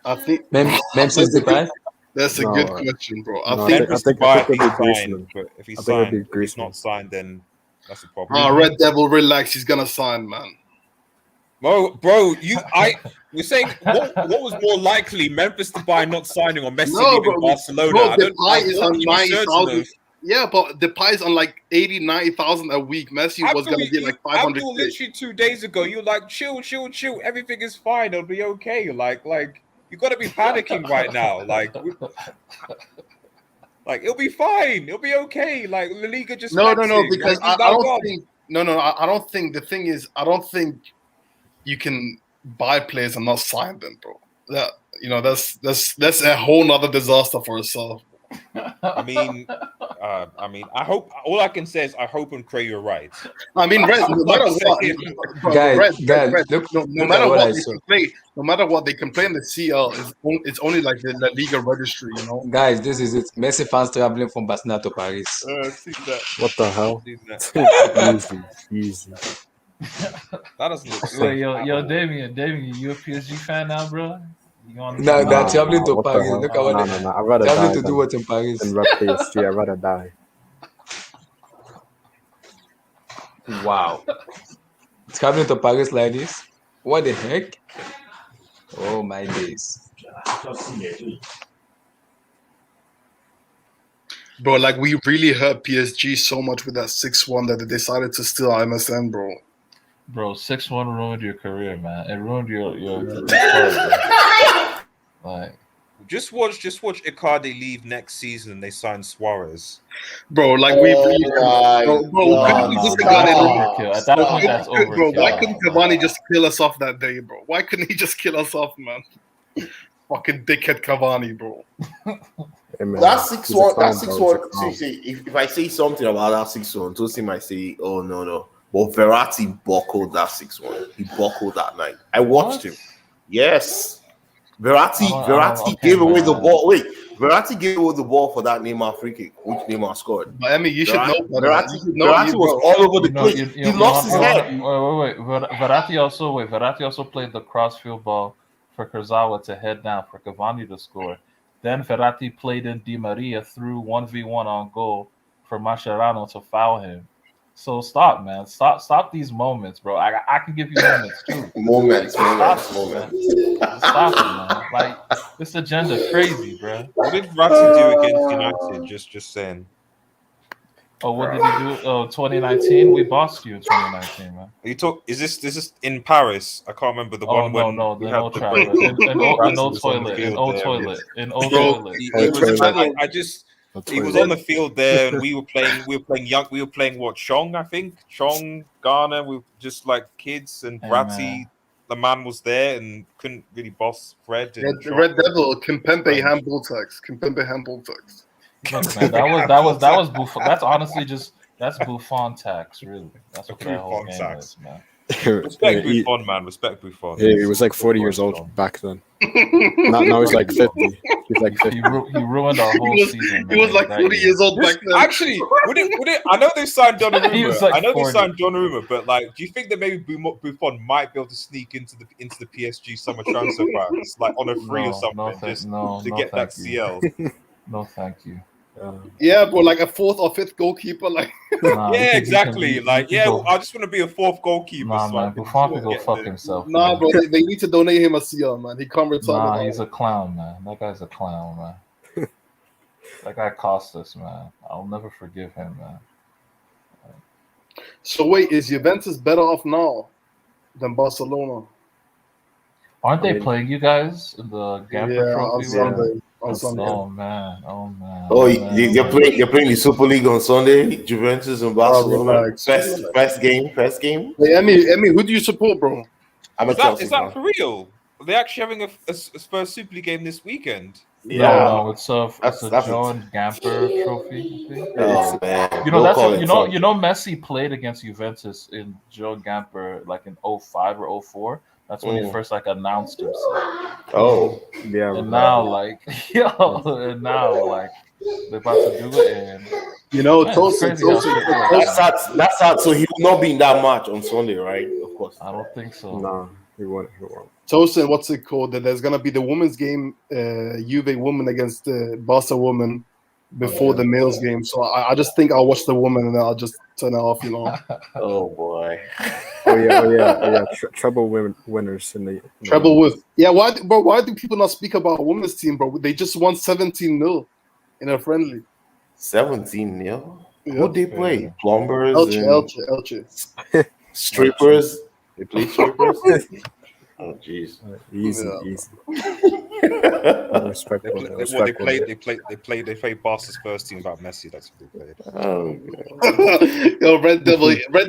I think Memphis Depay. that's a good question, bro. I No, think Memphis I Depay think if it'll be he's signed, Griezmann. but if he's I think it'll be signed, if he's not Griezmann. signed, then that's a problem. Red Devil, relax. He's gonna sign, man. Bro, we're saying what was more likely, Memphis Depay not signing or Messi No, leaving bro. Barcelona? Bro, I don't. Depay is what on are you certain 90,000. of? Yeah, but Depay is on like 80,000-90,000 a week. Messi was gonna get like 500. Abdul literally 2 days ago, you were like, chill. Everything is fine. It'll be okay. Like you got to be panicking right now. Like it'll be fine. It'll be okay. Like La Liga just No, flexing. because I Everything's don't gone. think. No, I don't think. The thing is, I don't think you can buy players and not sign them, bro. That's a whole nother disaster for itself. I mean, I hope. All I can say is I hope and pray you're right. I mean, Red, no matter what, bro, Guys, Red, look no at matter what what I they saw. can play, no matter what they can play in the CL, it's only like the La Liga registry, you know. Guys, this is it. Messi fans traveling from Barcelona to Paris. I've seen that. What the hell? I've seen that. Easy. That doesn't look safe. Wait, yo, Damien, you a PSG fan now, bro? You on the No, they're Nah, traveling to what the Paris. hell? Look at what No. I'd rather traveling die to do what in Paris. than rep PSG. I'd rather die. Wow. Traveling to Paris like this? What the heck? Oh my days. Bro, like we really hurt PSG so much with that 6-1 that they decided to steal MSN, bro. Bro, 6-1 ruined your career, man. It ruined your career, like. Just watch Icardi leave next season and they sign Suarez. Bro, like we really, bro, couldn't we just got it? Overkill. At that point, that's overkill. Bro, why couldn't Cavani just kill us off that day, bro? Why couldn't he just kill us off, man? Fucking dickhead Cavani, bro. Hey, man, That he's a 6-1, clown, that bro. 6-1. See, if I say something about that 6-1, Tosi might say, "Oh no." But Verratti buckled that 6-1. He buckled that night. I watched him. Yes. Verratti gave away the ball. Wait, Verratti gave away the ball for that Neymar free kick, which Neymar scored. But I mean, you should know better. Verratti was all over the place. He lost his head. Wait. Verratti also played the crossfield ball for Kurzawa to head down for Cavani to score. Then Verratti played in Di Maria through 1v1 on goal for Mascherano to foul him. So stop, man. Stop these moments, bro. I can give you moments too. Moments, Like, moments, stop it, man. moments. Stop it, man. Like this agenda crazy, bro. What did Ratty do against United? Just saying. Oh, what did he do? Oh, 2019. We bossed you in 2019, man. You talk? Is this in Paris? I can't remember the Oh one when no, we the had no the break. traveler. In Ratty old was on the toilet. In field old there. toilet. In old Bro, toilet. He was. Trevor, He was on the field there, and we were playing. We were playing what Chong, I think. Chong, Ghana. We were just like kids, and Hey, Ratty, the man was there and couldn't really boss Fred and Red, Chong. Red Devil, Kimpembe French. handball tax. Kimpembe handball tax. Look, man, that was Buffon. That's honestly that's Buffon tax, really. That's what that whole Buffon game tax. is, man. Respect Buffon, man. Respect Buffon. He was like 40 years old back then. Now he's like 50. He's like 50. He ruined our whole season. He was man, like that 40 year. years old back then. Actually, would it? I know they signed He Donnarumma. was like I know 40. they signed Donnarumma, but like, do you think that maybe Buffon might be able to sneak into the PSG summer transfer plans, like on a free or something, just to get that CL? No, thank you. Yeah, bro, like a fourth or fifth goalkeeper, like. Yeah, exactly. Like, yeah, I just want to be a fourth goalkeeper. Nah, so I man, can Buffon sort could of go get fuck the- himself. Nah, man. bro, they need to donate him a CL, man. He can't retire. Nah, he's a clown, man. That guy's a clown, man. That guy cost us, man. I'll never forgive him, man. So wait, is Juventus better off now than Barcelona? Aren't they playing you guys in the Gamper Yeah, Trophy? on Sunday. On Oh Sunday. man, oh man. Oh, oh, man. you're playing the Super League on Sunday. Juventus and Barcelona. relax. First game. Hey, Emmy, who do you support, bro? I'm a Is Chelsea that fan. for real? Are they actually having a Spurs Super League game this weekend? No, it's a that's Joe and Gamper Trophy. I think. Oh man, You know Don't call that's it you fun. know Messi played against Juventus in Joe Gamper like in 05 or 04. That's when he first like announced himself. Oh, yeah. And now like and now like they're about to do it and You know, man, it's crazy how shit works. That's sad. So he will not be in that match on Sunday, right? Of course. I don't think so. Nah, he won't. Tosin, what's it called? That there's gonna be the women's game, Juve woman against the Barca woman before the males game. So I just think I'll watch the woman and then I'll just turn it off, you know. Oh boy. Oh yeah. Treble winners in the Treble with why do people not speak about a women's team, bro? They just won 17-0 in a friendly. 17-0. Yeah. Who they play? Plumbers Elche. strippers. They play strippers. Oh jeez. Easy. They played Barca's first team about Messi. That's what they played. Oh, Yo, Red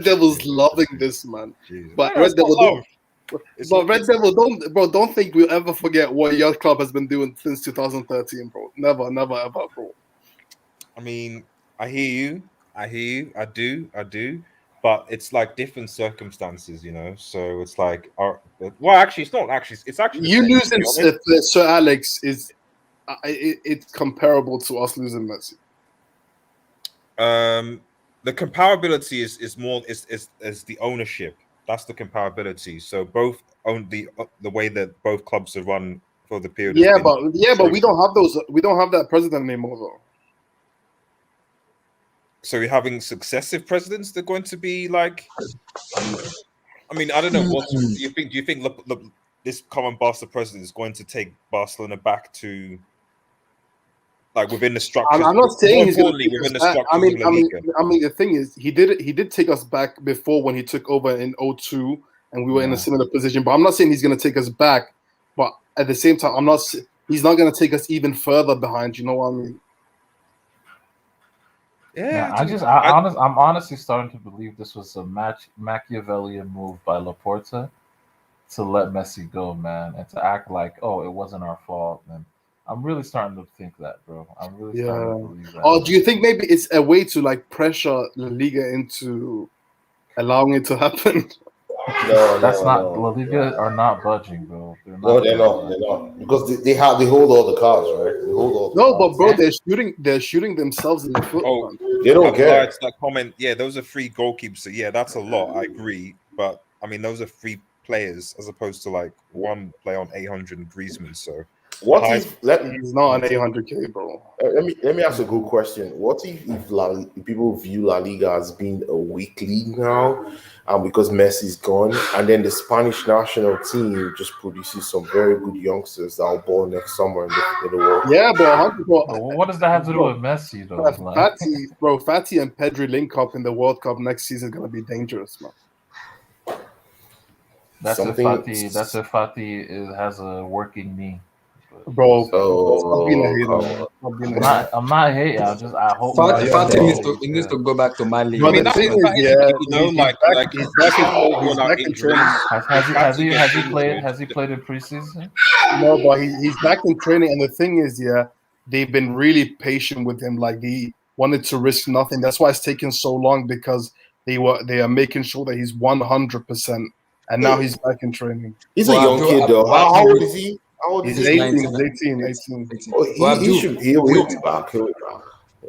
Devil's loving this, man. But No, Red it's not Devil, love. don't think we'll ever forget what your club has been doing since 2013, bro. Never, ever, bro. I mean, I hear you. I do. But it's like different circumstances, you know. So it's like, well, actually, it's not. Actually, it's actually You the same, losing to be honest. Sir Alex is it's comparable to us losing Messi. The comparability is more is the ownership. That's the comparability. So both own the way that both clubs are run for the period. Yeah, but we don't have those. We don't have that president anymore, though. So you're having successive presidents. They're going to be like. I mean, I don't know. What do you think? Do you think this current Barca president is going to take Barcelona back to like within the structures? I'm not saying he's going to within the back. structures of La Liga. I mean, the thing is, he did take us back before when he took over in 2002, and we were in a similar position. But I'm not saying he's going to take us back. But at the same time, he's not going to take us even further behind. You know what I mean? Yeah, I'm honestly starting to believe this was a Machiavellian move by Laporta to let Messi go, man, and to act like, oh, it wasn't our fault. And I'm really starting to think that, bro. I'm really starting to believe that. Or do you think maybe it's a way to like pressure La Liga into allowing it to happen? No. La Liga are not budging, bro. They're not because they hold all the cards, right? They hold all. No, but bro, they're shooting themselves in the foot. Oh, they don't care. That comment, yeah, those are three goalkeepers. So yeah, that's a lot. I agree, but I mean, those are three players as opposed to like one player on 800 and Griezmann. So What Hype. if let He's not an 800K, bro. let me ask a good question. What if people view La Liga as being a weak league now, because Messi's gone, and then the Spanish national team just produces some very good youngsters that will ball next summer in the World Cup? Yeah, bro. But what does that have to do with Messi, though? Like, Fatty and Pedri link up in the World Cup next season is gonna be dangerous, man. that's Something- if Fati has a working knee. Bro, Oh, stop being a hater, come man. on. Stop being a I'm hater. not hating. I hope Fatih Fatih needs bro. to he needs to go back to Mali. But I mean, the thing that is, is yeah, you know, he's back in all out training. injuries. Has he played in preseason? No, but he's back in training, and the thing is, yeah, they've been really patient with him. Like they wanted to risk nothing. That's why it's taken so long, because they are making sure that he's 100%, and now he's back in training. He's a young kid though. How old is he? How old He's is 18. he? He's 18. Oh, he'll be back. He'll be back.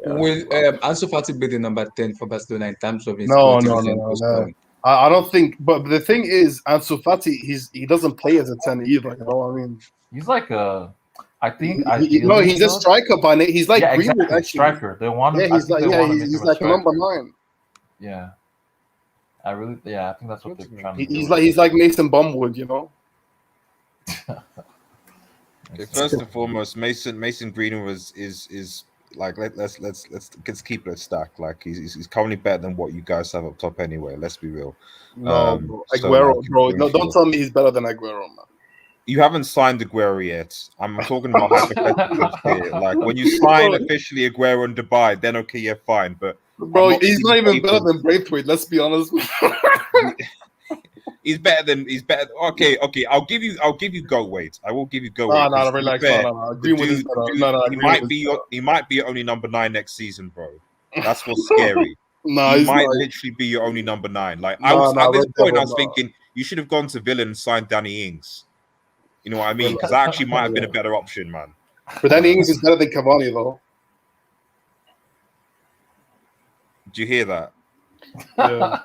Yeah. Will Ansu Fati be the number 10 for Barcelona in terms of his No. creativity and goal scoring? I don't think. But the thing is, Ansu Fati, he doesn't play as a 10 either. You know what I mean? He's like a. I think No, he's a striker by name. He's like yeah, Greenwood, exactly. actually. Striker. They want him. Yeah, he's like a number 9. Yeah. I think that's what they're trying to do. He's like Mason Bumwood, you know. Okay, first and foremost, Mason Greenwood is like let's keep it stacked. Like he's currently better than what you guys have up top anyway. Let's be real. No, bro. Aguero, bro. No, don't tell me he's better than Aguero, man. You haven't signed Aguero yet. I'm talking about hypotheticals here. Like when you sign officially Aguero in Dubai, then okay, yeah, fine. But bro, he's not even better than Braithwaite. Let's be honest. He's better. Okay. I'll give you go weight. I will give you go weight. No, relax. No. Greenwood is better. No, he might be your only number 9 next season, bro. That's what's scary. No, he might not. literally be your only number 9. Like No, at this Red point, Devil, I was thinking you should have gone to Villa and signed Danny Ings. You know what I mean? Because that actually might have been a better option, man. But Danny Ings is better than Cavani, though. Do you hear that? Yeah.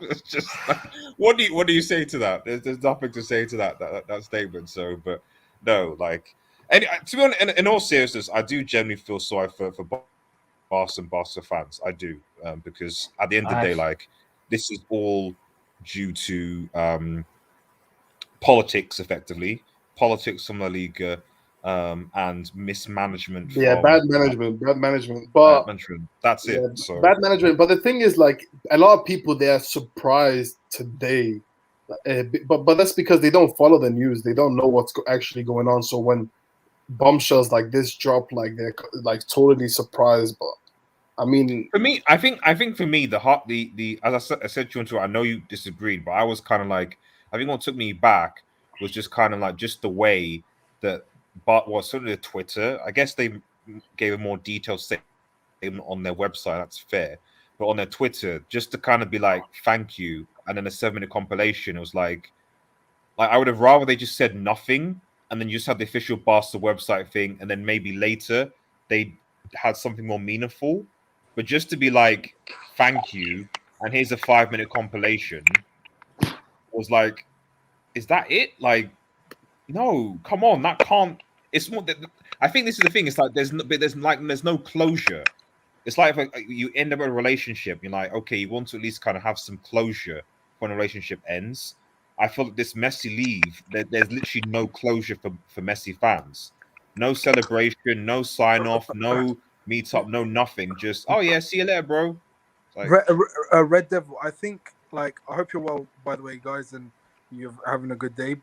It's just like, what do you say to that? There's nothing to say to that statement. So, but no, like, and to be honest, in all seriousness, I do generally feel sorry for Barca and Barca fans. I do, because at the end of the day, like, this is all due to politics, effectively politics from La Liga. And mismanagement. Bad management. But bad management. That's it. So bad management. But the thing is, like, a lot of people, they are surprised today. But that's because they don't follow the news. They don't know what's actually going on. So when bombshells like this drop, like, they're like totally surprised. But I mean, for me, I think for me, the as I said to you, I know you disagreed, but I was kind of like, I think what took me back was just kind of like just the way that. But certainly the Twitter, I guess they gave a more detailed statement on their website. That's fair, but on their Twitter, just to kind of be like, "Thank you," and then a 7-minute compilation. It was like I would have rather they just said nothing, and then you just had the official Barca website thing, and then maybe later they had something more meaningful. But just to be like, "Thank you," and here's a 5-minute compilation, was like, is that it? Like. No, come on, that can't. It's more. I think this is the thing. It's like there's no closure. It's like if you end up a relationship, you're like, okay, you want to at least kind of have some closure when a relationship ends. I feel like this Messi leave, there's literally no closure for Messi fans. No celebration, no sign off, no meet up, no nothing. Just oh yeah, see you later, bro. Like, Red Devil. I think I hope you're well, by the way, guys, and you're having a good day.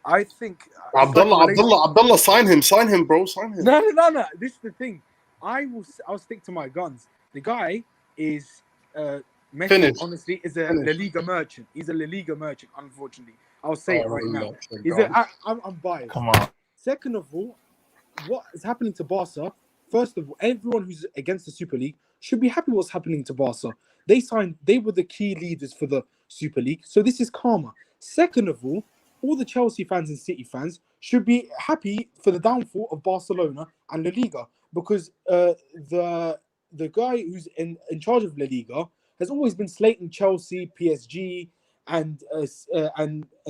I think Abdullah, sign him, bro. Sign him. No. This is the thing. I'll stick to my guns. The guy is Messi. Finished. Honestly, is a La Liga merchant. He's a La Liga merchant. Unfortunately, I'll say it right now. I'm biased. Come on. Second of all, what is happening to Barca? First of all, everyone who's against the Super League should be happy what's happening to Barca. They were the key leaders for the Super League, so this is karma. Second of all the Chelsea fans and City fans should be happy for the downfall of Barcelona and La Liga, because the guy who's in charge of La Liga has always been slating Chelsea, PSG, and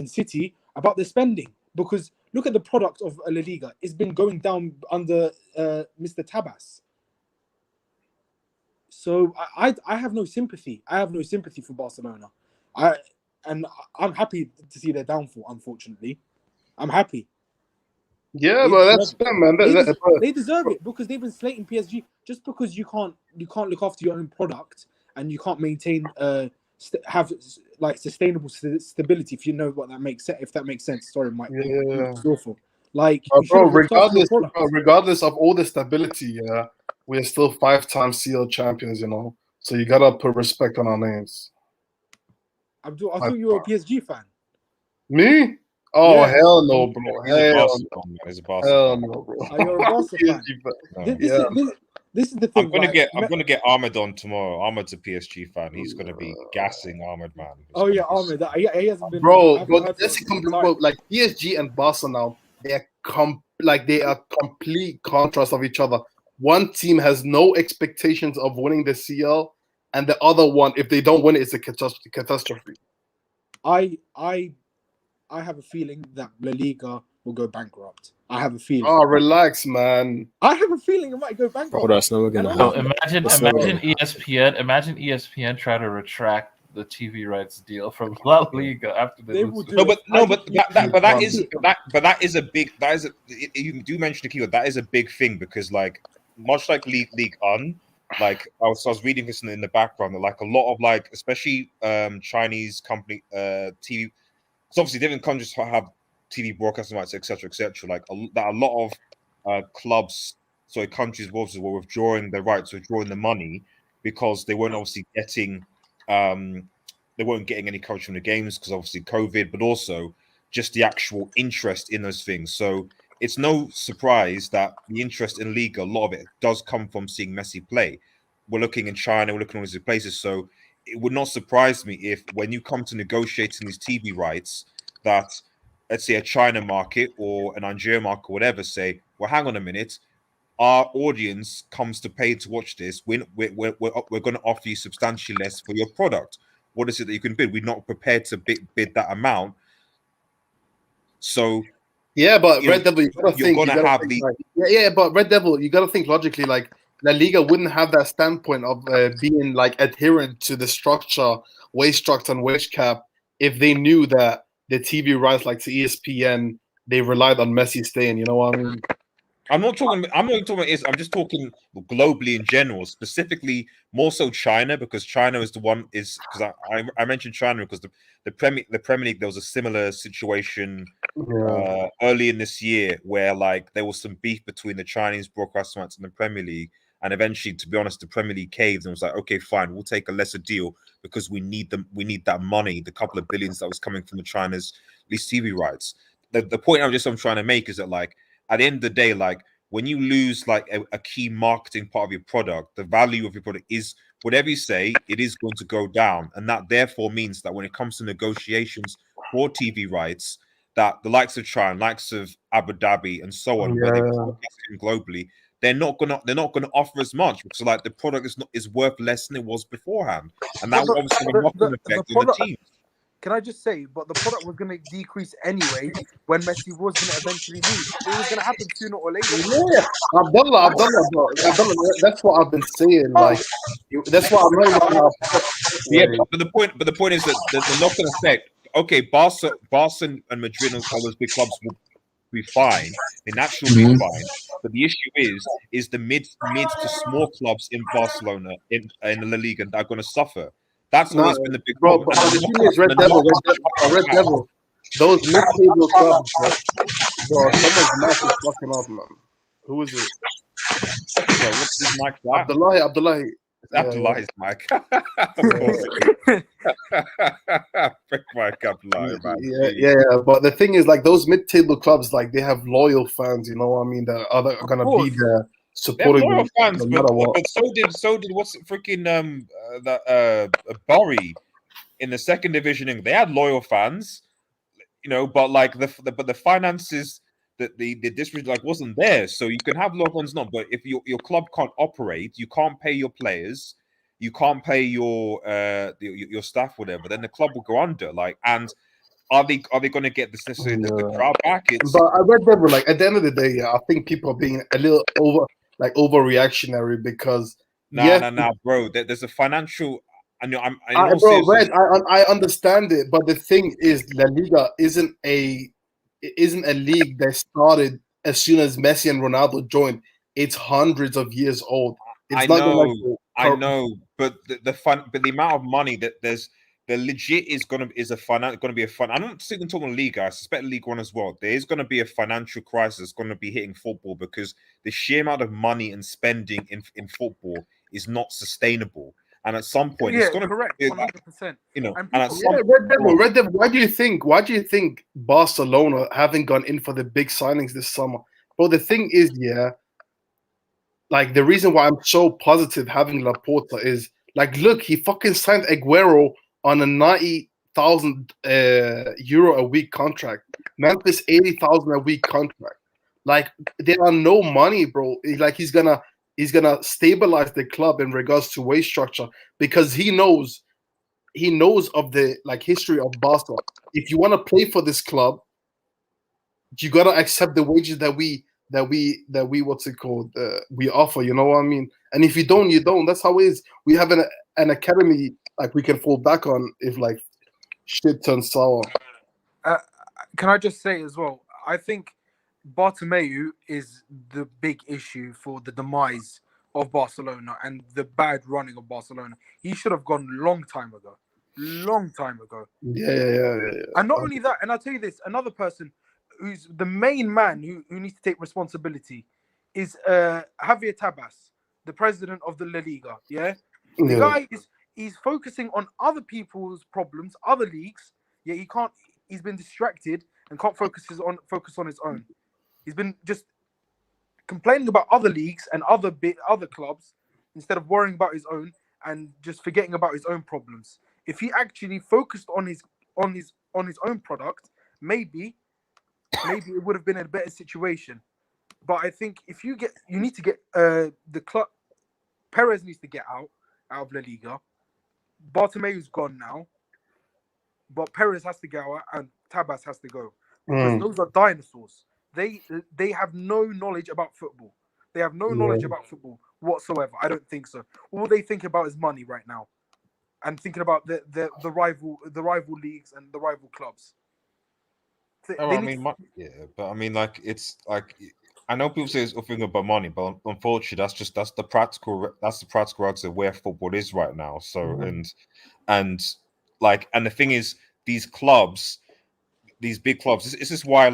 City about the spending, because look at the product of La Liga. It's been going down under Mr. Tabas. So I have no sympathy. I have no sympathy for Barcelona. I'm happy to see their downfall. Unfortunately, I'm happy. Yeah, They but deserve that's it. them, man. They deserve it because they've been slating PSG. Just because you can't look after your own product and you can't maintain have like sustainable stability. If you know what that makes sense. If that makes sense. Sorry, Mike. Yeah. It's awful. Like you should Bro, have looked after your regardless, product. regardless of all the stability, yeah, we're still 5-time CL champions, you know. So you gotta put respect on our names. Abdul, I thought you were a PSG fan. Me? Oh Yeah. hell no, bro. He's a Hell Barca no. fan, man. He's a Barca Hell fan. no, bro. Oh, you're a Barca fan. PSG fan. This is the thing. I'm gonna get Ahmed on tomorrow. Ahmed's a PSG fan. He's gonna be gassing Ahmed, man. Oh yeah, Ahmed. He hasn't been. Bro, I've but heard that's from him. bro, like PSG and Barca now, they are complete contrast of each other. One team has no expectations of winning the CL, and the other one, if they don't win it, it's a catastrophe. I have a feeling that La Liga will go bankrupt. I have a feeling. Oh, relax, man. I have a feeling it might go bankrupt. Bro, that's never gonna No, happen. imagine ESPN try to retract the TV rights deal from La Liga after they lose. But that is a big you do mention the keyword. That is a big thing because like much like League On, like I was reading this in the background that like a lot of like especially Chinese company TV. So obviously different countries have TV broadcasting rights, etc., etc. Like a lot of clubs, so countries were withdrawing their rights, withdrawing the money because they weren't obviously getting, they weren't getting any coverage from the games because obviously COVID, but also just the actual interest in those things. So it's no surprise that the interest in Liga, a lot of it does come from seeing Messi play. We're looking in China, we're looking at all these places. So it would not surprise me if when you come to negotiating these TV rights, that let's say a China market or a Nigeria market, or whatever, say, well, hang on a minute, our audience comes to pay to watch this. We're going to offer you substantially less for your product. What is it that you can bid? We're not prepared to bid that amount. So yeah, but Red Devil, but Red Devil, you gotta think logically. Like La Liga wouldn't have that standpoint of being like adherent to the structure, wage structure, and wage cap if they knew that the TV rights, like to ESPN, they relied on Messi staying. You know what I mean? I'm not talking I'm just talking globally in general, specifically more so China, because China is the one because I mentioned China because the Premier League, there was a similar situation early in this year where like there was some beef between the Chinese broadcast rights and the Premier League, and eventually, to be honest, the Premier League caved and was like, okay, fine, we'll take a lesser deal because we need that money, the couple of billions that was coming from the China's least TV rights. The point I'm trying to make is that like at the end of the day, like when you lose like a key marketing part of your product, the value of your product is whatever you say, it is going to go down. And that therefore means that when it comes to negotiations for TV rights, that the likes of China, likes of Abu Dhabi and so on, where they're broadcasting globally, they're not gonna offer as much because like the product is worth less than it was beforehand. And that will obviously have a knock-on effect on the teams. Can I just say, but the product was going to decrease anyway when Messi was going to eventually leave. It was going to happen sooner or later. Yeah, Abdullah, that's what I've been saying. Like, that's what I'm not. Yeah, but the point is that the knock-on effect. Okay, Barca and Madrid and all those big clubs will be fine. They naturally be fine. But the issue is the mid to small clubs in Barcelona in the La Liga that are going to suffer. That's always been the big problem. But the thing is, Red Devil, those mid-table clubs, bro, someone's mic is fucking off, man. Who is it? Yeah, what's his mic? Abdullahi. It's Abdullahi's mic. Of course. Big mic, Abdullahi, man. Yeah. But the thing is, like, those mid-table clubs, like, they have loyal fans, you know what I mean, that are going to be there supporting them fans, no matter what. But so did what's freaking Bury in the second division. They had loyal fans, you know, but like the finances that the district like wasn't there. So you can have loyal fans, not. But if your club can't operate, you can't pay your players, you can't pay your staff, whatever. Then the club will go under. Like, and are they going to get this necessarily the crowd back? It's But I read that, like at the end of the day, yeah, I think people are being a little overreactionary because nah, bro. There's a financial. I know. In all bro, seriousness, Red, I understand it, but the thing is, La Liga isn't a league that started as soon as Messi and Ronaldo joined. It's hundreds of years old. It's I not gonna know, I know, but the amount of money that there's the legit is gonna be a fun. I'm not even talking League. I suspect League One as well. There is gonna be a financial crisis going to be hitting football because the sheer amount of money and spending in football is not sustainable. And at some point, Yeah, it's gonna correct, be 100%. and at people, some Red Devil. Why do you think Barcelona haven't gone in for the big signings this summer? Bro, the thing is, yeah, like the reason why I'm so positive having Laporta is like, look, he fucking signed Aguero on a 90,000 euro a week contract. Memphis 80,000 a week contract. Like there are no money, bro. Like he's gonna stabilize the club in regards to wage structure because he knows of the like history of Barca. If you want to play for this club, you gotta accept the wages that we what's it called we offer. You know what I mean? And if you don't, you don't. That's how it is. We have an academy like we can fall back on if like shit turns sour. can I just say as well? I think Bartomeu is the big issue for the demise of Barcelona and the bad running of Barcelona. He should have gone long time ago. Yeah. And not only that, and I'll tell you this, another person who's the main man who needs to take responsibility is Javier Tabas, the president of the La Liga. Yeah, the guy he's focusing on other people's problems, other leagues. Yeah, he can't. He's been distracted and can't focus on his own. He's been just complaining about other leagues and other clubs instead of worrying about his own and just forgetting about his own problems. If he actually focused on his own product, maybe it would have been a better situation. But I think if you need to get the club. Perez needs to get out of La Liga. Bartomeu's gone now, but Perez has to go out and Tabas has to go because those are dinosaurs. They have no knowledge about football. They have no knowledge about football whatsoever. I don't think so. All they think about is money right now, and thinking about the rival leagues and the rival clubs. but I mean, like it's like I know people say it's a thing about money, but unfortunately, that's the practical reality of where football is right now. So and the thing is, these clubs, these big clubs, this is why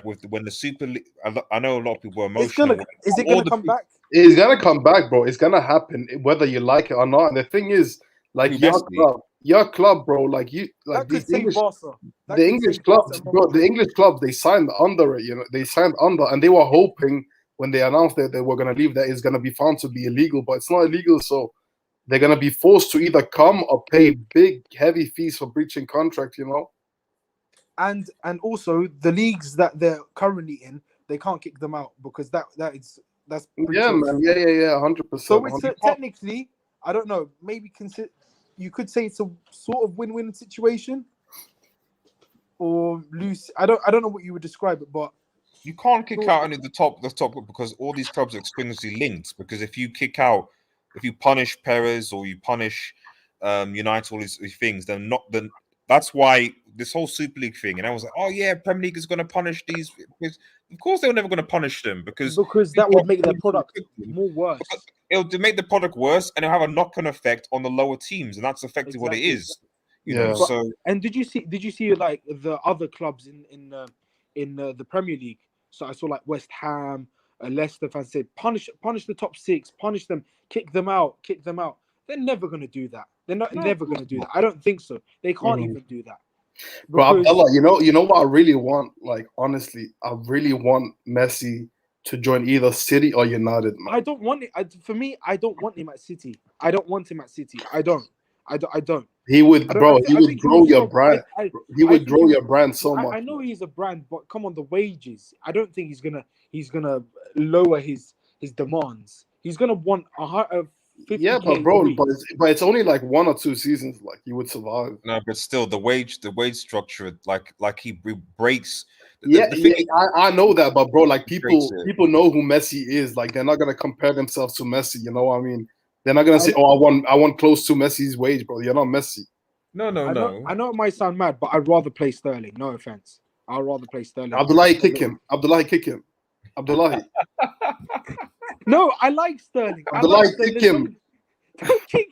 with when the Super League, I know a lot of people were emotional. Is it gonna come back? It's gonna come back, bro. It's gonna happen whether you like it or not. And the thing is, like your club, bro. Like you, like these English, the English clubs, bro. The English clubs, they signed under it. You know, they signed under, and they were hoping when they announced that they were gonna leave that it's gonna be found to be illegal, but it's not illegal. So they're gonna be forced to either come or pay big, heavy fees for breaching contract. You know. And also the leagues that they're currently in, they can't kick them out because that's yeah, man. Yeah, 100%. So it's technically, I don't know, maybe you could say it's a sort of win-win situation or lose. I don't know what you would describe it, but you can't kick out any of the top because all these clubs are extremely linked. Because if you punish Perez or you punish United, all these things, then that's why this whole Super League thing, and I was like, oh yeah, Premier League is going to punish these. Of course, they were never going to punish them because that would make their product more worse. It'll make the product worse, and it'll have a knock-on effect on the lower teams, and that's effectively what it is. You know. So, and did you see like the other clubs in the Premier League? So I saw like West Ham, Leicester fans said punish the top six, punish them, kick them out. They're never going to do that. They're never going to do that. I don't think so. They can't even do that. Bro, Abdullah, you know what I really want? Like, honestly, I really want Messi to join either City or United, man. I don't want it. For me, I don't want him at City. I don't want him at City. I don't. He would, bro. He would grow your brand. He would grow your brand so much. I know he's a brand, but come on, the wages. I don't think he's gonna lower his demands. He's gonna want a Yeah, but 50K bro, a week. but it's only like 1 or 2 seasons. Like you would survive. No, but still, the wage structure, like he breaks. Yeah, The thing yeah, is, I know that, but bro, like he breaks it. people know who Messi is. Like they're not gonna compare themselves to Messi. You know what I mean? They're not gonna say, "Oh, I want close to Messi's wage, bro." You're not Messi. No. I know it might sound mad, but I'd rather play Sterling. No offense. I'd rather play Sterling. Abdullahi, kick him. Abdullahi, kick him. Abdullahi. No, I like Sterling. I Abdullahi, like Sterling. kick him. Don't kick.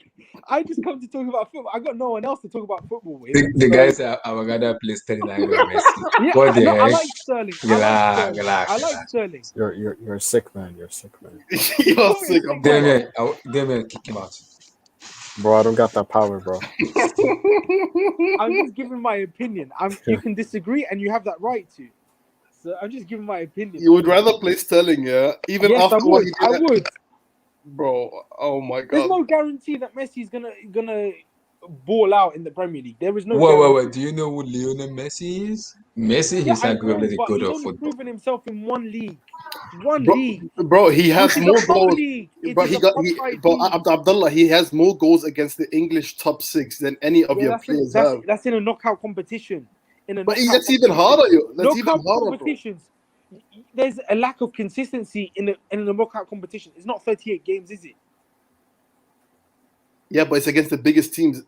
I just come to talk about football. I got no one else to talk about football with. The guys are rather play Sterling than Messi. Yeah, What the no, I heck? like Sterling. Relax, I like Sterling. You're a sick man. You're a sick man. You're sick. Damien, kick him out. Bro, I don't got that power, bro. I'm just giving my opinion. You can disagree, and you have that right to. So I'm just giving my opinion. You would rather play Sterling, yeah? Even Yes, after I what would. he I did. would. Bro, oh my There's god. no guarantee that Messi's gonna ball out in the Premier League. There is no. Wait. Do you know who Lionel Messi is? Messi, Yeah, he's I know, arguably the but god he's of only football. proven himself in one league. Bro, he has Which is more a top goals. league. It But is he a got top he, flight but league. Abdullah, he has more goals against the English top 6 than any of your players have. That's in a knockout competition. But that's even harder, yo. That's even knockout harder, bro. competitions. There's a lack of consistency in the knockout competition. It's not 38 games, is it? Yeah, but it's against the biggest teams.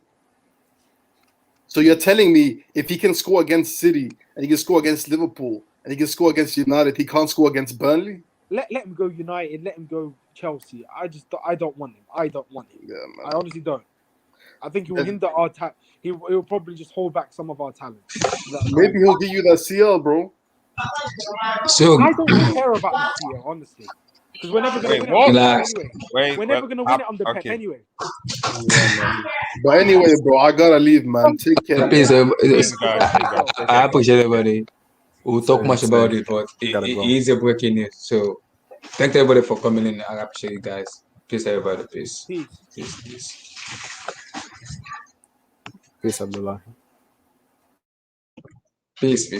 So you're telling me if he can score against City and he can score against Liverpool and he can score against United, he can't score against Burnley? Let him go United. Let him go Chelsea. I don't want him. I don't want him. Yeah, man. I honestly don't. I think he will hinder our talent. He will probably just hold back some of our talent. Maybe he'll give you that CL, bro. So I don't care about the CL, honestly. Because we're never going to win it under Pep anyway. We're never going to win it under Pep anyway. Yeah, man. But anyway, bro, I gotta leave, man. Take care. Please, man. I appreciate everybody. We'll talk much about it, but it is a breaking news. So thank everybody for coming in. I appreciate you guys. Peace, everybody. Peace. Peace. Peace, Abdullah. Peace.